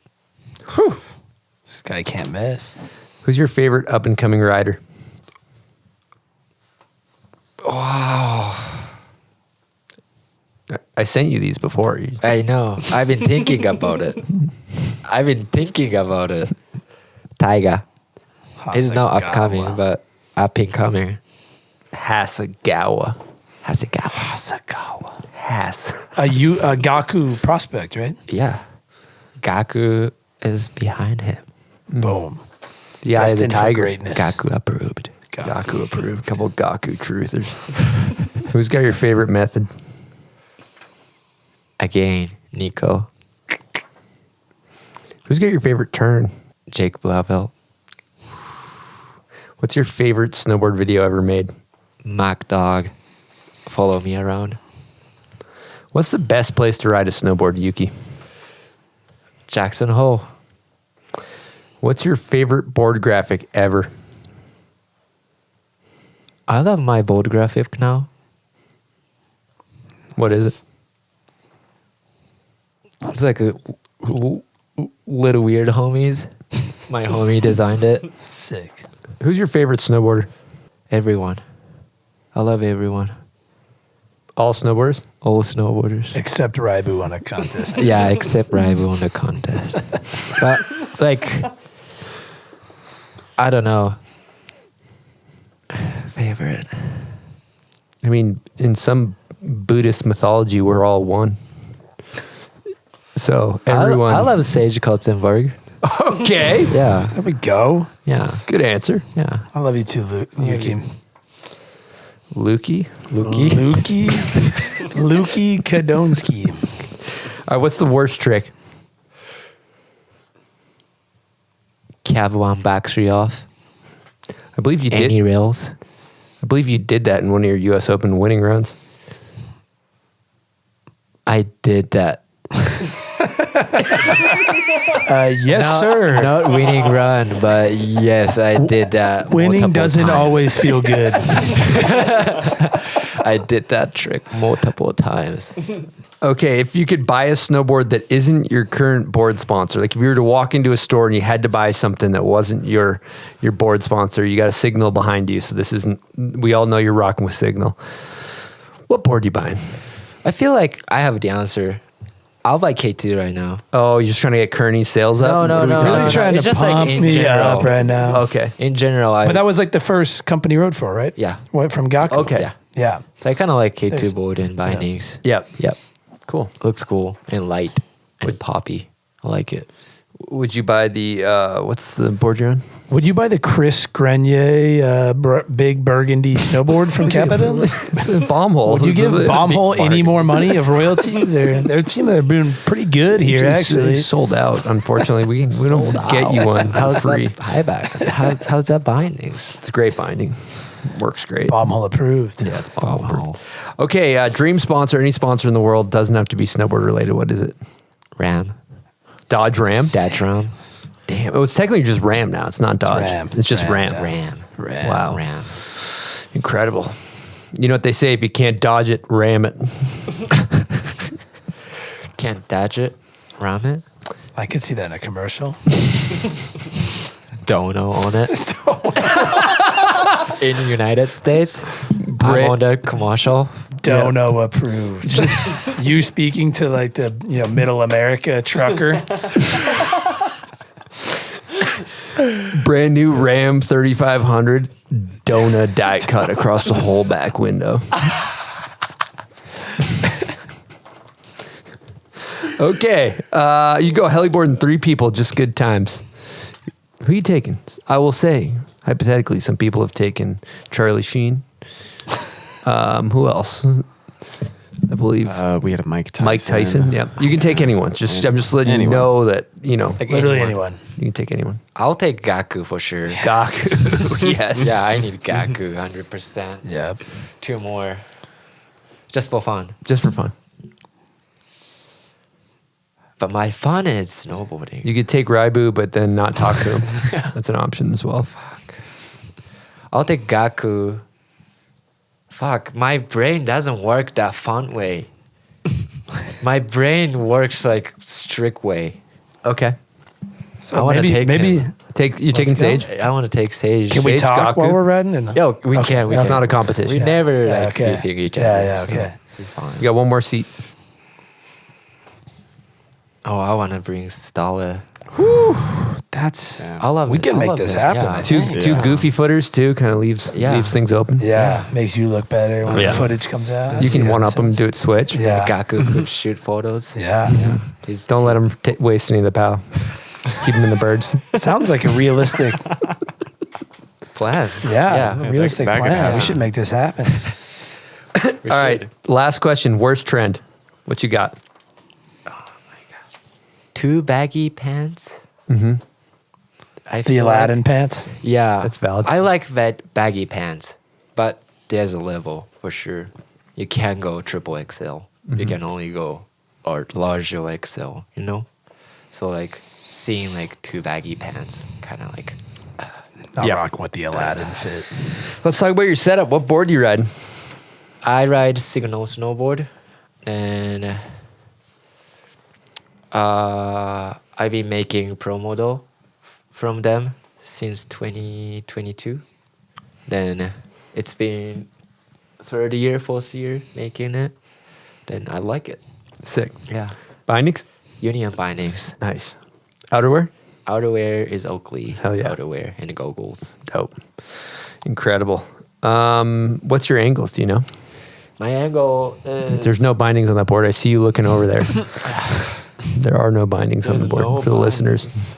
This guy can't miss. Who's your favorite up and coming rider? I sent you these before. I know. I've been thinking about it. Taiga. He's not upcoming, but up and coming. Hasegawa. Hasegawa. A Gaku prospect, right? Yeah. Gaku is behind him. Boom. The Eye of the Destined for Tiger. greatness. Gaku approved. Gaku approved. Couple Gaku truthers. Who's got your favorite method? Again, Nico. Who's got your favorite turn? Jake Blauvelt. What's your favorite snowboard video ever made? Mac Dog. Follow me around. What's the best place to ride a snowboard, Yuki? Jackson Hole. What's your favorite board graphic ever? I love my board graphic now. What is it? It's like a little weird homies. My homie designed it. Sick. Who's your favorite snowboarder? Everyone. I love everyone. All snowboarders? All snowboarders. Except Raibu on a contest. Yeah, except Raibu on the contest. But, like, I don't know. Favorite. I mean, in some Buddhist mythology, we're all one. So everyone. I love Sage Kotzenberg. Okay. Yeah. There we go. Yeah. Good answer. Yeah. I love you too, Yuki. Lukey? Yuki Kadonsky. All right, what's the worst trick? Cab one back three off. I believe you Any did. rails. I believe you did that in one of your U.S. Open winning runs. I did that. Yes, sir. Not winning run, but yes, I did that. Winning multiple doesn't times. always feel good. I did that trick multiple times. Okay, if you could buy a snowboard that isn't your current board sponsor, like if you were to walk into a store and you had to buy something that wasn't your board sponsor, you got a Signal behind you. So this isn't. We all know you're rocking with Signal. What board are you buying? I feel like I have the answer. I'll buy K2 right now. Oh, you're just trying to get Kearney's sales up? No. Really trying It's to just like pump in me general. up right now. Okay. In general, But that was like the first company you rode for, right? Yeah. What, from Gaku? Okay. Yeah. Yeah. So I kind of like K2 There's- board and bindings. Yep. Yep. Cool. Looks cool and light and poppy. I like it. Would you buy the, what's the board you're on? Would you buy the Chris Grenier big burgundy snowboard from CAPiTA? It's a bomb hole. Would you give Bomb Hole any more money of royalties? Or they seem like they're doing pretty good here, actually. Sold out, unfortunately. We don't get you one for How's free. that buyback? How's that binding? It's a great binding. Works great. Bomb Hole approved. Yeah, it's bomb hole. Okay, dream sponsor, any sponsor in the world, doesn't have to be snowboard related. What is it? Ram. Dodge Ram? Dodge Ram. Damn. Oh, it's technically just Ram now. It's not Dodge. Ram. It's just Ram. Ram. Wow. Ram. Incredible. You know what they say? If you can't dodge it, ram it. Can't dodge it. Ram it. I could see that in a commercial. Dono on it. In the United States. I'm on the commercial. Dono approved. Just you speaking to like the middle America trucker. Brand new Ram 3500 donut die cut across the whole back window. Okay, you go heliboarding 3 people, just good times. Who are you taking? I will say, hypothetically, some people have taken Charlie Sheen. Who else? I believe we had a Mike Tyson. Mike Tyson. Yeah, you can take anyone. I'm just letting you know that Literally anyone. You can take anyone. I'll take Gaku for sure. Gaku. Yes. Yeah, I need Gaku 100%. Yeah. 2 more. Just for fun. Just for fun. But my fun is snowboarding. You could take Raibu, but then not talk to him. That's an option as well. I'll take Gaku. Fuck, my brain doesn't work that fun way. My brain works like strict way. Okay. So I want to take him. You're taking Sage? I want to take Sage. Can we Sage, talk Gaku? while we're riding? Yo, we can. We It's can. not a competition. We never Yeah, like okay. figure each other. Yeah, so okay. we're fine. You got one more seat. Oh, I want to bring Stala. That's. I love We it. can I make love this it. happen, Yeah. I Two goofy footers too, kind of leaves things open. Yeah, makes you look better when Yeah. the footage comes out. You See can how one this up them, is. do it switch. Yeah. Gaku could shoot photos. Yeah. He's Don't let him waste any of the POW. Keep him in the birds. Sounds like a realistic. plans. Yeah, a realistic that could plan. happen. We should make this happen. All right, last question. Worst trend. What you got? 2 baggy pants. Mm-hmm. I The feel Aladdin like, pants. yeah, That's valid. I like that baggy pants, but there's a level for sure. You can't go triple XL. Mm-hmm. You can only go or larger XL. You know, so like seeing like 2 baggy pants, kind of like. Not Yeah. rocking with the Aladdin fit. Let's talk about your setup. What board do you ride? I ride Signal snowboard, and I've been making pro model from them since 2022. Then it's been 3rd year, 4th year making it. Then I like it. Sick. Yeah. Bindings? Union bindings. Nice. Outerwear? Outerwear is Oakley. Hell yeah. Outerwear and goggles. Dope. Incredible. What's your angles? Do you know? My angle is... There's no bindings on that board. I see you looking over there. There are no bindings on the There's board no for the bindings. listeners.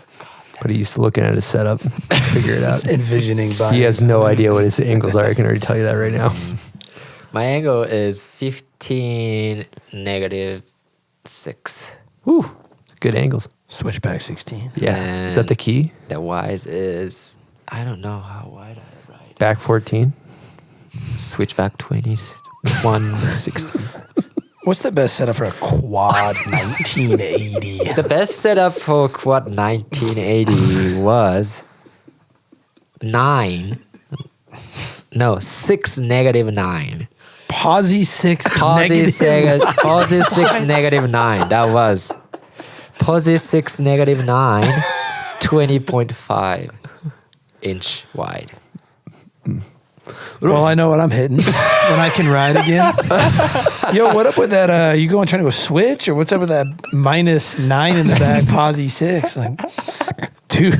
But he's looking at his setup. Figure it out. Envisioning by He has no idea what his angles are. I can already tell you that right now. My angle is 15 negative 6. Woo, good angles. Switchback 16. Yeah. And Is that the key? The wise is, I don't know how wide I ride. Back 14. Switchback 20, 160. What's the best setup for a quad 1980? The best setup for quad 1980 was 6 negative 9. Posi 6 Posi 6 negative 9. That was Posi 6 negative 9, 20.5 inch wide. Well, I know what I'm hitting when I can ride again. Yo, what up with that? You trying to go switch, or what's up with that -9 in the back, Posi 6? Like two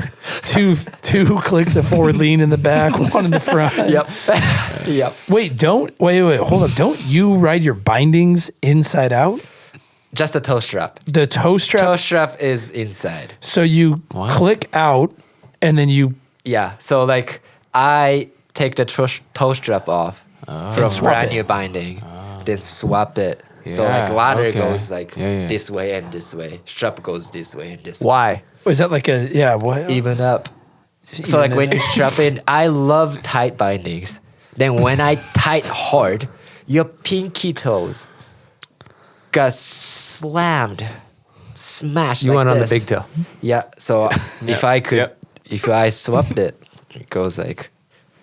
clicks of forward lean in the back, one in the front. Yep. Wait, hold up. Don't you ride your bindings inside out? Just a toe strap. The toe strap. Toe strap is inside. So you click out, and then you. Yeah. So like I take the toe strap off from brand new binding, then swap it. So like ladder goes like this way and this way. Strap goes this way and this way. Why? Is that like what? Even up. So like when you strap in, I love tight bindings. Then when I tight hard, your pinky toes got smashed. You like went on the this. big toe. Yeah. So if I swapped it, it goes like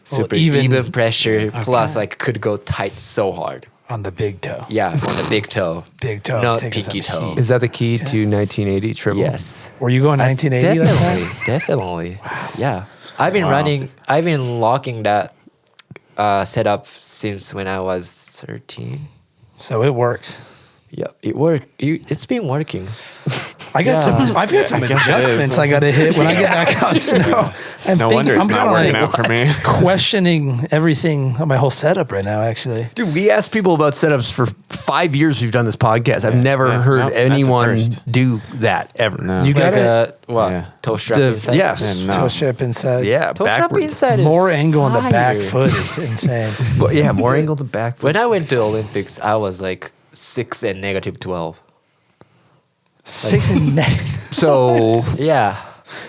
super even pressure plus like could go tight so hard. On the big toe. Yeah, on the big toe. Big toe. Not pinky toe. Is that the key to 1980 triple? Yes. Were you going 1980 that time? Definitely. Yeah. I've been locking that setup since when I was 13. So it worked. Yeah, it worked. It's been working. I've got some adjustments I got to hit when I get back on snow. No wonder it's not working out for me. Questioning everything on my whole setup right now, actually. Dude, we asked people about setups for 5 years we've done this podcast. I've never heard anyone do that ever. No. You got toe strap inside? Yes. Toe strap inside. Yeah, Toe strap backwards. inside is More angle on the back fire. foot is insane. But yeah, more angle to back foot. When I went to Olympics, I was like 6 and negative 12. 6 and So Yeah.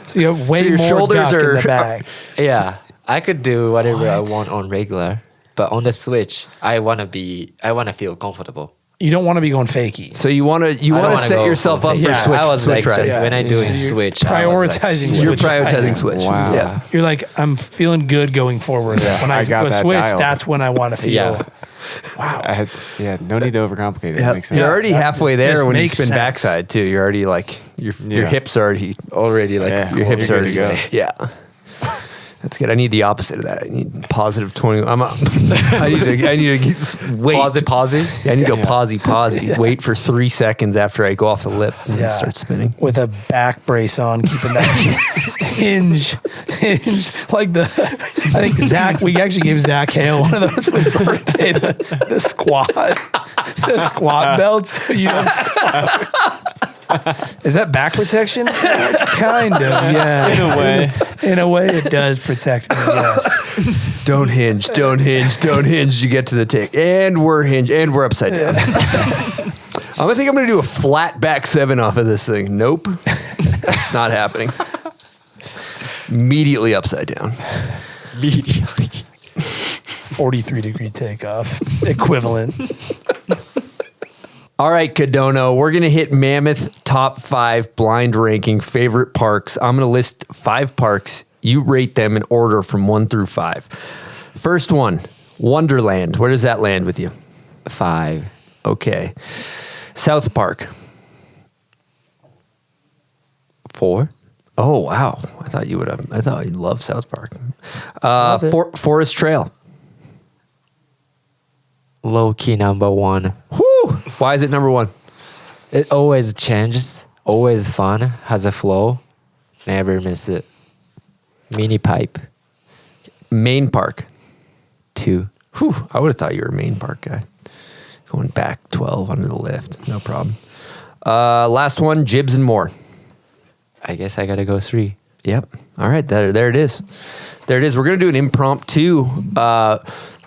So you have way your more shoulders duck in are- the back. Yeah. I could do whatever I want on regular, but on the switch, I want to feel comfortable. You don't want to be going fakie. So you want to set yourself up for Yeah, switch. I was switch like, riding. just when I do in So you're switch, I was like, prioritizing switch. You're switch prioritizing riding. switch. Wow. Yeah. You're like, I'm feeling good going forward. When I got go that switch, dialed. that's when I want to feel. Yeah. No need to overcomplicate it. That makes sense. You're already halfway This there when you makes spin sense. backside too. You're already like your hips are already Already like your hips you're are good to already go. yeah. That's good. I need the opposite of that. I need positive 20. I need to wait. pause. Yeah, I need to go pause. Wait for 3 seconds after I go off the lip and then Yeah. start spinning. With a back brace on, keeping that hinge. Like I think we actually gave Zach Hale one of those for his birthday, the squat belts. So you don't squat. Is that back protection? Kind of, yeah. In a way, it does protect me, yes. Don't hinge. You get to the tick. And we're hinged. And we're upside down. I think I'm going to do a flat back 7 off of this thing. Nope. It's not happening. Immediately upside down. 43-degree takeoff, equivalent. All right, Kadono, we're going to hit Mammoth top 5 blind ranking favorite parks. I'm going to list 5 parks. You rate them in order from 1 through 5. First one, Wonderland. Where does that land with you? 5. Okay. South Park. 4. Oh, wow. I thought you'd love South Park. Forest Trail. Low key number 1. Whew. Why is it number 1? It always changes. Always fun. Has a flow. Never miss it. Mini pipe. Main Park. 2. Whew. I would have thought you were a Main Park guy. Going back 12 under the lift. No problem. Last one, Jibs and More. I guess I gotta go 3. Yep. All right. There it is. There it is. We're going to do an impromptu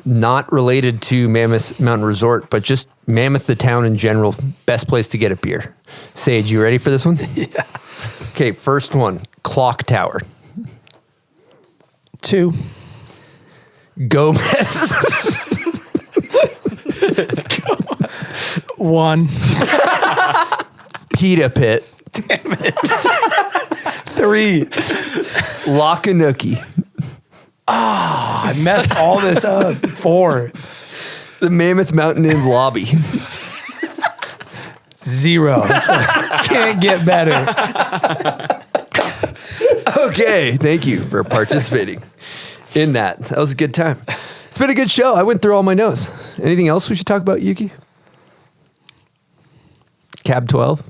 not related to Mammoth Mountain Resort, but just Mammoth, the town in general, best place to get a beer. Sage, you ready for this one? Yeah. Okay, first one, Clock Tower. 2. Gomez. 1. Pita Pit. Damn it. 3. Lockanucky. I messed all this up. 4. The Mammoth Mountain Inn lobby. 0. Can't get better. Okay, thank you for participating in that. That was a good time. It's been a good show. I went through all my notes. Anything else we should talk about, Yuki? Cab 12?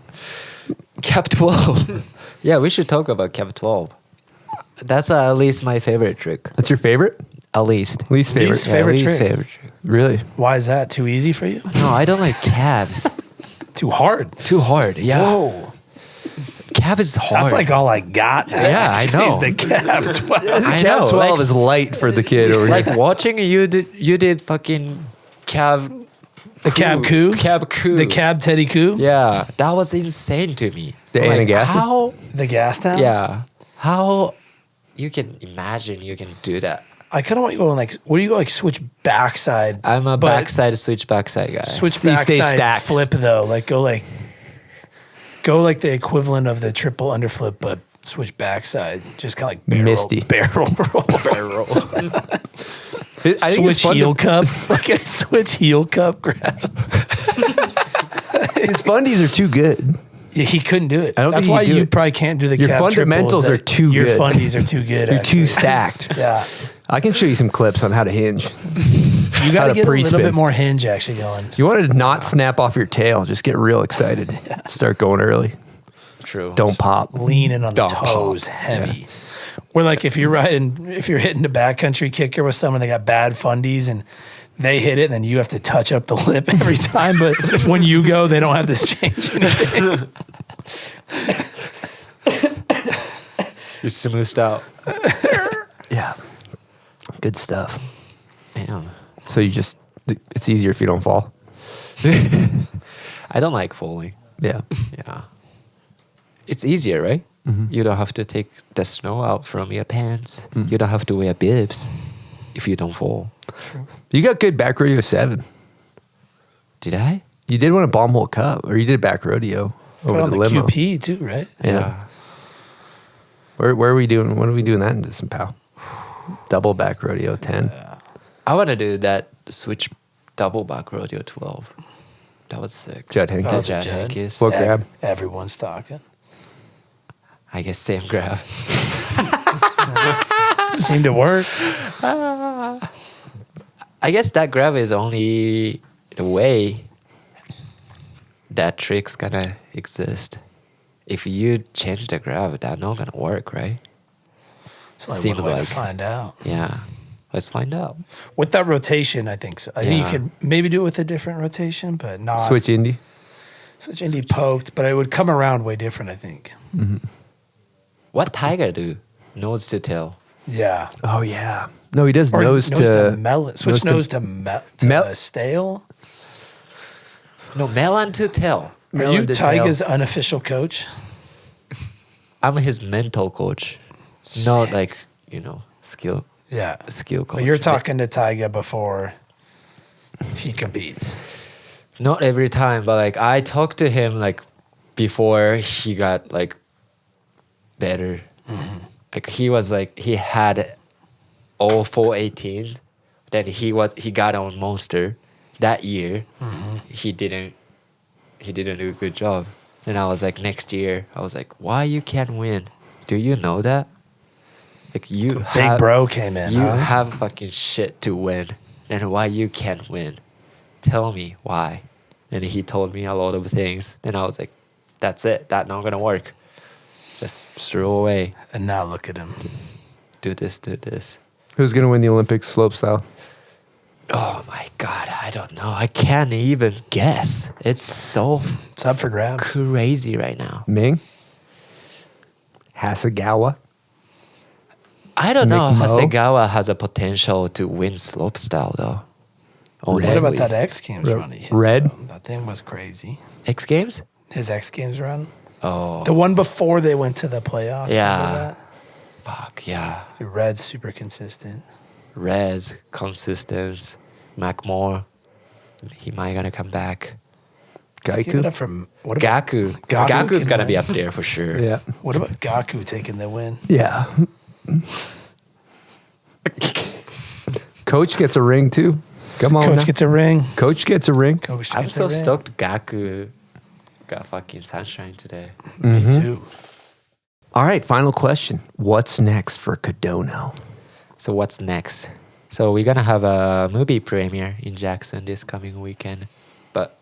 Cap 12. Yeah, we should talk about Cap 12. That's at least my favorite trick. That's your favorite? At least. Least favorite? Least favorite least trick. favorite trick. Really? Why is that? Too easy for you? No, I don't like cabs. Too hard. Too hard. Yeah. Whoa. Cab is hard. That's like all I got. Yeah, I know. Is the cab 12. I Cab know, 12 like- is light for the kid over like here. watching you did fucking cab. The cab coup? Cab coup. The cab Teddy coup? Yeah, that was insane to me. The Like, Anagassy? How? The gas down? Yeah. How you can imagine you can do that? I kind of want you going like, what do you go like switch backside? I'm a but backside switch backside guy. Switch You stay backside stacked. flip though. Like go like the equivalent of the triple underflip, but switch backside. Just kind of like barrel, Misty. barrel roll. Barrel. I think it's Switch fun heel to- cup. Like a switch heel cup grab. His fundies are too good. Yeah, he couldn't do it. I don't That's think he why could do you it. probably can't do the Your cab fundamentals triples. are too Your good. fundies are too good. You're too actually. stacked. Yeah. I can show you some clips on how to hinge. You got How to to get a little pre-spin. bit more hinge actually going. You wanted to not snap off your tail. Just get real excited. Start going early. True. Don't pop. Leaning on the Don't toes pop. heavy. Where like if you're hitting the backcountry kicker with someone, they got bad fundies and they hit it, and then you have to touch up the lip every time. But when you go, they don't have to change anything. You're smoothed out. Yeah. Good stuff. Damn. So it's easier if you don't fall. I don't like falling. Yeah. Yeah. It's easier, right? You don't have to take the snow out from your pants. You don't have to wear bibs if you don't fall. You got good back rodeo 7. Did I? You did win a bomb hole cup, or you did back rodeo over on the the limo. QP too, right? Yeah. Where are we doing? When are we doing that in Distant Pal? Double back rodeo 10. I want to do that switch double back rodeo 12. That was sick. Judd Heynckes. Oh, Judd Judd. Heynckes. What grab? Everyone's talking. I guess same grab. Seemed to work. I guess that grab is only the way that trick's gonna exist. If you change the grab, that's not gonna work, right? It's like Seemed one way like- to find out. Yeah. Let's find out. With that rotation, I think so. I think Yeah. you could maybe do it with a different rotation, but not Switch Indy. Switch Indy poked, but it would come around way different, I think. What tiger do? Nose to tail. Yeah. Oh, yeah. No, he does Or nose to melon. Switch nose to stale. No, melon to tail. Are Melon you to Tyga's unofficial coach? I'm his mental coach. Not like, skill Yeah. coach. But you're talking to Tyga before he competes. Not every time, but like I talked to him like before he got like better. Like he had all 418s. Then he got on Monster that year. He didn't do a good job. Then I was like, next year, I was like, why you can't win? Do you know that? Like you So Big Bro came in. You huh? have fucking shit to win. And why you can't win? Tell me why. And he told me a lot of things. And I was like, that's it. That's not gonna work. Just throw away. And now look at him. Do this. Who's going to win the Olympics slopestyle? Oh my God, I don't know. I can't even guess. It's so It's up for grabs. crazy right now. Ming? Hasegawa? I don't know. McMo. Hasegawa has a potential to win slopestyle though. What Honestly. about that X Games run? Red? That thing was crazy. X Games? His X Games run. Oh, The one before they went to the playoffs. Yeah. remember fuck yeah. that? Red's super consistent. Rez, consistent, Macmore. He might gonna come back. Let's give it up from what about Gaku. Gaku Gaku's can gonna be win. up there for sure. Yeah. What about Gaku taking the win? Yeah. Coach gets a ring too. Come on. Coach now. gets a ring. Coach gets a ring. Coach I'm gets so a ring. stoked Gaku got fucking sunshine today. Me too. All right, final question. What's next for Kadono? So what's next? So we're gonna have a movie premiere in Jackson this coming weekend, but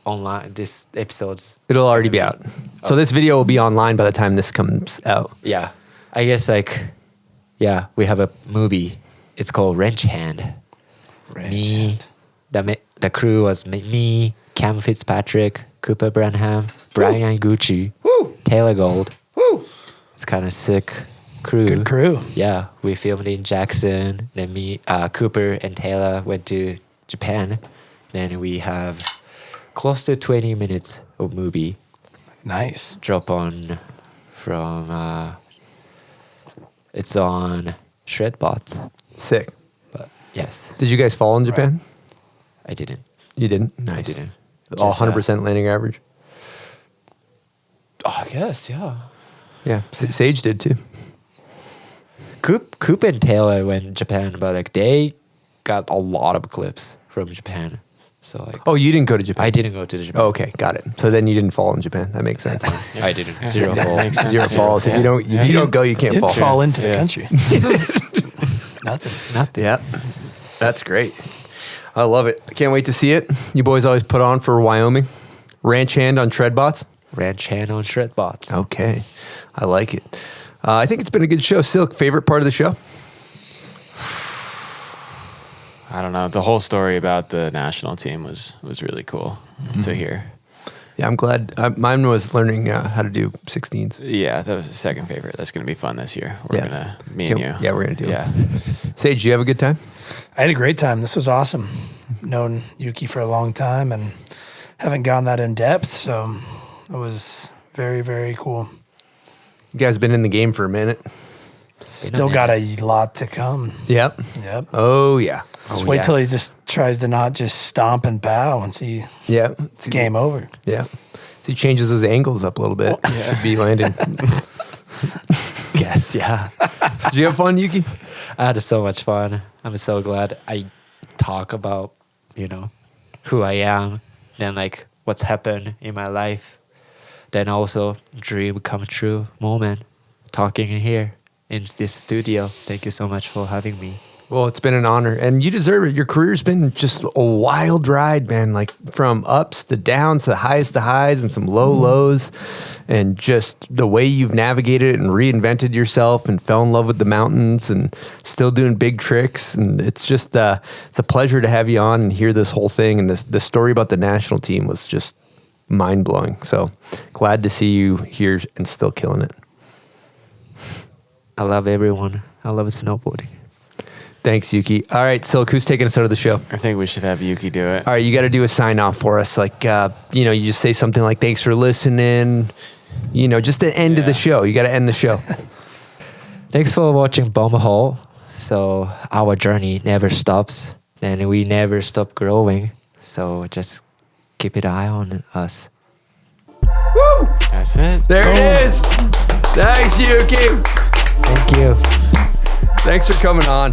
online. This episode's It'll already be out. So this video will be online by the time this comes out. yeah. I guess we have a movie. It's called Wrench Hand. Me, the crew was me, Cam Fitzpatrick, Cooper Branham, Brian Gucci, Taylor Gold. It's kind of sick crew. Good crew. Yeah, we filmed in Jackson. Then me, Cooper and Taylor went to Japan. Then we have close to 20 minutes of movie Nice. drop on from. It's on Shredbots, Sick. but yes, Did you guys fall in Japan? I didn't. You didn't? I Nice. didn't. All Just, 100% landing average? I guess, yeah. Yeah. Sage did too. Coop and Taylor went to Japan, but like they got a lot of clips from Japan. So like, Oh, you didn't go to Japan? I didn't go to Japan. Oh, okay, got it. So then you didn't fall in Japan. That makes sense. I didn't. Zero fall. Zero falls. If you don't go, you can't Didn't fall. fall into the country. Nothing. Yeah. That's great. I love it. I can't wait to see it. You boys always put on for Wyoming. Ranch hand on Treadbots. Ranch hand on Shredbots. Okay. I like it. I think it's been a good show. Silk, favorite part of the show? I don't know. The whole story about the national team was really cool to hear. Yeah, I'm glad. Mine was learning how to do 16s. Yeah, that was the second favorite. That's going to be fun this year. We're me and you. Yeah, we're going to do Yeah. it. Sage, you have a good time? I had a great time. This was awesome. Known Yuki for a long time and haven't gone that in depth, so it was very, very cool. You guys been in the game for a minute. Still got a lot to come. Yep. Yep. Oh, yeah. Just wait till he just tries to not just stomp and pow and see Yeah. it's game over. Yeah. So he changes his angles up a little bit. Should be landing. Yes, yeah. Did you have fun, Yuki? I had so much fun. I'm so glad I talk about, who I am, then like what's happened in my life. Then also dream come true moment. Talking in here in this studio. Thank you so much for having me. Well, it's been an honor, and you deserve it. Your career's been just a wild ride, man. Like from ups to downs, to highs, and some low lows, and just the way you've navigated it and reinvented yourself and fell in love with the mountains and still doing big tricks. And it's just it's a pleasure to have you on and hear this whole thing. And the story about the national team was just mind blowing. So glad to see you here and still killing it. I llove everyone. I love snowboarding. Thanks, Yuki. All right, Silk, who's taking us out of the show? I think we should have Yuki do it. All right, you got to do a sign off for us. Like, you just say something like, thanks for listening. Just the end of the show. You got to end the show. Thanks for watching Bombhole. So our journey never stops and we never stop growing. So just keep an eye on us. Woo! That's it. There it is. Thanks, Yuki. Thank you. Thanks for coming on.